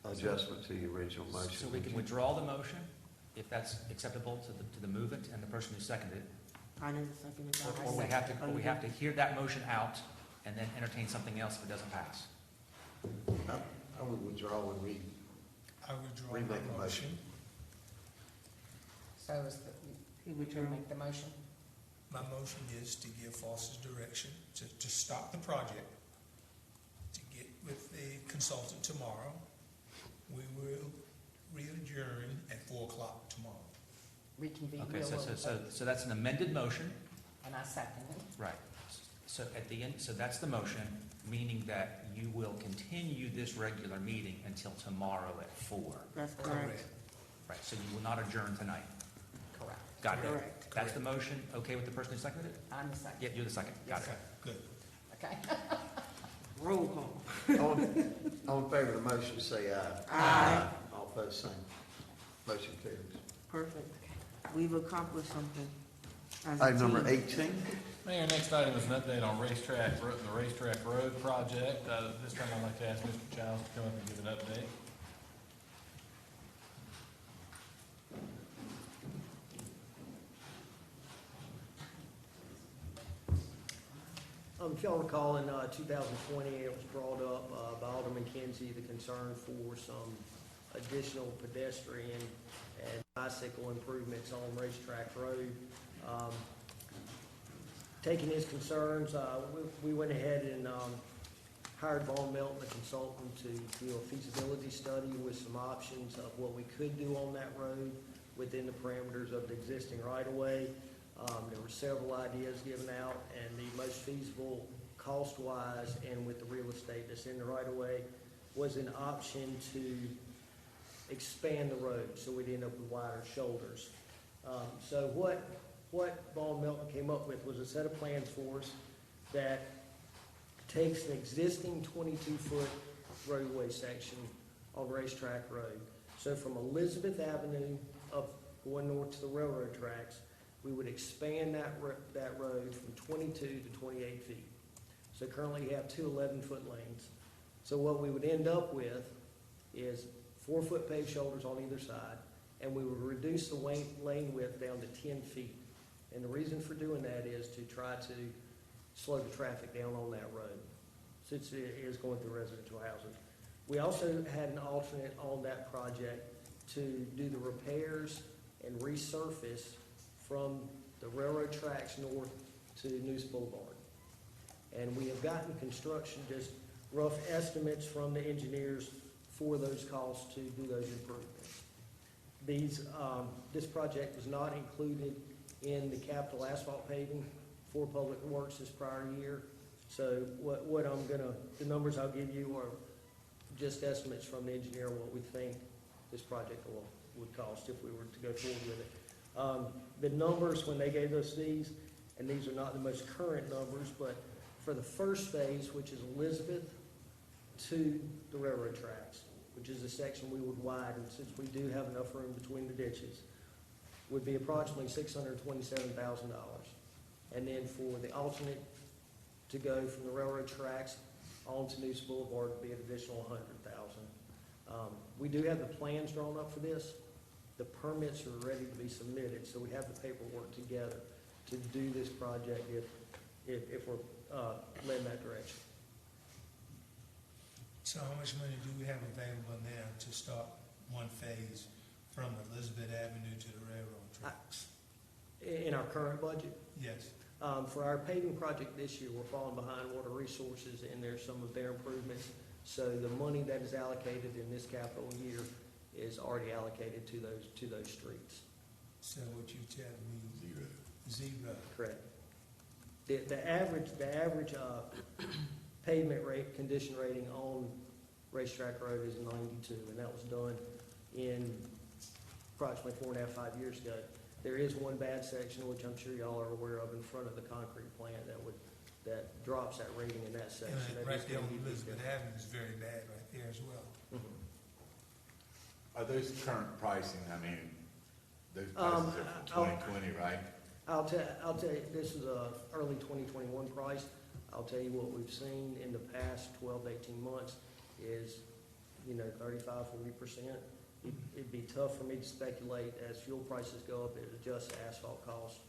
adjustment to the original motion. So we can withdraw the motion, if that's acceptable to the movement and the person who seconded it. I need a second. Or we have to hear that motion out and then entertain something else if it doesn't pass. I would withdraw and I withdraw remake my a motion. motion. So is the, He you withdrew. make the motion? My motion is to give Foster's direction to stop the project, to get with the consultant tomorrow. We will re-adjourn at 4 o'clock tomorrow. Reconvene. Okay, We'll- so that's an amended motion. And I second it. Right. So at the end, so that's the motion, meaning that you will continue this regular meeting until tomorrow at 4. That's correct. Right, so you will not adjourn tonight. Correct. Got it? Correct. That's the motion, okay with the person who seconded it? I'm the second. Yeah, you're the second, got it. Okay, good. Okay. Roll call. All in favor of the motion, say aye. Aye. All opposed, same. Motion carries. Perfect. We've accomplished something. as a Item number team. 18. Mayor, next item is an update on the racetrack road project. This time I'd like to ask Mr. Childs to come up and give an update. If y'all recall, in 2020, it was brought up by Alderman Kinsey, the concern for some additional pedestrian and bicycle improvements on Racetrack Road. Taking his concerns, we went ahead and hired Von Melton, a consultant, to do a feasibility study with some options of what we could do on that road within the parameters of the existing right-of-way. There were several ideas given out, and the most feasible cost-wise and with the real estate that's in the right-of-way was an option to expand the road, so we'd end up with wider shoulders. So what Von Melton came up with was a set of plans for us that takes an existing 22-foot roadway section on Racetrack Road. So from Elizabeth Avenue up going north to the railroad tracks, we would expand that road from 22 to 28 feet. So currently you have two 11-foot lanes. So what we would end up with is 4-foot paved shoulders on either side, and we would reduce the lane width down to 10 feet. And the reason for doing that is to try to slow the traffic down on that road, since it is going through residential housing. We also had an alternate on that project to do the repairs and resurface from the railroad tracks north to News Boulevard. And we have gotten construction, just rough estimates from the engineers for those costs to do those improvements. This project was not included in the capital asphalt paving for Public Works this prior year. So the numbers I'll give you are just estimates from the engineer, what we think this project would cost if we were to go forward with it. The numbers, when they gave us these, and these are not the most current numbers, but for the first phase, which is Elizabeth to the railroad tracks, which is the section we would widen, since we do have enough room between the ditches, would be approximately $627,000. And then for the alternate to go from the railroad tracks onto News Boulevard would be an additional $100,000. We do have the plans drawn up for this. The permits are ready to be submitted, so we have the paperwork together to do this project if we're led in that direction. So how much money do we have available now to start one phase from Elizabeth Avenue to the railroad tracks? In our current budget? Yes. For our paving project this year, we're falling behind Water Resources, and there's some of their improvements. So the money that is allocated in this capital year is already allocated to those streets. So what you tell me? Zero. Correct. The average pavement rate, condition rating on Racetrack Road is 92, and that was done in approximately 4.5, 5 years ago. There is one bad section, which I'm sure y'all are aware of, in front of the concrete plant that drops that rating in that section. And right there on Elizabeth Avenue is very bad right there as well. Are those current pricing, I mean, those prices are for 2020, right? I'll tell you, this is a early 2021 price. I'll tell you what we've seen in the past 12 to 18 months is, 35, 40%. It'd be tough for me to speculate as fuel prices go up, it adjusts asphalt costs.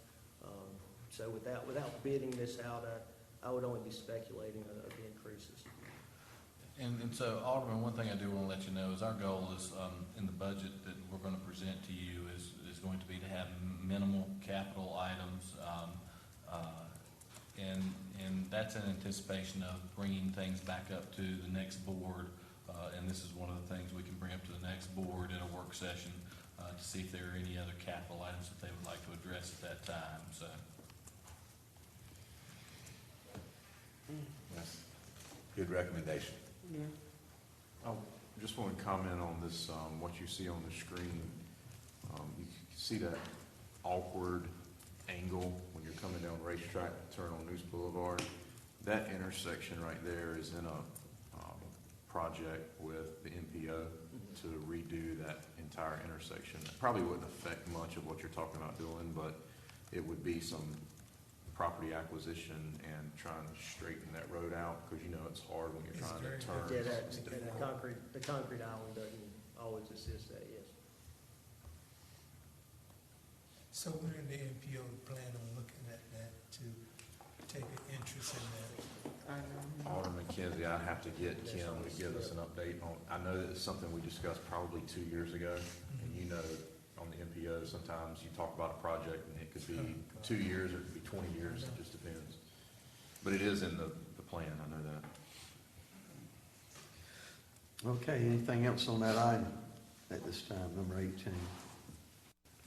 So without bidding this out, I would only be speculating of the increases. And so, Alderman, one thing I do want to let you know is our goal is, in the budget that we're going to present to you is going to be to have minimal capital items, and that's in anticipation of bringing things back up to the next board, and this is one of the things we can bring up to the next board in a work session to see if there are any other capital items that they would like to address at that time, so. Yes. Good recommendation. Yeah. I just want to comment on this, what you see on the screen. You can see that awkward angle when you're coming down Racetrack to turn on News Boulevard. That intersection right there is in a project with the NPO to redo that entire intersection. It probably wouldn't affect much of what you're talking about doing, but it would be some property acquisition and trying to straighten that road out, because it's hard when you're trying to turn. Yeah, the concrete island doesn't always assist that, yes. So when the NPO plan on looking at that to take an interest in that? Alderman Kinsey, I have to get Kim to give us an update on, I know that it's something we discussed probably 2 years ago, and on the NPO, sometimes you talk about a project and it could be 2 years or it could be 20 years, it just depends. But it is in the plan, I know that. Okay, anything else on that item at this time, number 18?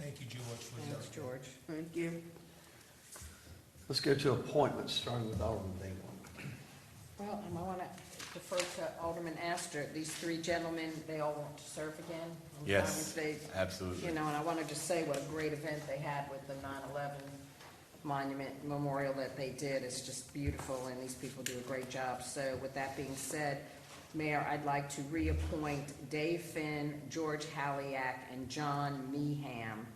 Thank you, George, for that. Thanks, George. Thank you. Let's go to appointments, starting with Alderman Bingham. Well, I want to defer to Alderman Aster. These three gentlemen, they all want to serve again. on Yes, Veterans Day. absolutely. And I want to just say what a great event they had with the 9/11 monument memorial that they did. It's just beautiful, and these people do a great job. So with that being said, Mayor, I'd like to reappoint Dave Finn, George Halliak, and John Meeham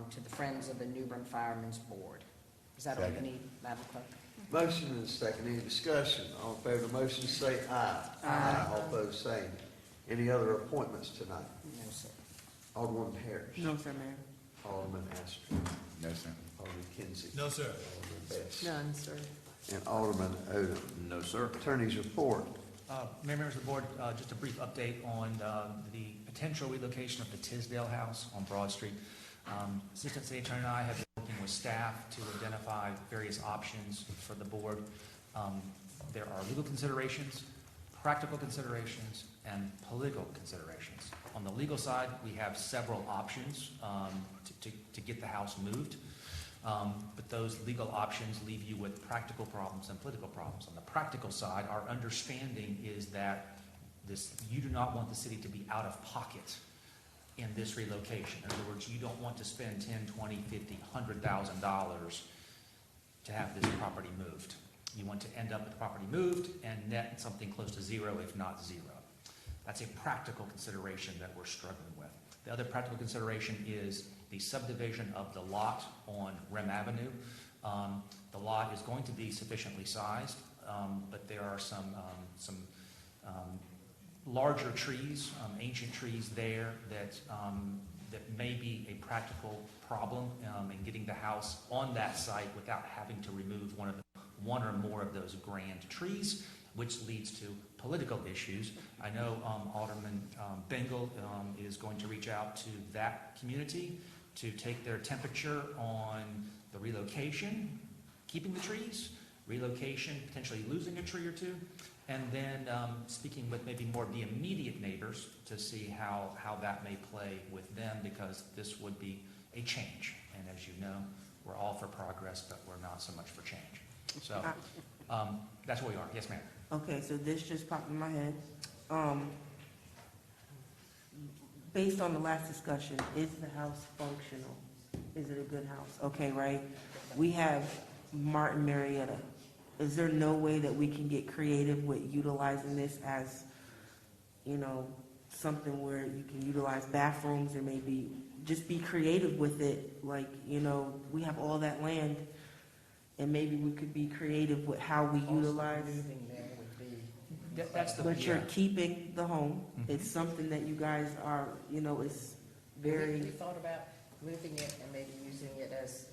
to the Friends of the New Bern Firemen's Board. Is that all you Second. need, Madam Clerk? Motion and a second. Any discussion? All in favor of the motion, say aye. Aye. All opposed, same. Any other appointments tonight? No, sir. Alderman Parrish. No, sir, Mayor. Alderman Aster. No, sir. Alderman Kinsey. No, sir. Alderman Best. None, sir. And Alderman Odom. No, sir. Attorney's report. Mayor, members of the board, just a brief update on the potential relocation of the Tisdale House on Broad Street. Assistant City Attorney and I have been working with staff to identify various options for the board. There are legal considerations, practical considerations, and political considerations. On the legal side, we have several options to get the house moved. But those legal options leave you with practical problems and political problems. On the practical side, our understanding is that You do not want the city to be out of pocket in this relocation. In other words, you don't want to spend $10, $20, $50, $100,000 to have this property moved. You want to end up with the property moved and net something close to zero, if not zero. That's a practical consideration that we're struggling with. The other practical consideration is the subdivision of the lot on Rim Avenue. The lot is going to be sufficiently sized, but there are some larger trees, ancient trees there that may be a practical problem in getting the house on that site without having to remove one or more of those grand trees, which leads to political issues. I know Alderman Bengal is going to reach out to that community to take their temperature on the relocation, keeping the trees, relocation, potentially losing a tree or two, and then speaking with maybe more of the immediate neighbors to see how that may play with them, because this would be a change. And as you know, we're all for progress, but we're not so much for change. So that's where we are. Yes, ma'am. Okay, so this just popped in my head. Based on the last discussion, is the house functional? Is it a good house? Okay, right? We have Martin Marietta. Is there no way that we can get creative with utilizing this as, something where you can utilize bathrooms or maybe just be creative with it? Like, we have all that land, and maybe we could be creative with how we utilize. But you're keeping the home. It's something that you guys are, is very. We thought about moving it and maybe using it as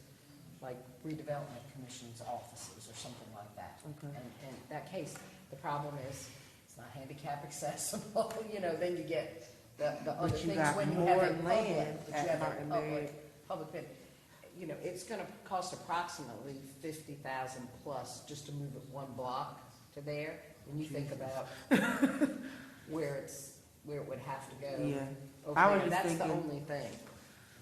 like redevelopment commission's offices or something like that. Okay. And in that case, the problem is it's not handicap accessible, then you get the other But you things got when you more have a land but you at have Martin a Marietta. public, it's gonna cost approximately 50,000 plus just to move it one block to there. When you think about where it would have to go. Yeah. Over I was there. just That's the thinking- only thing.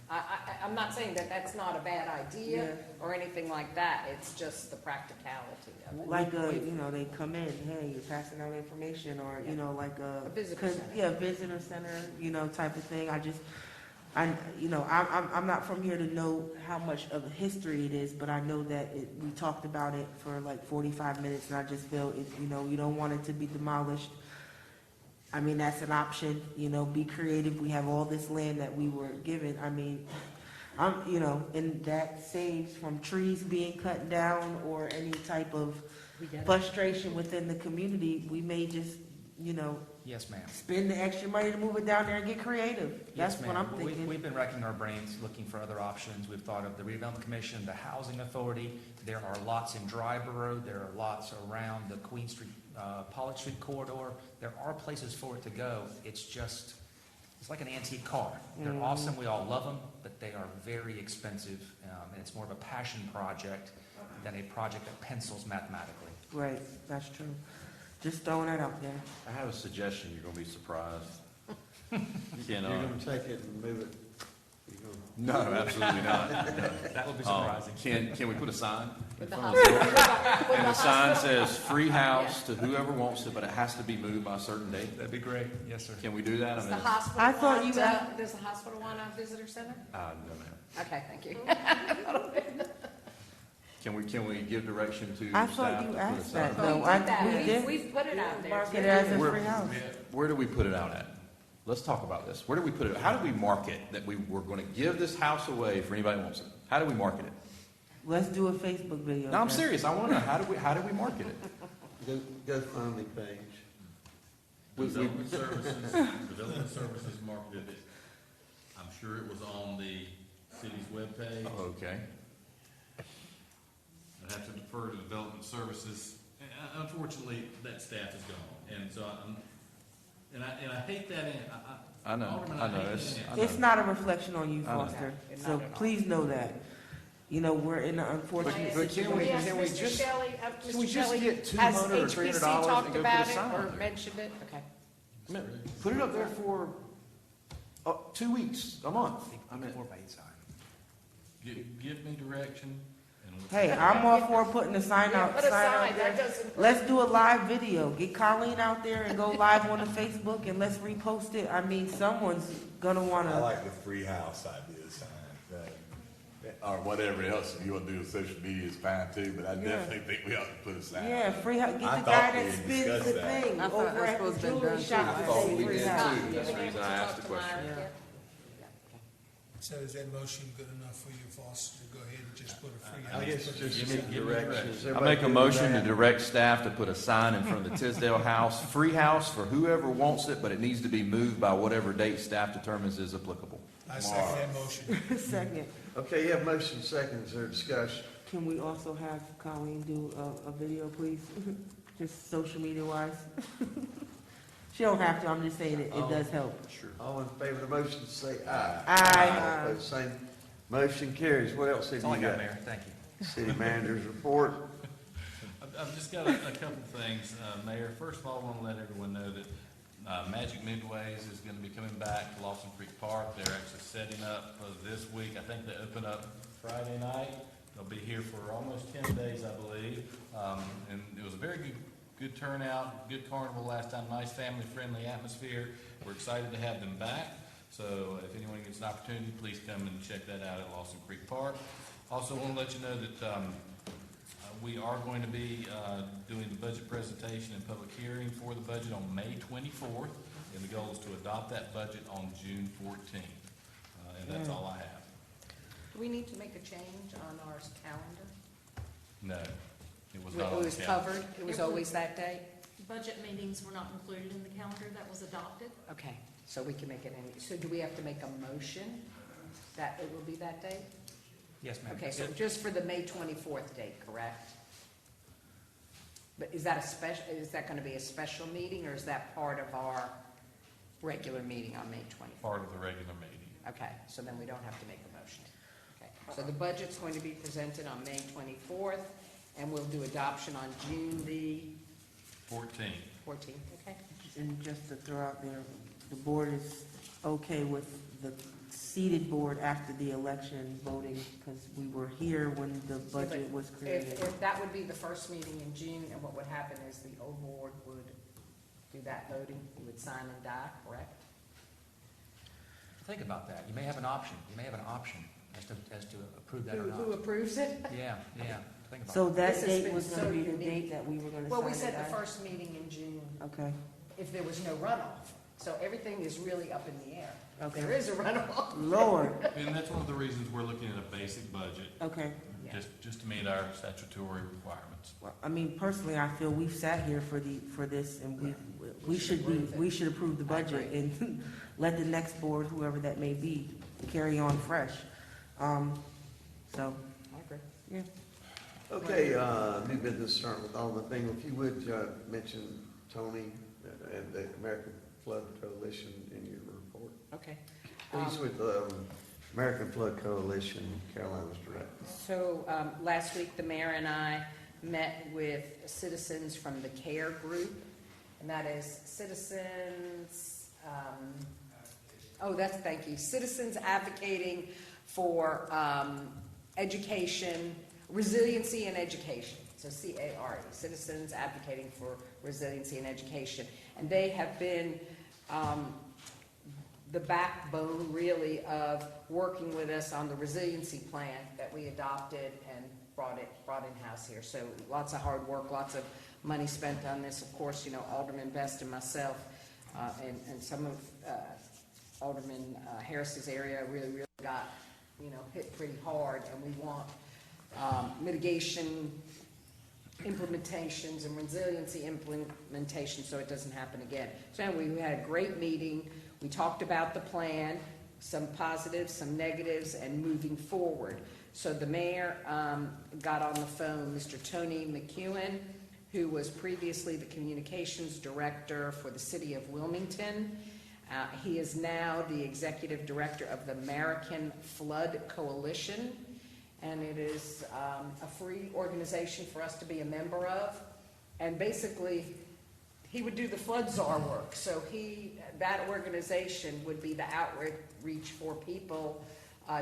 I'm not saying that that's not a bad idea Yeah. or anything like that, it's just the practicality of it. Like they come in, hey, you're passing out information, or like A visitor center. Yeah, visitor center, type of thing. I'm not from here to know how much of a history it is, but I know that we talked about it for like 45 minutes, and I just feel you don't want it to be demolished. I mean, that's an option. Be creative. We have all this land that we were given. I mean, and that saves from trees being cut down or any type of frustration within the community. We may just, Yes, ma'am. spend the extra money to move it down there and get creative. Yes, That's what I'm ma'am. thinking. We've been racking our brains looking for other options. We've thought of the Redevelopment Commission, the Housing Authority. There are lots in Dryboro. There are lots around the Queen Street, Pollock Street corridor. There are places for it to go. It's like an antique car. They're awesome. We all love them, but they are very expensive, and it's more of a passion project than a project that pencils mathematically. Right, that's true. Just throwing that out there. I have a suggestion, you're gonna be surprised. You're gonna take it and move it? No, absolutely not. No. That would be surprising. Can we put a sign in With the front of the building? hospital. And the sign says, free house to whoever wants it, but it has to be moved by a certain date? That'd be great. Yes, sir. Can we do that? Does I the mean, hospital I thought want, you had- does the hospital want a visitor center? no, ma'am. Okay, thank you. Can we give direction to I staff thought to you put a asked sign? that, though. We did. We've put it out there. Mark it as a Where- free house. Where do we put it out at? Let's talk about this. Where do we put it? How do we market that we're going to give this house away for anybody who wants it? How do we market it? Let's do a Facebook video. No, I'm then. serious. I want to know, how do we market it? Go find me page. Development services marketed it. I'm sure it was on the city's webpage. Oh, okay. I'd have to defer to development services. Unfortunately, that staff is gone, and so I hate that. I know. Alderman, I know. hate It's- that. I know. It's not a reflection on you, I know. Foster. Not So at all. please know that. We're in an unfortunate But can we- situation. can we Mr. just- Shelley, can we Mr. just Shelley, get has $200 or HPC $300 talked and go put a about it sign or up there? mentioned it? Okay. I mean, put it up there for 2 weeks, a month. I mean, 4 by 8 sign. Give me direction, Hey, I'm all for putting a sign Yeah, out, put a sign out sign, that there. doesn't. Let's do a live video. Get Colleen out there and go live on the Facebook and let's repost it. I mean, someone's gonna I wanna, like the free house idea sign, or whatever else, if you wanna do with social media is fine too, but I Yeah. definitely think we ought to put a sign. yeah, free, get the I guy thought we that had spins discussed the that. thing I thought over that's at supposed the to been jewelry done shop too. and I thought say we free did house. too. That's the reason I asked the question. Yeah. So is that motion good enough for you, Foster, to go ahead and just put a free I house? guess just need directions. I make a motion to direct staff to put a sign in front of the Tisdale House, free house for whoever wants it, but it needs to be moved by whatever date staff determines is applicable. I second that motion. Second. Okay, you have motion second, is there discussion? Can we also have Colleen do a video, please? Just social media wise? She don't have to, I'm just saying it does help. Sure. All in favor of the motion, say aye. Aye. All opposed, same. Motion carries. What else have That's all I you got, got? Mayor. Thank you. City manager's report. I've just got a couple things, Mayor. First of all, I want to let everyone know that Magic Midways is going to be coming back to Lawson Creek Park. They're actually setting up this week. I think they open up Friday night. They'll be here for almost 10 days, I believe. And it was a very good turnout, good carnival last time, nice family-friendly atmosphere. We're excited to have them back. So if anyone gets an opportunity, please come and check that out at Lawson Creek Park. Also want to let you know that we are going to be doing the budget presentation and public hearing for the budget on May 24th, and the goal is to adopt that budget on June 14th. And that's all I have. Do we need to make a change on our calendar? No, it was It not on the was calendar. covered, it was always that day? Budget meetings were not included in the calendar that was adopted. Okay, so we can make it any, so do we have to make a motion that it will be that day? Yes, ma'am. Okay, so just for the May 24th date, correct? But is that is that gonna be a special meeting, or is that part of our regular meeting on May 24th? Part of the regular meeting. Okay, so then we don't have to make a motion. Okay, so the budget's going to be presented on May 24th, and we'll do adoption on June the 14th. 14th, okay? And just to throw out there, the board is okay with the seated board after the election voting, because we were here when the budget was created. If that would be the first meeting in June, and what would happen is the old board would do that voting, you would sign and die, correct? Think about that. You may have an option. You may have an option as to approve that or Who not. approves it? Yeah, yeah. Think about So it. that This has date been was so gonna be the unique. date that we were gonna sign Well, we it said the out? first meeting in June, Okay, if there was no runoff. So everything is really up in the air. Okay. There is a runoff. Lord, And that's one of the reasons we're looking at a basic budget, okay. Yeah. just to meet our statutory requirements. Well, I mean, personally, I feel we've sat here for this, and we should approve the budget and let the next board, whoever that may be, carry on fresh. So, I agree. yeah. Okay, new business, starting with Alderman Bingham. If you would mention Tony and the American Flood Coalition in your report. Okay. He's with American Flood Coalition, Carolina's director. So last week, the mayor and I met with citizens from the CARE group, and that is citizens, thank you, Citizens Advocating for Education, Resiliency and Education. So CARE, Citizens Advocating for Resiliency and Education. And they have been the backbone, really, of working with us on the resiliency plan that we adopted and brought in-house here. So lots of hard work, lots of money spent on this. Of course, Alderman Best and myself, and some of Alderman Harris's area really got, hit pretty hard, and we want mitigation implementations and resiliency implementation so it doesn't happen again. So anyway, we had a great meeting. We talked about the plan, some positives, some negatives, and moving forward. So the mayor got on the phone Mr. Tony McEwen, who was previously the communications director for the city of Wilmington. He is now the executive director of the American Flood Coalition, and it is a free organization for us to be a member of. And basically, he would do the flood czar work. So that organization would be the outreach for people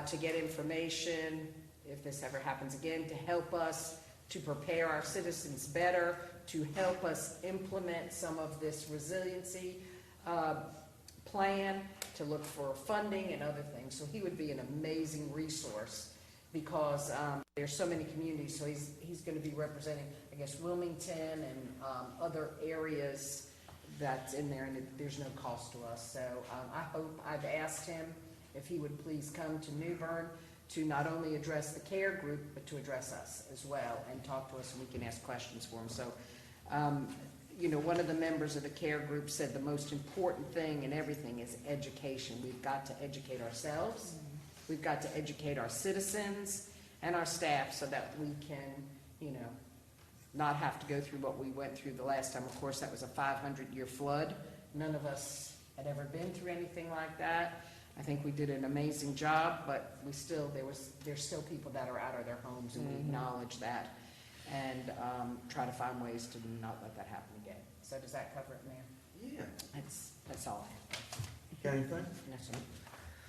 to get information, if this ever happens again, to help us to prepare our citizens better, to help us implement some of this resiliency plan, to look for funding and other things. So he would be an amazing resource because there's so many communities. So he's going to be representing, I guess, Wilmington and other areas that's in there, and there's no cost to us. So I've asked him if he would please come to New Bern to not only address the care group, but to address us as well and talk to us, and we can ask questions for him. So, you know, one of the members of the care group said the most important thing in everything is education. We've got to educate ourselves. We've got to educate our citizens and our staff so that we can, you know, not have to go through what we went through the last time. Of course, that was a 500-year flood. None of us had ever been through anything like that. I think we did an amazing job, but there's still people that are out of their homes, and we acknowledge that and try to find ways to not let that happen again. So does that cover it, Mayor? Yeah. That's all I have. Got anything? No, sir.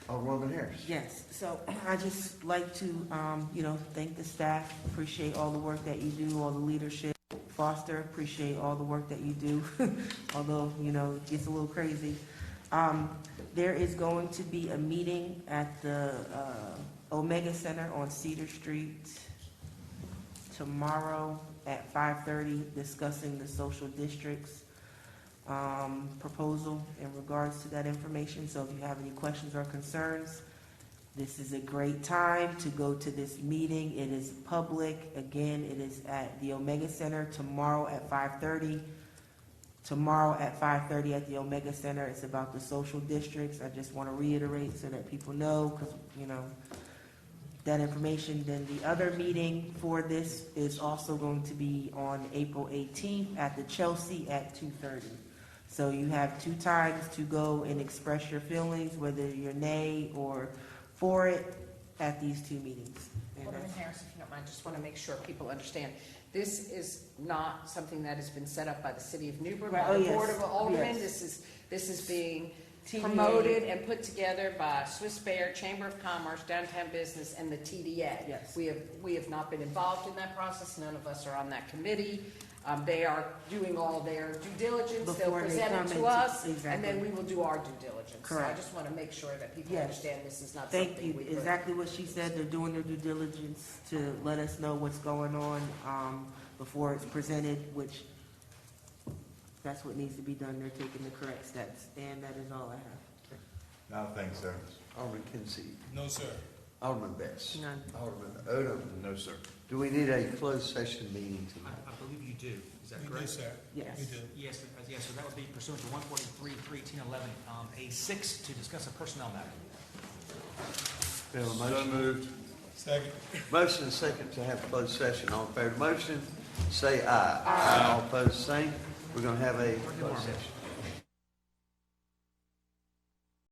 Alderwoman Harris. Yes, so I just like to, you know, thank the staff, appreciate all the work that you do, all the leadership. Foster, appreciate all the work that you do, although, you know, it gets a little crazy. There is going to be a meeting at the Omega Center on Cedar Street tomorrow at 5:30, discussing the social districts proposal in regards to that information. So if you have any questions or concerns, this is a great time to go to this meeting. It is public. Again, it is at the Omega Center tomorrow at 5:30. Tomorrow at 5:30 at the Omega Center. It's about the social districts. I just want to reiterate so that people know, because, you know, that information. Then the other meeting for this is also going to be on April 18th at the Chelsea at 2:30. So you have 2 times to go and express your feelings, whether you're nay or for it, at these 2 meetings. Alderman Harris, if you don't mind, just want to make sure people understand. This is not something that has been set up by the city of New Bern, by the Board of Aldermen. Yes. This is being promoted and put together by Swiss Bear, Chamber of Commerce, Downtown Business, and the TDA. Yes. We have not been involved in that process. None of us are on that committee. They are doing all their due diligence. They'll present it to us, and then we will do our due diligence. Correct. So I just want to make sure that people understand this is not Thank something you. we could. Exactly what she said. They're doing their due diligence to let us know what's going on before it's presented, which that's what needs to be done. They're taking the correct steps, and that is all I have. No, thanks, sir. Alderman Kinsey. No, sir. Alderman Best. None. Alderman Odom. No, sir. Do we need a closed session meeting tonight? I believe you do. Is that We correct? do, sir. Yes. We do. Yes, so that would be pursuant to 143-3-1011, A6, to discuss a personnel matter. We have a So motion. moved. Second. Motion and second to have a closed session. All in favor of the motion, say aye. Aye. All opposed, same. We're going to have a closed session.